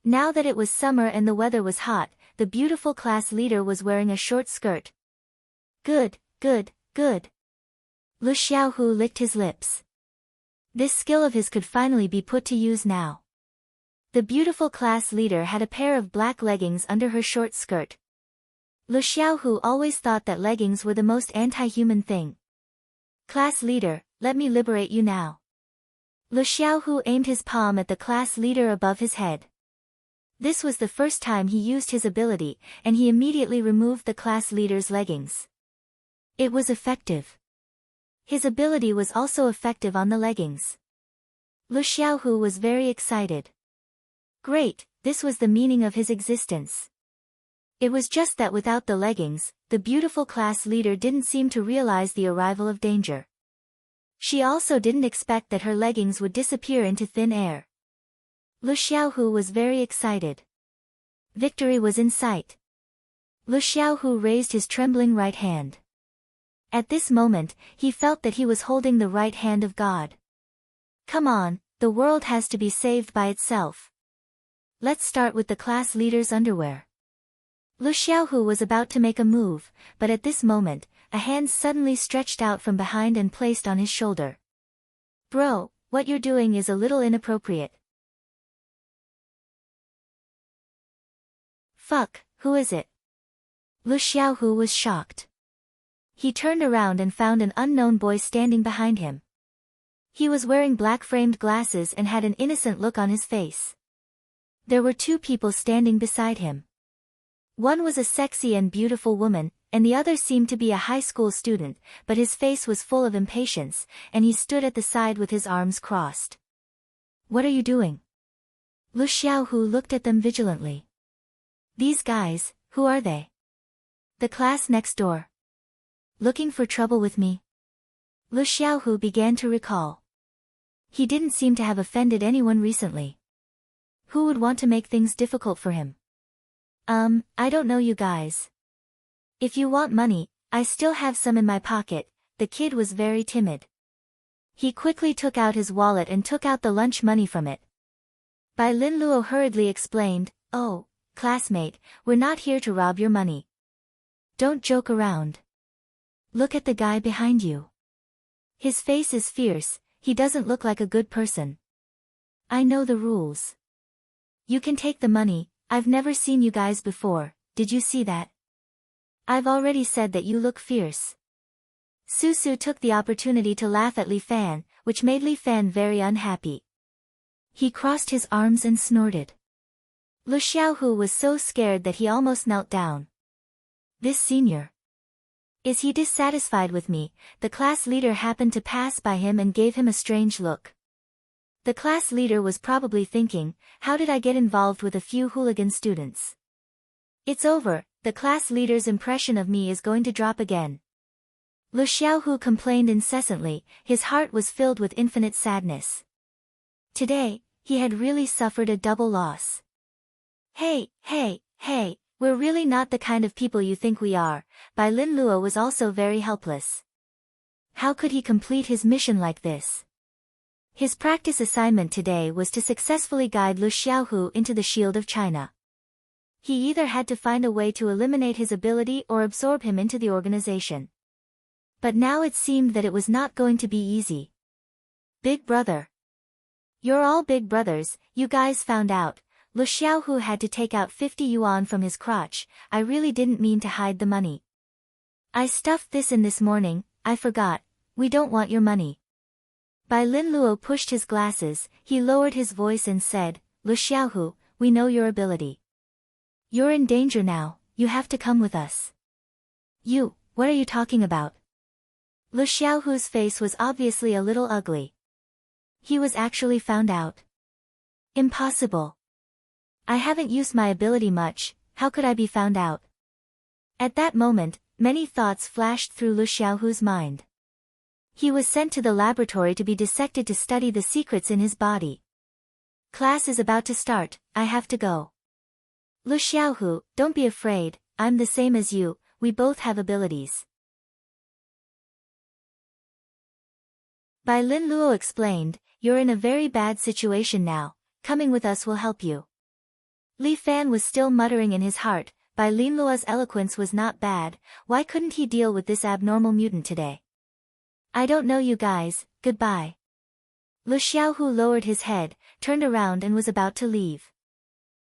Now that it was summer and the weather was hot, the beautiful class leader was wearing a short skirt. Good, good, good. Lu Xiaohu licked his lips. This skill of his could finally be put to use now. The beautiful class leader had a pair of black leggings under her short skirt. Lu Xiaohu always thought that leggings were the most anti-human thing. Class leader, let me liberate you now. Lu Xiaohu aimed his palm at the class leader above his head. This was the first time he used his ability, and he immediately removed the class leader's leggings. It was effective. His ability was also effective on the leggings. Lu Xiaohu was very excited. Great, this was the meaning of his existence. It was just that without the leggings, the beautiful class leader didn't seem to realize the arrival of danger. She also didn't expect that her leggings would disappear into thin air. Lu Xiaohu was very excited. Victory was in sight. Lu Xiaohu raised his trembling right hand. At this moment, he felt that he was holding the right hand of God. Come on, the world has to be saved by itself. Let's start with the class leader's underwear. Lu Xiaohu was about to make a move, but at this moment, a hand suddenly stretched out from behind and placed on his shoulder. Bro, what you're doing is a little inappropriate. Fuck, who is it? Lu Xiaohu was shocked. He turned around and found an unknown boy standing behind him. He was wearing black-framed glasses and had an innocent look on his face. There were two people standing beside him. One was a sexy and beautiful woman, and the other seemed to be a high school student, but his face was full of impatience, and he stood at the side with his arms crossed. What are you doing? Lu Xiaohu looked at them vigilantly. These guys, who are they? The class next door. Looking for trouble with me? Lu Xiaohu began to recall. He didn't seem to have offended anyone recently. Who would want to make things difficult for him? I don't know you guys. If you want money, I still have some in my pocket. The kid was very timid. He quickly took out his wallet and took out the lunch money from it. Bai Lin Luo hurriedly explained, "Oh, classmate, we're not here to rob your money. Don't joke around. Look at the guy behind you. His face is fierce, he doesn't look like a good person. I know the rules. You can take the money. I've never seen you guys before, did you see that? I've already said that you look fierce." Su Su took the opportunity to laugh at Li Fan, which made Li Fan very unhappy. He crossed his arms and snorted. Lu Xiaohu was so scared that he almost knelt down. This senior. Is he dissatisfied with me? The class leader happened to pass by him and gave him a strange look. The class leader was probably thinking, how did I get involved with a few hooligan students? It's over, the class leader's impression of me is going to drop again. Lu Xiaohu complained incessantly, his heart was filled with infinite sadness. Today, he had really suffered a double loss. Hey, we're really not the kind of people you think we are. Bai Lin Luo was also very helpless. How could he complete his mission like this? His practice assignment today was to successfully guide Lu Xiaohu into the Shield of China. He either had to find a way to eliminate his ability or absorb him into the organization. But now it seemed that it was not going to be easy. Big brother. You're all big brothers, you guys found out. Lu Xiaohu had to take out 50 yuan from his crotch. I really didn't mean to hide the money. I stuffed this in this morning, I forgot. We don't want your money. Bai Lin Luo pushed his glasses, he lowered his voice and said, Lu Xiaohu, we know your ability. You're in danger now, you have to come with us. You, what are you talking about? Lu Xiaohu's face was obviously a little ugly. He was actually found out. Impossible. I haven't used my ability much, how could I be found out? At that moment, many thoughts flashed through Lu Xiaohu's mind. He was sent to the laboratory to be dissected to study the secrets in his body. Class is about to start, I have to go. Lu Xiaohu, don't be afraid, I'm the same as you, we both have abilities. Bai Lin Luo explained, you're in a very bad situation now, coming with us will help you. Li Fan was still muttering in his heart, Bai Lin Luo's eloquence was not bad, why couldn't he deal with this abnormal mutant today? I don't know you guys, goodbye. Lu Xiaohu lowered his head, turned around and was about to leave.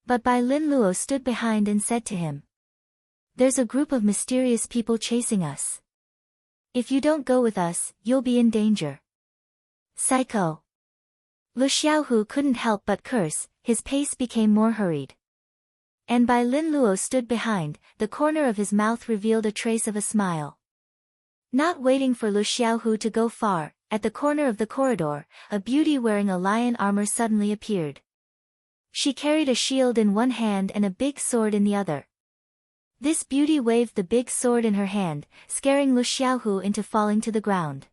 But Bai Lin Luo stood behind and said to him. There's a group of mysterious people chasing us. If you don't go with us, you'll be in danger. Psycho. Lu Xiaohu couldn't help but curse, his pace became more hurried. And Bai Lin Luo stood behind, the corner of his mouth revealed a trace of a smile. Not waiting for Lu Xiaohu to go far, at the corner of the corridor, a beauty wearing a lion armor suddenly appeared. She carried a shield in one hand and a big sword in the other. This beauty waved the big sword in her hand, scaring Lu Xiaohu into falling to the ground.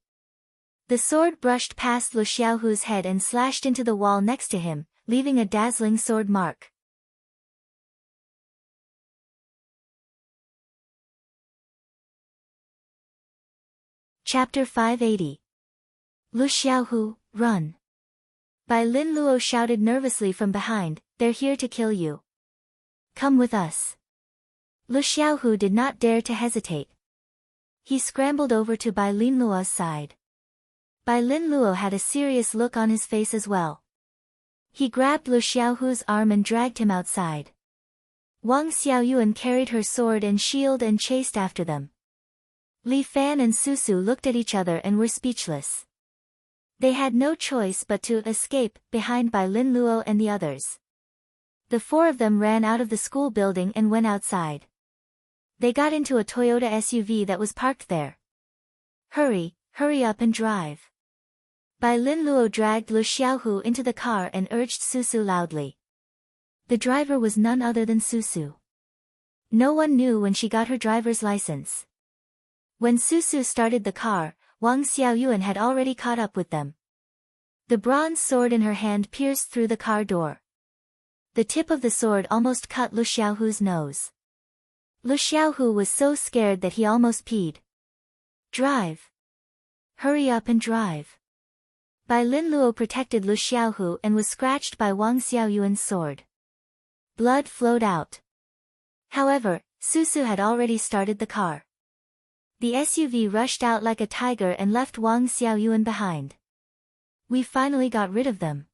The sword brushed past Lu Xiaohu's head and slashed into the wall next to him, leaving a dazzling sword mark. Chapter 580. Lu Xiaohu, run. Bai Lin Luo shouted nervously from behind, they're here to kill you. Come with us. Lu Xiaohu did not dare to hesitate. He scrambled over to Bai Lin Luo's side. Bai Lin Luo had a serious look on his face as well. He grabbed Lu Xiaohu's arm and dragged him outside. Wang Xiaoyuan carried her sword and shield and chased after them. Li Fan and Susu looked at each other and were speechless. They had no choice but to escape, behind Bai Lin Luo and the others. The four of them ran out of the school building and went outside. They got into a Toyota SUV that was parked there. Hurry, hurry up and drive. Bai Lin Luo dragged Lu Xiaohu into the car and urged Susu loudly. The driver was none other than Susu. No one knew when she got her driver's license. When Susu started the car, Wang Xiaoyuan had already caught up with them. The bronze sword in her hand pierced through the car door. The tip of the sword almost cut Lu Xiaohu's nose. Lu Xiaohu was so scared that he almost peed. Drive. Hurry up and drive. Bai Lin Luo protected Lu Xiaohu and was scratched by Wang Xiaoyuan's sword. Blood flowed out. However, Susu had already started the car. The SUV rushed out like a tiger and left Wang Xiaoyuan behind. We finally got rid of them.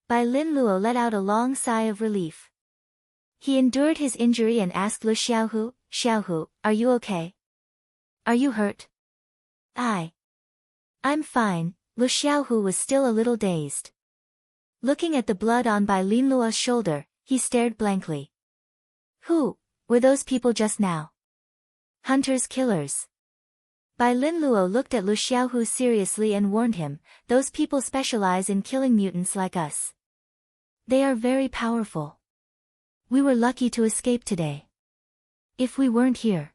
Bai Lin Luo let out a long sigh of relief. He endured his injury and asked Lu Xiaohu, Xiaohu, are you okay? Are you hurt? I'm fine. Lu Xiaohu was still a little dazed. Looking at the blood on Bai Lin Luo's shoulder, he stared blankly. Who were those people just now? Hunters killers. Bai Lin Luo looked at Lu Xiaohu seriously and warned him, those people specialize in killing mutants like us. They are very powerful. We were lucky to escape today. If we weren't here,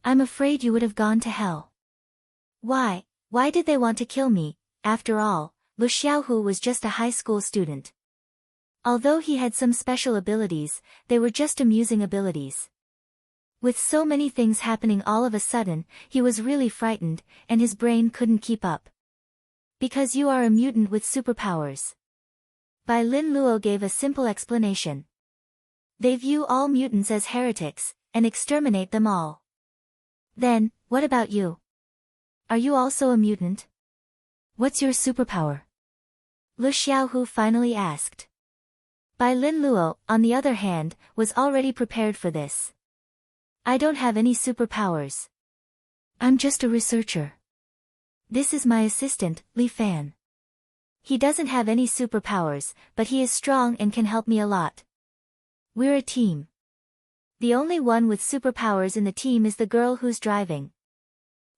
I'm afraid you would have gone to hell. Why did they want to kill me? After all, Lu Xiaohu was just a high school student. Although he had some special abilities, they were just amusing abilities. With so many things happening all of a sudden, he was really frightened, and his brain couldn't keep up. Because you are a mutant with superpowers. Bai Lin Luo gave a simple explanation. They view all mutants as heretics, and exterminate them all. Then, what about you? Are you also a mutant? What's your superpower? Lu Xiaohu finally asked. Bai Lin Luo, on the other hand, was already prepared for this. I don't have any superpowers. I'm just a researcher. This is my assistant, Li Fan. He doesn't have any superpowers, but he is strong and can help me a lot. We're a team. The only one with superpowers in the team is the girl who's driving.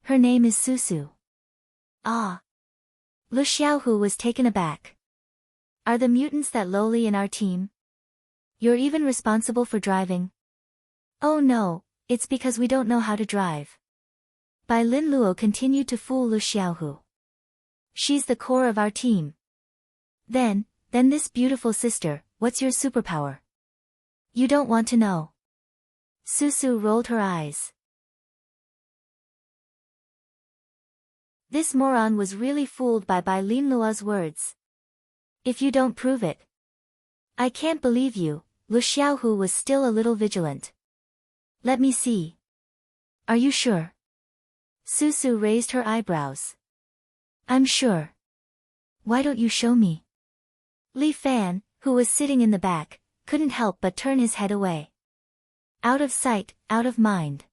Her name is Susu. Ah. Lu Xiaohu was taken aback. Are the mutants that lowly in our team? You're even responsible for driving? Oh no, it's because we don't know how to drive. Bai Lin Luo continued to fool Lu Xiaohu. She's the core of our team. Then this beautiful sister, what's your superpower? You don't want to know. Susu rolled her eyes. This moron was really fooled by Bai Lin Luo's words. If you don't prove it. I can't believe you. Lu Xiaohu was still a little vigilant. Let me see. Are you sure? Susu raised her eyebrows. I'm sure. Why don't you show me? Li Fan, who was sitting in the back, couldn't help but turn his head away. Out of sight, out of mind.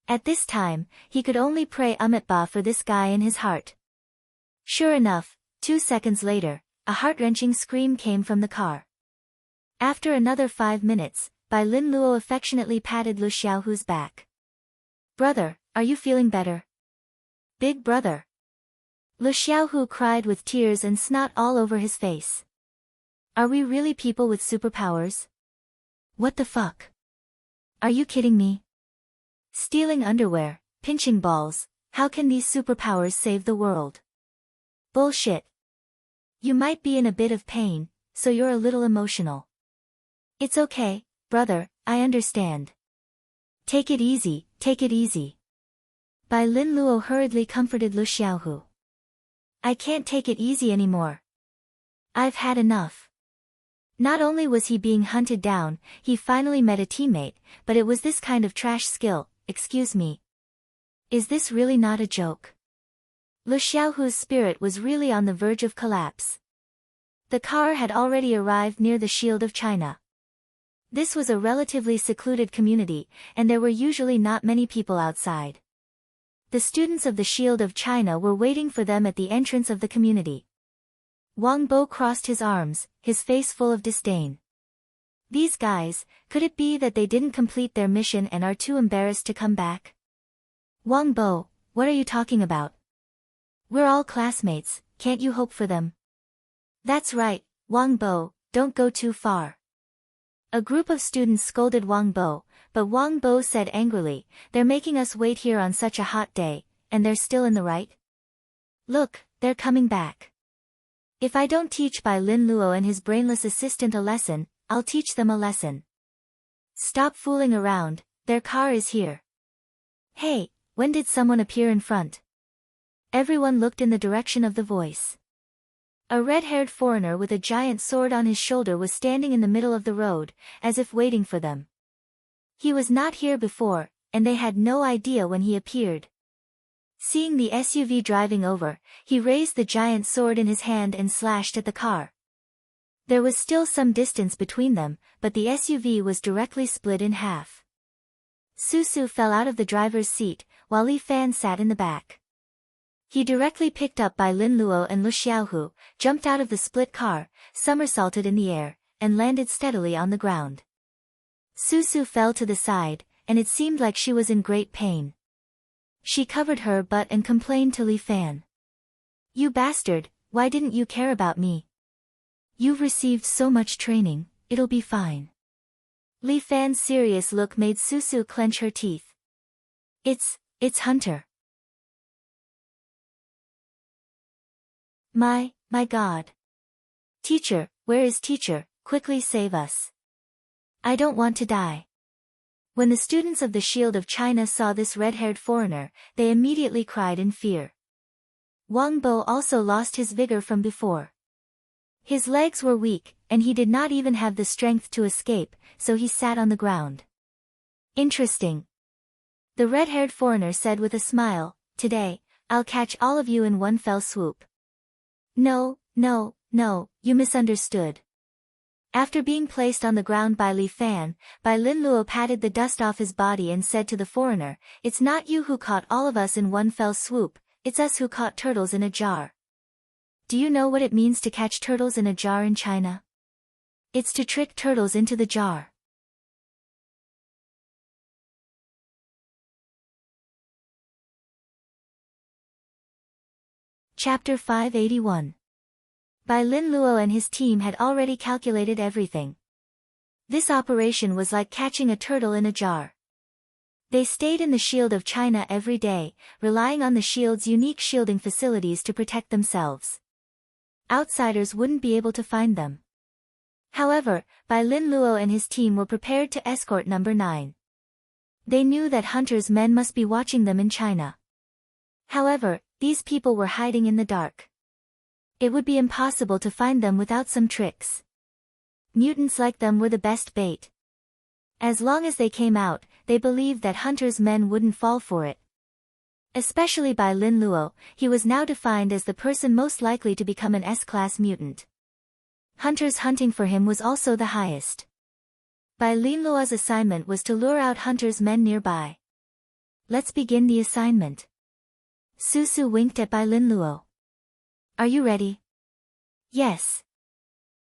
At this time, he could only pray Amitabha for this guy in his heart. Sure enough, 2 seconds later, a heart-wrenching scream came from the car. After another 5 minutes, Bai Lin Luo affectionately patted Lu Xiaohu's back. Brother, are you feeling better? Big brother. Lu Xiaohu cried with tears and snot all over his face. Are we really people with superpowers? What the fuck? Are you kidding me? Stealing underwear, pinching balls, how can these superpowers save the world? Bullshit. You might be in a bit of pain, so you're a little emotional. It's okay, brother, I understand. Take it easy, take it easy. Bai Lin Luo hurriedly comforted Lu Xiaohu. I can't take it easy anymore. I've had enough. Not only was he being hunted down, he finally met a teammate, but it was this kind of trash skill. Excuse me. Is this really not a joke? Lu Xiaohu's spirit was really on the verge of collapse. The car had already arrived near the Shield of China. This was a relatively secluded community, and there were usually not many people outside. The students of the Shield of China were waiting for them at the entrance of the community. Wang Bo crossed his arms, his face full of disdain. These guys, could it be that they didn't complete their mission and are too embarrassed to come back? Wang Bo, what are you talking about? We're all classmates, can't you hope for them? That's right, Wang Bo, don't go too far. A group of students scolded Wang Bo, but Wang Bo said angrily, they're making us wait here on such a hot day, and they're still in the right? Look, they're coming back. If I don't teach Bai Lin Luo and his brainless assistant a lesson, I'll teach them a lesson. Stop fooling around, their car is here. Hey, when did someone appear in front? Everyone looked in the direction of the voice. A red-haired foreigner with a giant sword on his shoulder was standing in the middle of the road, as if waiting for them. He was not here before, and they had no idea when he appeared. Seeing the SUV driving over, he raised the giant sword in his hand and slashed at the car. There was still some distance between them, but the SUV was directly split in half. Susu fell out of the driver's seat, while Li Fan sat in the back. He directly picked up Bai Lin Luo and Lu Xiaohu, jumped out of the split car, somersaulted in the air, and landed steadily on the ground. Susu fell to the side, and it seemed like she was in great pain. She covered her butt and complained to Li Fan. You bastard, why didn't you care about me? You've received so much training, it'll be fine. Li Fan's serious look made Susu clench her teeth. It's Hunter. My God. Teacher, where is teacher, quickly save us. I don't want to die. When the students of the Shield of China saw this red-haired foreigner, they immediately cried in fear. Wang Bo also lost his vigor from before. His legs were weak, and he did not even have the strength to escape, so he sat on the ground. Interesting. The red-haired foreigner said with a smile, today, I'll catch all of you in one fell swoop. No, No, you misunderstood. After being placed on the ground by Li Fan, Bai Lin Luo patted the dust off his body and said to the foreigner, "It's not you who caught all of us in one fell swoop, it's us who caught turtles in a jar." Do you know what it means to catch turtles in a jar in China? It's to trick turtles into the jar. Chapter 581. Bai Lin Luo and his team had already calculated everything. This operation was like catching a turtle in a jar. They stayed in the Shield of China every day, relying on the shield's unique shielding facilities to protect themselves. Outsiders wouldn't be able to find them. However, Bai Lin Luo and his team were prepared to escort number 9. They knew that hunters' men must be watching them in China. However, these people were hiding in the dark. It would be impossible to find them without some tricks. Mutants like them were the best bait. As long as they came out, they believed that hunters' men wouldn't fall for it. Especially Bai Lin Luo, he was now defined as the person most likely to become an S-class mutant. Hunters hunting for him was also the highest. Bai Lin Luo's assignment was to lure out hunters' men nearby. Let's begin the assignment. Su winked at Bai Lin Luo. Are you ready? Yes.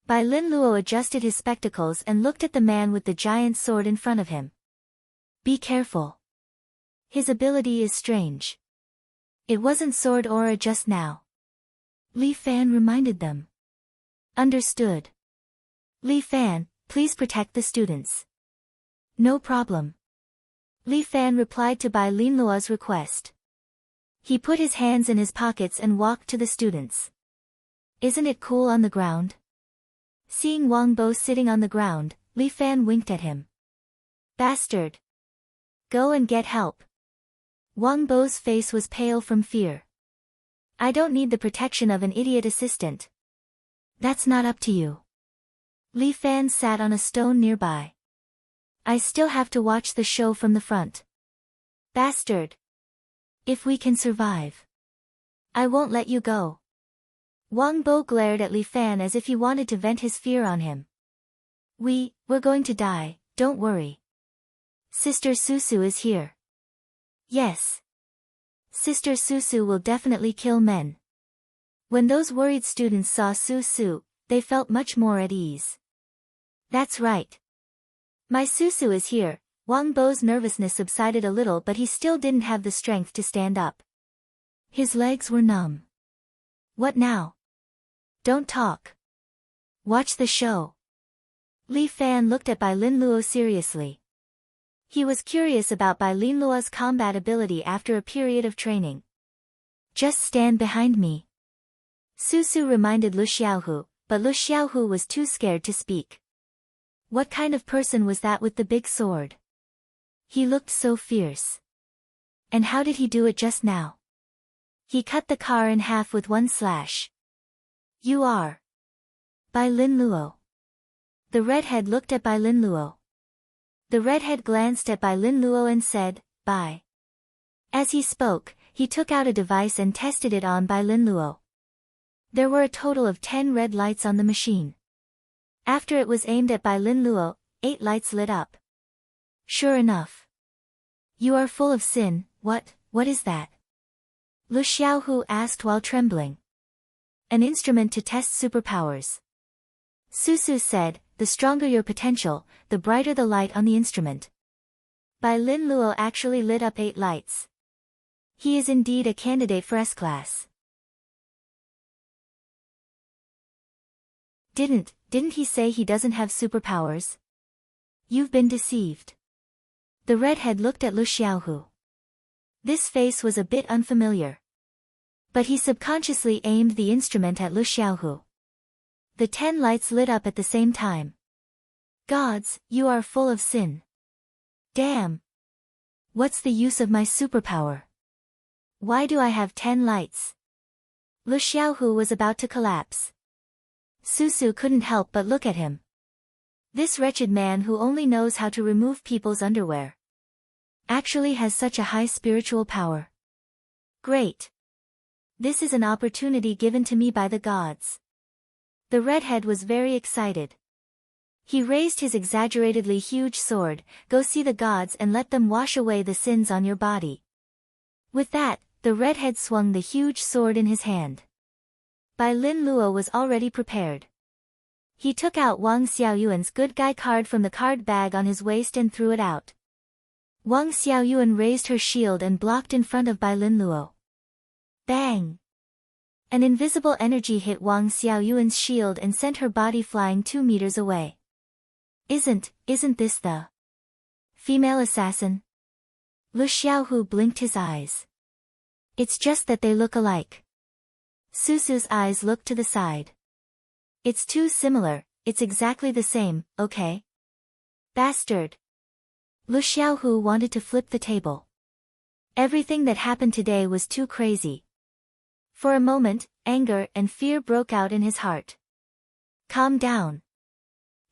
Bai Lin Luo adjusted his spectacles and looked at the man with the giant sword in front of him. Be careful. His ability is strange. It wasn't sword aura just now. Li Fan reminded them. Understood. Li Fan, please protect the students. No problem. Li Fan replied to Bai Lin Luo's request. He put his hands in his pockets and walked to the students. Isn't it cool on the ground? Seeing Wang Bo sitting on the ground, Li Fan winked at him. Bastard. Go and get help. Wang Bo's face was pale from fear. I don't need the protection of an idiot assistant. That's not up to you. Li Fan sat on a stone nearby. I still have to watch the show from the front. Bastard. If we can survive, I won't let you go. Wang Bo glared at Li Fan as if he wanted to vent his fear on him. We're going to die, don't worry. Sister Susu is here. Yes. Sister Susu will definitely kill men. When those worried students saw Susu, they felt much more at ease. That's right. My Susu is here. Wang Bo's nervousness subsided a little, but he still didn't have the strength to stand up. His legs were numb. What now? Don't talk. Watch the show. Li Fan looked at Bai Lin Luo seriously. He was curious about Bai Lin Luo's combat ability after a period of training. Just stand behind me. Susu reminded Lu Xiaohu, but Lu Xiaohu was too scared to speak. What kind of person was that with the big sword? He looked so fierce. And how did he do it just now? He cut the car in half with one slash. You are Bai Lin Luo. The redhead looked at Bai Lin Luo. The redhead glanced at Bai Lin Luo and said, Bye. As he spoke, he took out a device and tested it on Bai Lin Luo. There were a total of 10 red lights on the machine. After it was aimed at Bai Lin Luo, 8 lights lit up. Sure enough. You are full of sin. What is that? Lu Xiaohu asked while trembling. An instrument to test superpowers. Susu said, the stronger your potential, the brighter the light on the instrument. Bai Lin Luo actually lit up 8 lights. He is indeed a candidate for S-class. Didn't he say he doesn't have superpowers? You've been deceived. The redhead looked at Lu Xiaohu. This face was a bit unfamiliar. But he subconsciously aimed the instrument at Lu Xiaohu. The 10 lights lit up at the same time. Gods, you are full of sin. Damn. What's the use of my superpower? Why do I have 10 lights? Lu Xiaohu was about to collapse. Susu couldn't help but look at him. This wretched man who only knows how to remove people's underwear actually has such a high spiritual power. Great. This is an opportunity given to me by the gods. The redhead was very excited. He raised his exaggeratedly huge sword, "Go see the gods and let them wash away the sins on your body." With that, the redhead swung the huge sword in his hand. Bai Lin Luo was already prepared. He took out Wang Xiaoyuan's good guy card from the card bag on his waist and threw it out. Wang Xiaoyuan raised her shield and blocked in front of Bai Lin Luo. Bang! An invisible energy hit Wang Xiaoyuan's shield and sent her body flying 2 meters away. Isn't this the female assassin? Lu Xiaohu blinked his eyes. It's just that they look alike. Susu's eyes looked to the side. It's too similar, it's exactly the same, okay? Bastard. Lu Xiaohu wanted to flip the table. Everything that happened today was too crazy. For a moment, anger and fear broke out in his heart. Calm down.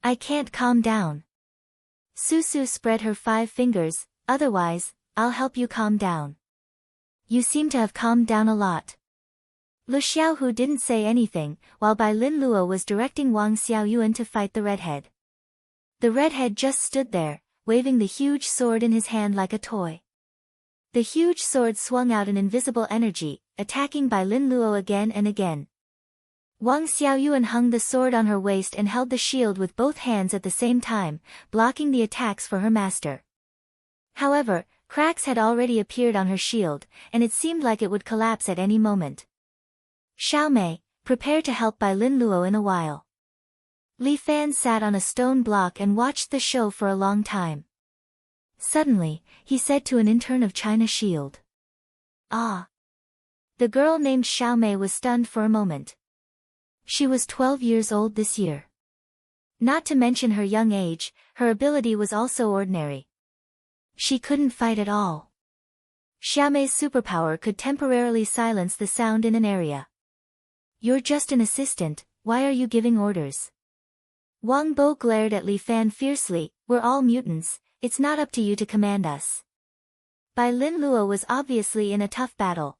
I can't calm down. Susu spread her 5 fingers, otherwise, I'll help you calm down. You seem to have calmed down a lot. Lu Xiaohu didn't say anything, while Bai Lin Luo was directing Wang Xiaoyuan to fight the redhead. The redhead just stood there, waving the huge sword in his hand like a toy. The huge sword swung out an invisible energy, attacking Bai Lin Luo again and again. Wang Xiaoyuan hung the sword on her waist and held the shield with both hands at the same time, blocking the attacks for her master. However, cracks had already appeared on her shield, and it seemed like it would collapse at any moment. Xiaomei, prepare to help Bai Lin Luo in a while. Li Fan sat on a stone block and watched the show for a long time. Suddenly, he said to an intern of China Shield. Ah! The girl named Xiaomei was stunned for a moment. She was 12 years old this year. Not to mention her young age, her ability was also ordinary. She couldn't fight at all. Xiaomei's superpower could temporarily silence the sound in an area. You're just an assistant, why are you giving orders? Wang Bo glared at Li Fan fiercely, we're all mutants, it's not up to you to command us. Bai Lin Luo was obviously in a tough battle.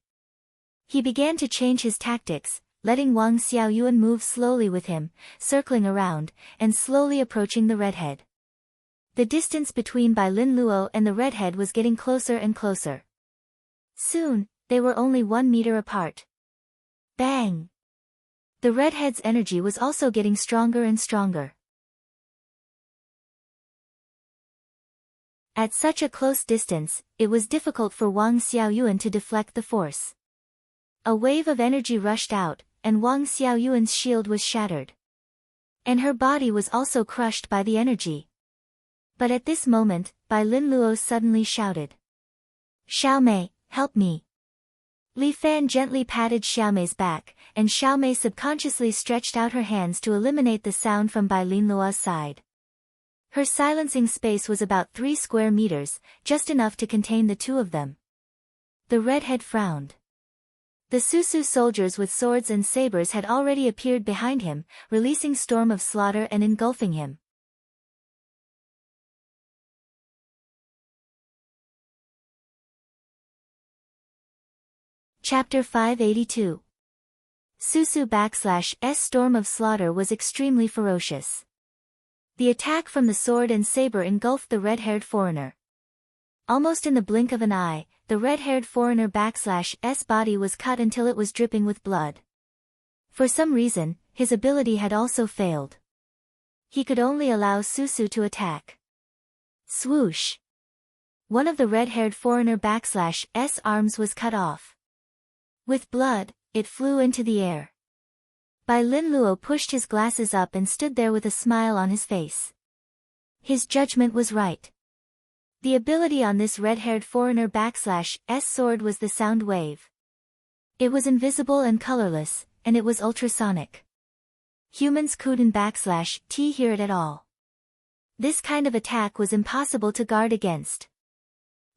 He began to change his tactics, letting Wang Xiaoyuan move slowly with him, circling around, and slowly approaching the redhead. The distance between Bai Lin Luo and the redhead was getting closer and closer. Soon, they were only 1 meter apart. Bang! The redhead's energy was also getting stronger and stronger. At such a close distance, it was difficult for Wang Xiaoyuan to deflect the force. A wave of energy rushed out, and Wang Xiaoyuan's shield was shattered. And her body was also crushed by the energy. But at this moment, Bai Lin Luo suddenly shouted. Xiaomei, help me. Li Fan gently patted Xiaomei's back, and Xiaomei subconsciously stretched out her hands to eliminate the sound from Bai Lin Luo's side. Her silencing space was about 3 square meters, just enough to contain the 2 of them. The redhead frowned. The Susu soldiers with swords and sabers had already appeared behind him, releasing storm of slaughter and engulfing him. Chapter 582. Susu /S storm of slaughter was extremely ferocious. The attack from the sword and saber engulfed the red-haired foreigner. Almost in the blink of an eye, the red-haired foreigner /S body was cut until it was dripping with blood. For some reason, his ability had also failed. He could only allow Susu to attack. Swoosh! One of the red-haired foreigner /S arms was cut off. With blood, it flew into the air. Bai Lin Luo pushed his glasses up and stood there with a smile on his face. His judgment was right. The ability on this red-haired foreigner /S sword was the sound wave. It was invisible and colorless, and it was ultrasonic. Humans couldn't /T hear it at all. This kind of attack was impossible to guard against.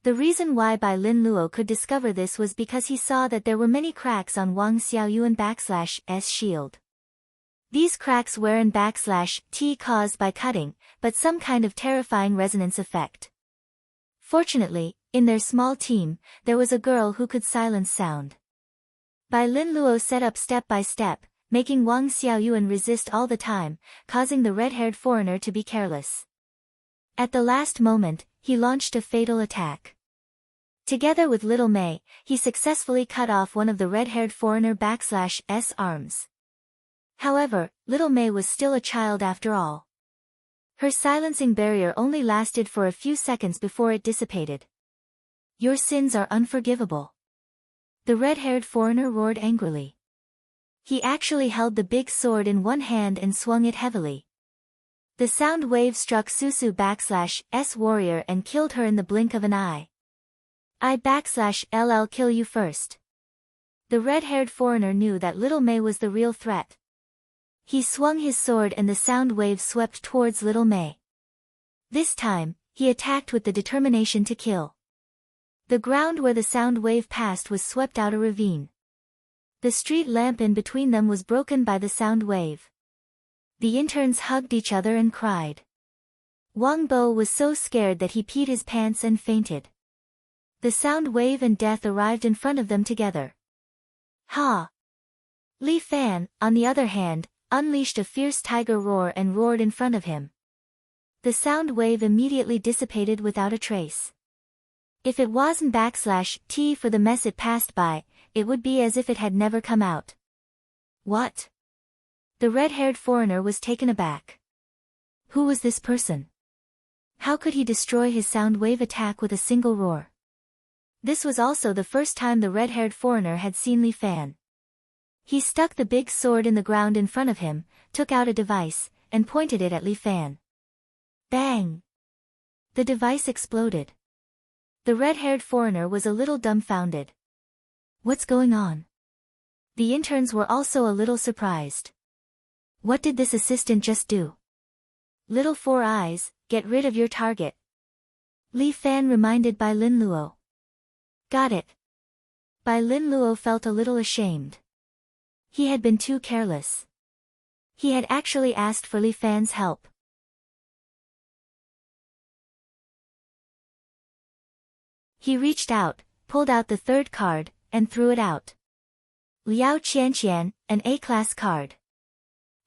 The reason why Bai Lin Luo could discover this was because he saw that there were many cracks on Wang Xiaoyuan /S shield. These cracks weren't /T caused by cutting, but some kind of terrifying resonance effect. Fortunately, in their small team, there was a girl who could silence sound. Bai Lin Luo set up step by step, making Wang Xiaoyuan resist all the time, causing the red-haired foreigner to be careless. At the last moment, he launched a fatal attack. Together with Little Mei, he successfully cut off one of the red-haired foreigner/'s arms. However, Little Mei was still a child after all. Her silencing barrier only lasted for a few seconds before it dissipated. "Your sins are unforgivable," the red-haired foreigner roared angrily. He actually held the big sword in one hand and swung it heavily. The sound wave struck Susu/'s warrior and killed her in the blink of an eye. "I/LL kill you first." The red-haired foreigner knew that Little Mei was the real threat. He swung his sword and the sound wave swept towards Little Mei. This time, he attacked with the determination to kill. The ground where the sound wave passed was swept out a ravine. The street lamp in between them was broken by the sound wave. The interns hugged each other and cried. Wang Bo was so scared that he peed his pants and fainted. The sound wave and death arrived in front of them together. Ha! Li Fan, on the other hand, unleashed a fierce tiger roar and roared in front of him. The sound wave immediately dissipated without a trace. If it wasn't /T for the mess it passed by, it would be as if it had never come out. What? The red-haired foreigner was taken aback. Who was this person? How could he destroy his sound wave attack with a single roar? This was also the first time the red-haired foreigner had seen Li Fan. He stuck the big sword in the ground in front of him, took out a device, and pointed it at Li Fan. Bang! The device exploded. The red-haired foreigner was a little dumbfounded. What's going on? The interns were also a little surprised. What did this assistant just do? Little Four Eyes, get rid of your target. Li Fan reminded Bai Lin Luo. Got it. Bai Lin Luo felt a little ashamed. He had been too careless. He had actually asked for Li Fan's help. He reached out, pulled out the third card, and threw it out. Liao Qianqian, an A-class card.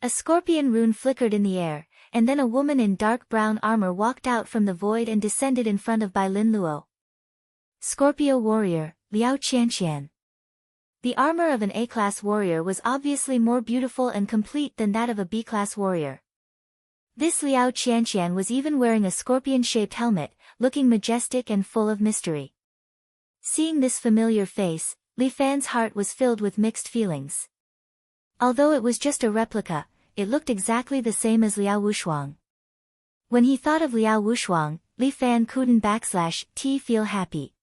A scorpion rune flickered in the air, and then a woman in dark brown armor walked out from the void and descended in front of Bai Lin Luo. Scorpio warrior, Liao Qianqian. The armor of an A-class warrior was obviously more beautiful and complete than that of a B-class warrior. This Liao Qianqian was even wearing a scorpion-shaped helmet, looking majestic and full of mystery. Seeing this familiar face, Li Fan's heart was filled with mixed feelings. Although it was just a replica, it looked exactly the same as Liao Wushuang. When he thought of Liao Wushuang, Li Fan couldn't /T feel happy.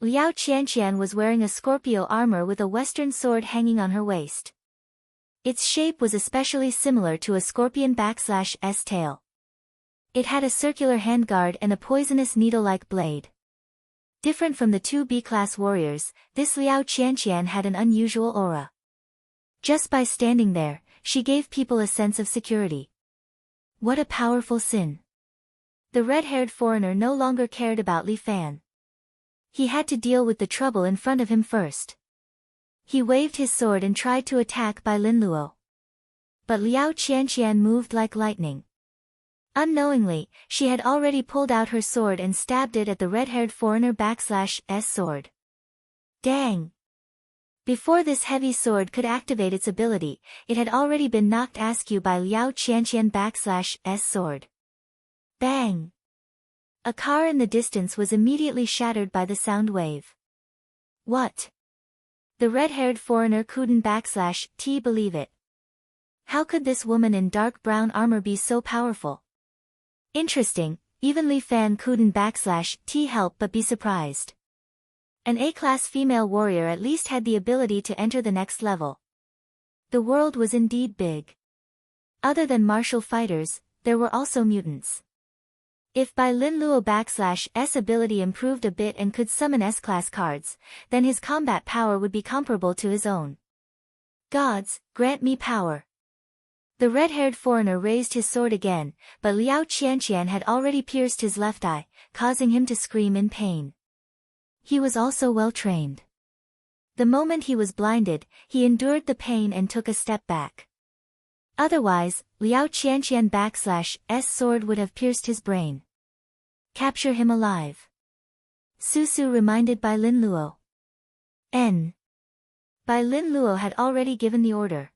Liao Qianqian was wearing a Scorpio armor with a western sword hanging on her waist. Its shape was especially similar to a scorpion /S tail. It had a circular handguard and a poisonous needle-like blade. Different from the two B-class warriors, this Liao Qianqian had an unusual aura. Just by standing there, she gave people a sense of security. What a powerful sin. The red-haired foreigner no longer cared about Li Fan. He had to deal with the trouble in front of him first. He waved his sword and tried to attack Bai Lin Luo. But Liao Qianqian moved like lightning. Unknowingly, she had already pulled out her sword and stabbed it at the red-haired foreigner /S sword. Dang! Before this heavy sword could activate its ability, it had already been knocked askew by Liao Qianqian /S sword. Bang! A car in the distance was immediately shattered by the sound wave. What? The red-haired foreigner couldn't /T believe it. How could this woman in dark brown armor be so powerful? Interesting, even Li Fan couldn't /T help but be surprised. An A-class female warrior at least had the ability to enter the next level. The world was indeed big. Other than martial fighters, there were also mutants. If Bai Lin Luo /S ability improved a bit and could summon S-class cards, then his combat power would be comparable to his own. Gods, grant me power. The red-haired foreigner raised his sword again, but Liao Qianqian had already pierced his left eye, causing him to scream in pain. He was also well trained. The moment he was blinded, he endured the pain and took a step back. Otherwise, Liao Qianqian /S sword would have pierced his brain. Capture him alive. Su Su reminded Bai Lin Luo. N. Bai Lin Luo had already given the order.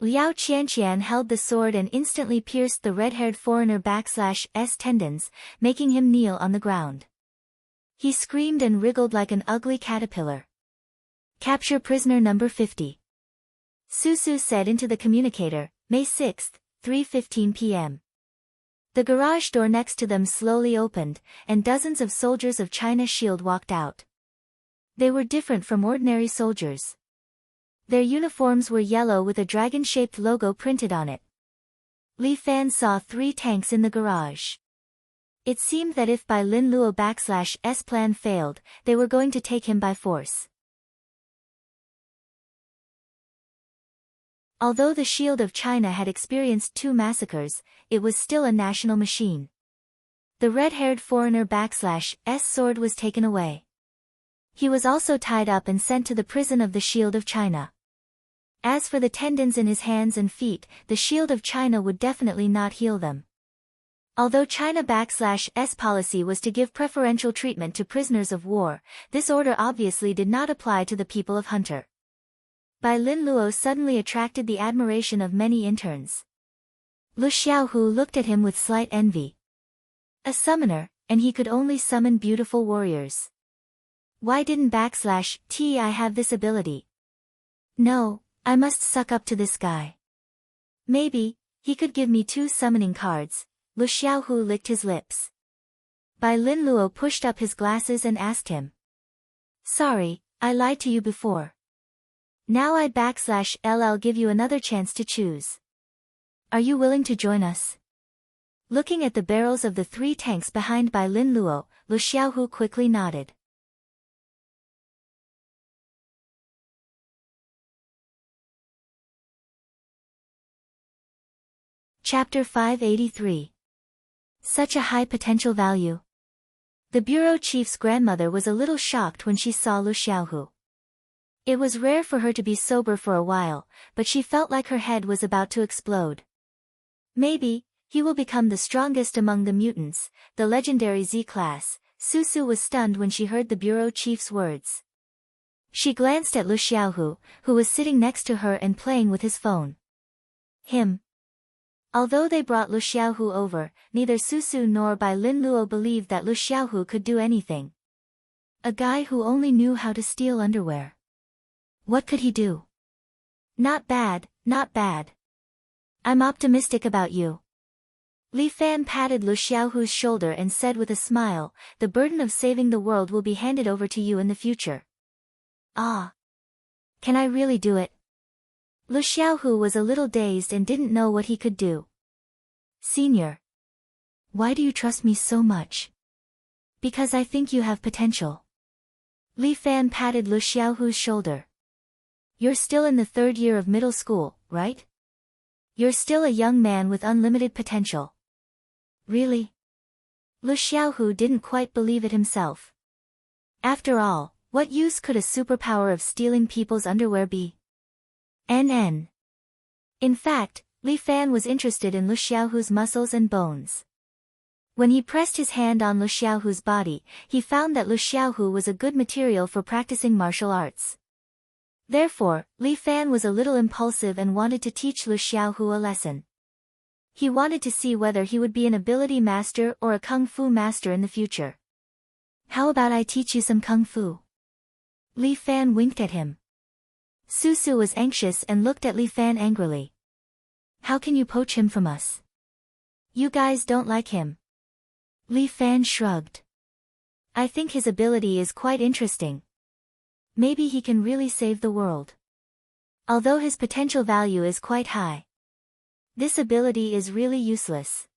Liao Qianqian held the sword and instantly pierced the red-haired foreigner /S tendons, making him kneel on the ground. He screamed and wriggled like an ugly caterpillar. Capture prisoner number 50. Su Su said into the communicator, May 6, 3:15 p.m. The garage door next to them slowly opened, and dozens of soldiers of China Shield walked out. They were different from ordinary soldiers. Their uniforms were yellow with a dragon-shaped logo printed on it. Li Fan saw 3 tanks in the garage. It seemed that if Bai Lin Luo /S plan failed, they were going to take him by force. Although the Shield of China had experienced 2 massacres, it was still a national machine. The red-haired foreigner /S sword was taken away. He was also tied up and sent to the prison of the Shield of China. As for the tendons in his hands and feet, the Shield of China would definitely not heal them. Although China /S policy was to give preferential treatment to prisoners of war, this order obviously did not apply to the people of Hunter. Bai Lin Luo suddenly attracted the admiration of many interns. Lu Xiaohu looked at him with slight envy. A summoner, and he could only summon beautiful warriors. Why didn't /Ti have this ability? No, I must suck up to this guy. Maybe, he could give me 2 summoning cards. Lu Xiaohu licked his lips. Bai Lin Luo pushed up his glasses and asked him. Sorry, I lied to you before. Now I'll give you another chance to choose. Are you willing to join us? Looking at the barrels of the 3 tanks behind Bai Lin Luo, Lu Xiaohu quickly nodded. Chapter 583. Such a high potential value. The bureau chief's grandmother was a little shocked when she saw Lu Xiaohu. It was rare for her to be sober for a while, but she felt like her head was about to explode. Maybe, he will become the strongest among the mutants, the legendary Z-class. Su Su was stunned when she heard the bureau chief's words. She glanced at Lu Xiaohu, who was sitting next to her and playing with his phone. Him. Although they brought Lu Xiaohu over, neither Su Su nor Bai Lin Luo believed that Lu Xiaohu could do anything. A guy who only knew how to steal underwear. What could he do? Not bad, not bad. I'm optimistic about you. Li Fan patted Lu Xiaohu's shoulder and said with a smile, the burden of saving the world will be handed over to you in the future. Ah. Can I really do it? Lu Xiaohu was a little dazed and didn't know what he could do. Senior. Why do you trust me so much? Because I think you have potential. Li Fan patted Lu Xiaohu's shoulder. You're still in the 3rd year of middle school, right? You're still a young man with unlimited potential. Really? Lu Xiaohu didn't quite believe it himself. After all, what use could a superpower of stealing people's underwear be? NN. In fact, Li Fan was interested in Lu Xiaohu's muscles and bones. When he pressed his hand on Lu Xiaohu's body, he found that Lu Xiaohu was a good material for practicing martial arts. Therefore, Li Fan was a little impulsive and wanted to teach Lu Xiaohu a lesson. He wanted to see whether he would be an ability master or a kung fu master in the future. How about I teach you some kung fu? Li Fan winked at him. Su Su was anxious and looked at Li Fan angrily. How can you poach him from us? You guys don't like him. Li Fan shrugged. I think his ability is quite interesting. Maybe he can really save the world. Although his potential value is quite high. This ability is really useless.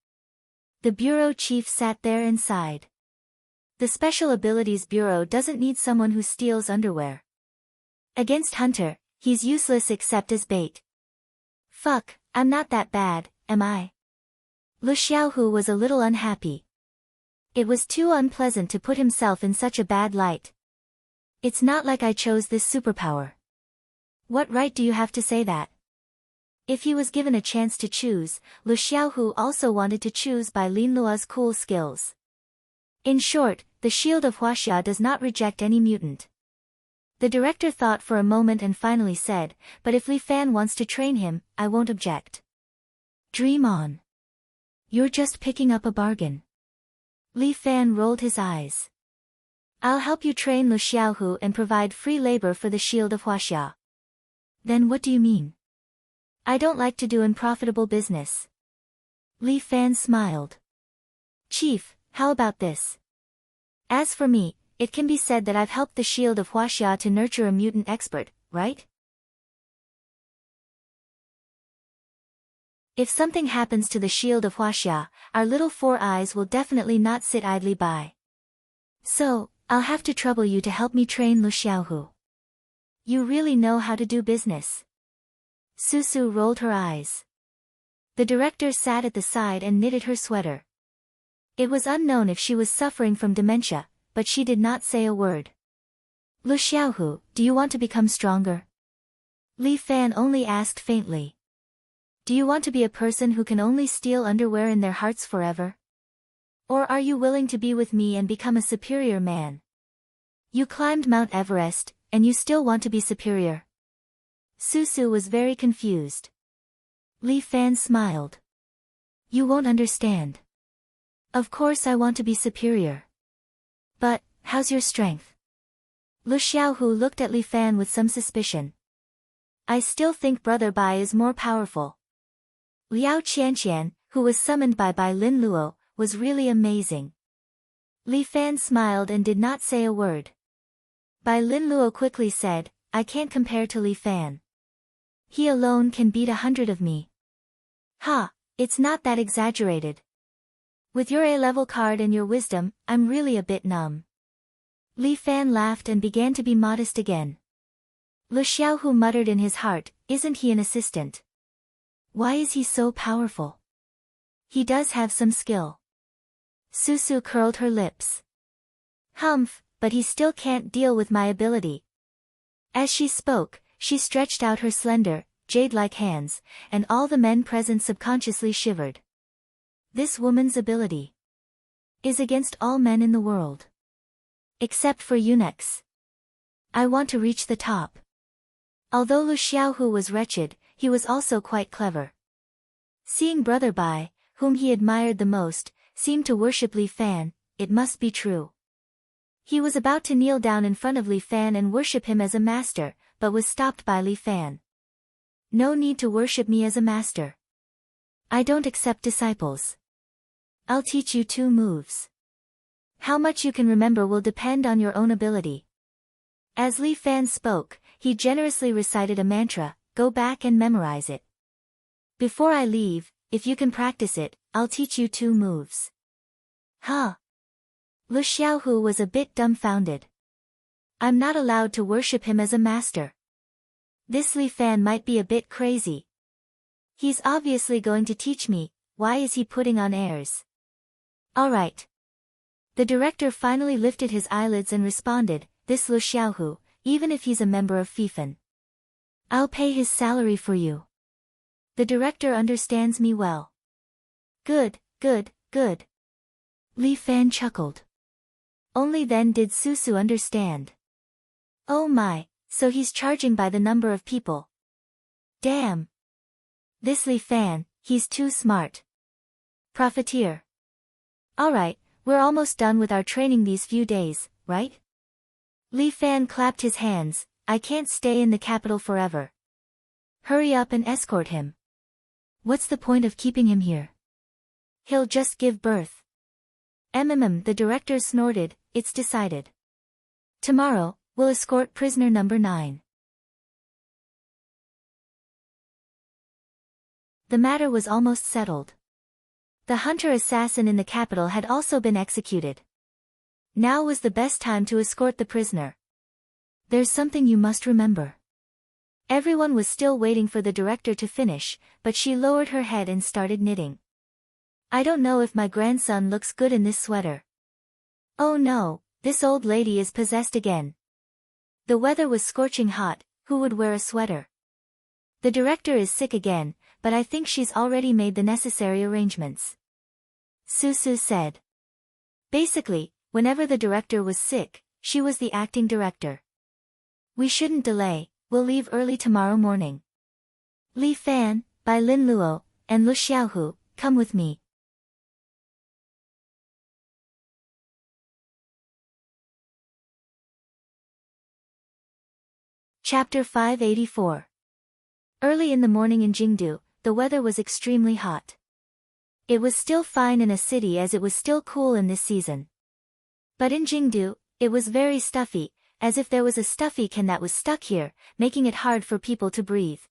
The bureau chief sat there and sighed. The Special Abilities Bureau doesn't need someone who steals underwear. Against Hunter, he's useless except as bait. Fuck, I'm not that bad, am I? Lu Xiaohu was a little unhappy. It was too unpleasant to put himself in such a bad light. It's not like I chose this superpower. What right do you have to say that? If he was given a chance to choose, Lu Xiaohu also wanted to choose Bai Linluo's cool skills. In short, the shield of Huaxia does not reject any mutant. The director thought for a moment and finally said, but if Li Fan wants to train him, I won't object. Dream on. You're just picking up a bargain. Li Fan rolled his eyes. I'll help you train Lu Xiaohu and provide free labor for the shield of Huaxia. Then what do you mean? I don't like to do unprofitable business. Li Fan smiled. Chief, how about this? As for me, it can be said that I've helped the shield of Huaxia to nurture a mutant expert, right? If something happens to the shield of Huaxia, our little four eyes will definitely not sit idly by. So, I'll have to trouble you to help me train Lu Xiaohu. You really know how to do business. Susu rolled her eyes. The director sat at the side and knitted her sweater. It was unknown if she was suffering from dementia, but she did not say a word. Lu Xiaohu, do you want to become stronger? Li Fan only asked faintly. Do you want to be a person who can only steal underwear in their hearts forever? Or are you willing to be with me and become a superior man? You climbed Mount Everest, and you still want to be superior. Susu was very confused. Li Fan smiled. You won't understand. Of course I want to be superior. But, how's your strength? Lu Xiaohu looked at Li Fan with some suspicion. I still think Brother Bai is more powerful. Liao Qianqian, who was summoned by Bai Linluo, was really amazing. Li Fan smiled and did not say a word. Bai Linluo quickly said, I can't compare to Li Fan. He alone can beat 100 of me. Ha, it's not that exaggerated. With your A-level card and your wisdom, I'm really a bit numb. Li Fan laughed and began to be modest again. Lu Xiaohu muttered in his heart, isn't he an assistant? Why is he so powerful? He does have some skill. Susu curled her lips. Humph, but he still can't deal with my ability. As she spoke, she stretched out her slender, jade-like hands, and all the men present subconsciously shivered. This woman's ability is against all men in the world. Except for eunuchs. I want to reach the top. Although Lu Xiaohu was wretched, he was also quite clever. Seeing Brother Bai, whom he admired the most, seemed to worship Li Fan, it must be true. He was about to kneel down in front of Li Fan and worship him as a master, but was stopped by Li Fan. No need to worship me as a master. I don't accept disciples. I'll teach you 2 moves. How much you can remember will depend on your own ability. As Li Fan spoke, he generously recited a mantra, go back and memorize it. Before I leave, if you can practice it, I'll teach you 2 moves. Huh? Lu Xiaohu was a bit dumbfounded. I'm not allowed to worship him as a master. This Li Fan might be a bit crazy. He's obviously going to teach me, why is he putting on airs? Alright. The director finally lifted his eyelids and responded, this Lu Xiaohu, even if he's a member of Fifan. I'll pay his salary for you. The director understands me well. Good, good, good. Li Fan chuckled. Only then did Susu understand. Oh my, so he's charging by the number of people. Damn. This Li Fan, he's too smart. Profiteer. Alright, we're almost done with our training these few days, right? Li Fan clapped his hands, I can't stay in the capital forever. Hurry up and escort him. What's the point of keeping him here? He'll just give birth. The director snorted, it's decided. Tomorrow, we'll escort prisoner number 9. The matter was almost settled. The hunter-assassin in the capital had also been executed. Now was the best time to escort the prisoner. There's something you must remember. Everyone was still waiting for the director to finish, but she lowered her head and started knitting. I don't know if my grandson looks good in this sweater. Oh no, this old lady is possessed again. The weather was scorching hot, who would wear a sweater? The director is sick again, but I think she's already made the necessary arrangements. Susu said. Basically, whenever the director was sick, she was the acting director. We shouldn't delay, we'll leave early tomorrow morning. Li Fan, Bai Lin Luo, and Lu Xiaohu, come with me. Chapter 584. Early in the morning in Jingdu, the weather was extremely hot. It was still fine in a city as it was still cool in this season. But in Jingdu, it was very stuffy, as if there was a stuffy can that was stuck here, making it hard for people to breathe.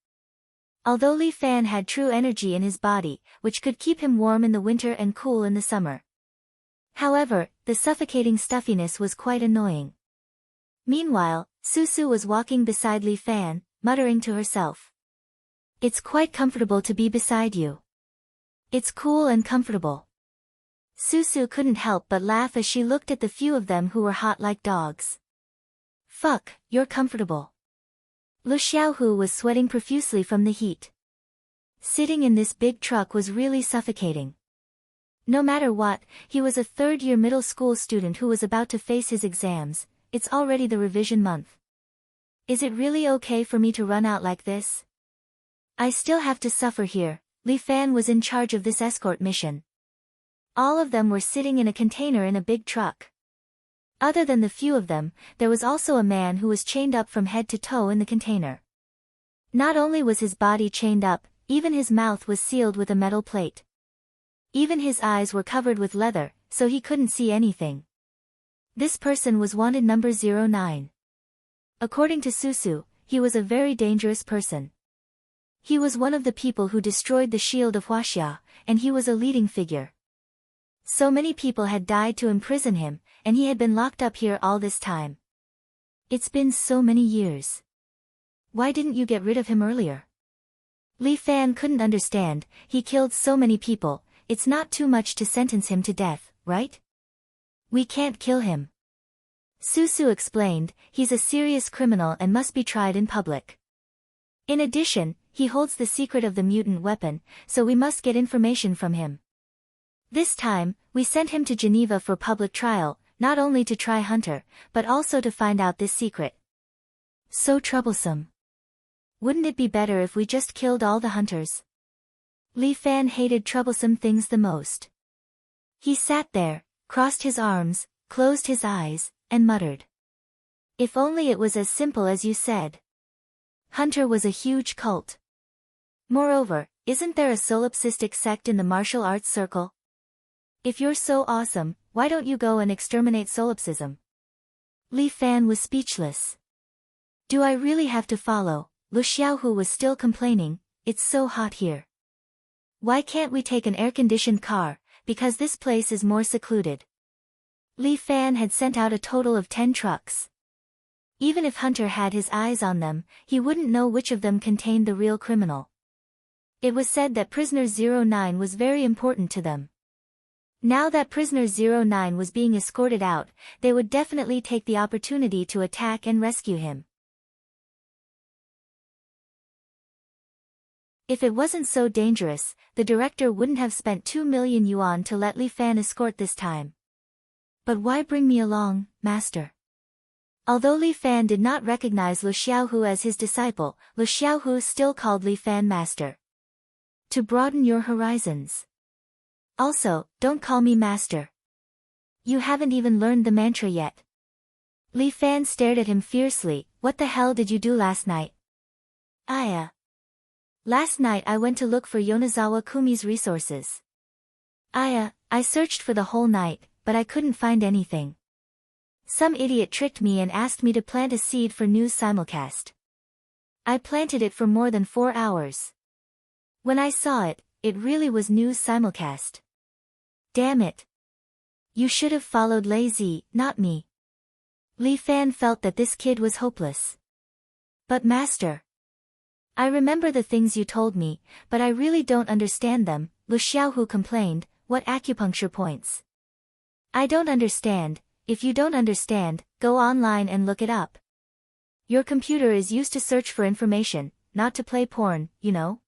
Although Li Fan had true energy in his body, which could keep him warm in the winter and cool in the summer. However, the suffocating stuffiness was quite annoying. Meanwhile, Susu was walking beside Li Fan, muttering to herself. It's quite comfortable to be beside you. It's cool and comfortable. Susu couldn't help but laugh as she looked at the few of them who were hot like dogs. Fuck, you're comfortable. Lu Xiaohu was sweating profusely from the heat. Sitting in this big truck was really suffocating. No matter what, he was a third-year middle school student who was about to face his exams. It's already the revision month. Is it really okay for me to run out like this? I still have to suffer here. Li Fan was in charge of this escort mission. All of them were sitting in a container in a big truck. Other than the few of them, there was also a man who was chained up from head to toe in the container. Not only was his body chained up, even his mouth was sealed with a metal plate. Even his eyes were covered with leather, so he couldn't see anything. This person was wanted number 09. According to Susu, he was a very dangerous person. He was one of the people who destroyed the shield of Huaxia, and he was a leading figure. So many people had died to imprison him, and he had been locked up here all this time. It's been so many years. Why didn't you get rid of him earlier? Li Fan couldn't understand, he killed so many people, it's not too much to sentence him to death, right? We can't kill him. Susu explained, he's a serious criminal and must be tried in public. In addition, he holds the secret of the mutant weapon, so we must get information from him. This time, we sent him to Geneva for public trial, not only to try Hunter, but also to find out this secret. So troublesome. Wouldn't it be better if we just killed all the hunters? Li Fan hated troublesome things the most. He sat there, crossed his arms, closed his eyes, and muttered. If only it was as simple as you said. Hunter was a huge cult. Moreover, isn't there a solipsistic sect in the martial arts circle? If you're so awesome, why don't you go and exterminate solipsism? Li Fan was speechless. Do I really have to follow? Lu Xiaohu was still complaining, it's so hot here. Why can't we take an air-conditioned car, because this place is more secluded? Li Fan had sent out a total of 10 trucks. Even if Hunter had his eyes on them, he wouldn't know which of them contained the real criminal. It was said that prisoner 09 was very important to them. Now that prisoner 09 was being escorted out, they would definitely take the opportunity to attack and rescue him. If it wasn't so dangerous, the director wouldn't have spent 2 million yuan to let Li Fan escort this time. But why bring me along, master? Although Li Fan did not recognize Lu Xiaohu as his disciple, Lu Xiaohu still called Li Fan master. To broaden your horizons. Also, don't call me master. You haven't even learned the mantra yet. Li Fan stared at him fiercely, what the hell did you do last night? Last night I went to look for Yonezawa Kumi's resources. I searched for the whole night, but I couldn't find anything. Some idiot tricked me and asked me to plant a seed for news simulcast. I planted it for more than 4 hours. When I saw it, it really was news simulcast. Damn it. You should have followed Lazy, not me. Li Fan felt that this kid was hopeless. But master. I remember the things you told me, but I really don't understand them, Lu Xiaohu complained, what acupuncture points? I don't understand. If you don't understand, go online and look it up. Your computer is used to search for information, not to play porn, you know?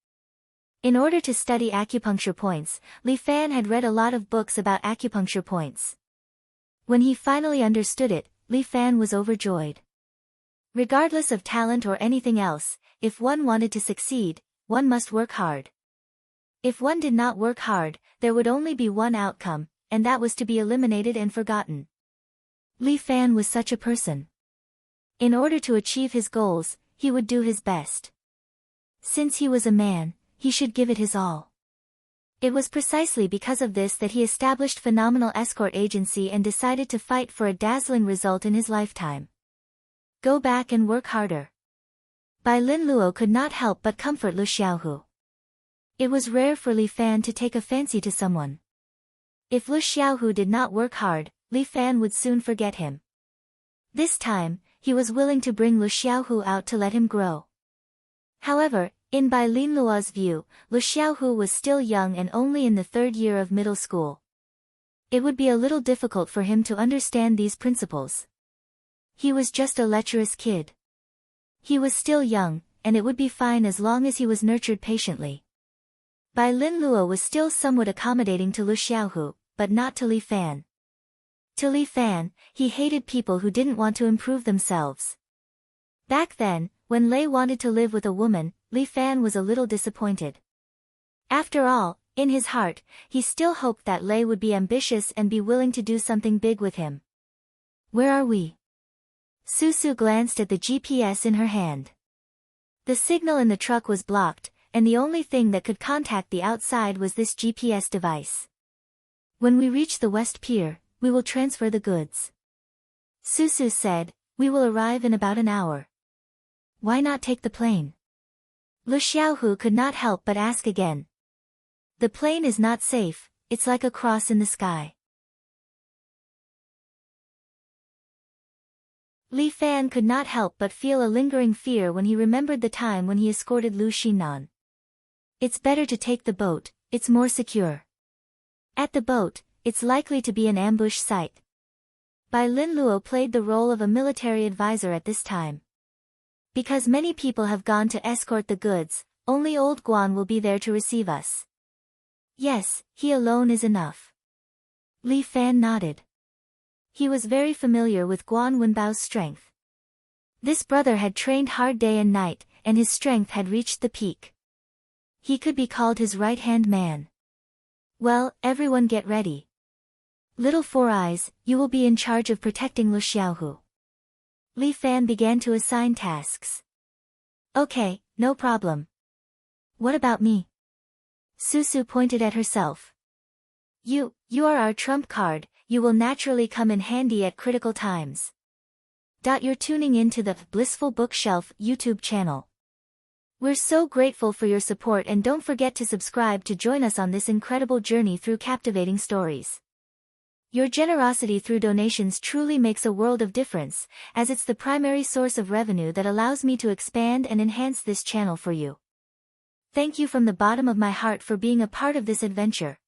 In order to study acupuncture points, Li Fan had read a lot of books about acupuncture points. When he finally understood it, Li Fan was overjoyed. Regardless of talent or anything else, if one wanted to succeed, one must work hard. If one did not work hard, there would only be one outcome, and that was to be eliminated and forgotten. Li Fan was such a person. In order to achieve his goals, he would do his best. Since he was a man, he should give it his all. It was precisely because of this that he established phenomenal escort agency and decided to fight for a dazzling result in his lifetime. Go back and work harder. Bai Lin Luo could not help but comfort Lu Xiaohu. It was rare for Li Fan to take a fancy to someone. If Lu Xiaohu did not work hard, Li Fan would soon forget him. This time, he was willing to bring Lu Xiaohu out to let him grow. However, in Bai Lin Luo's view, Lu Xiaohu was still young and only in the 3rd year of middle school. It would be a little difficult for him to understand these principles. He was just a lecherous kid. He was still young, and it would be fine as long as he was nurtured patiently. Bai Lin Luo was still somewhat accommodating to Lu Xiaohu, but not to Li Fan. To Li Fan, he hated people who didn't want to improve themselves. Back then, when Lei wanted to live with a woman, Li Fan was a little disappointed. After all, in his heart, he still hoped that Lei would be ambitious and be willing to do something big with him. Where are we? Susu glanced at the GPS in her hand. The signal in the truck was blocked, and the only thing that could contact the outside was this GPS device. When we reach the West Pier, we will transfer the goods. Susu said, we will arrive in about an hour. Why not take the plane? Lu Xiaohu could not help but ask again. The plane is not safe, it's like a cross in the sky. Li Fan could not help but feel a lingering fear when he remembered the time when he escorted Lu Xinan. It's better to take the boat, it's more secure. At the boat, it's likely to be an ambush site. Bai Lin Luo played the role of a military advisor at this time. Because many people have gone to escort the goods, only old Guan will be there to receive us. Yes, he alone is enough. Li Fan nodded. He was very familiar with Guan Wenbao's strength. This brother had trained hard day and night, and his strength had reached the peak. He could be called his right-hand man. Well, everyone get ready. Little Four Eyes, you will be in charge of protecting Lu Xiaohu. Li Fan began to assign tasks. Okay, no problem. What about me? Susu pointed at herself. You are our trump card, you will naturally come in handy at critical times. You're tuning in to the Blissful Bookshelf YouTube channel. We're so grateful for your support, and don't forget to subscribe to join us on this incredible journey through captivating stories. Your generosity through donations truly makes a world of difference, as it's the primary source of revenue that allows me to expand and enhance this channel for you. Thank you from the bottom of my heart for being a part of this adventure.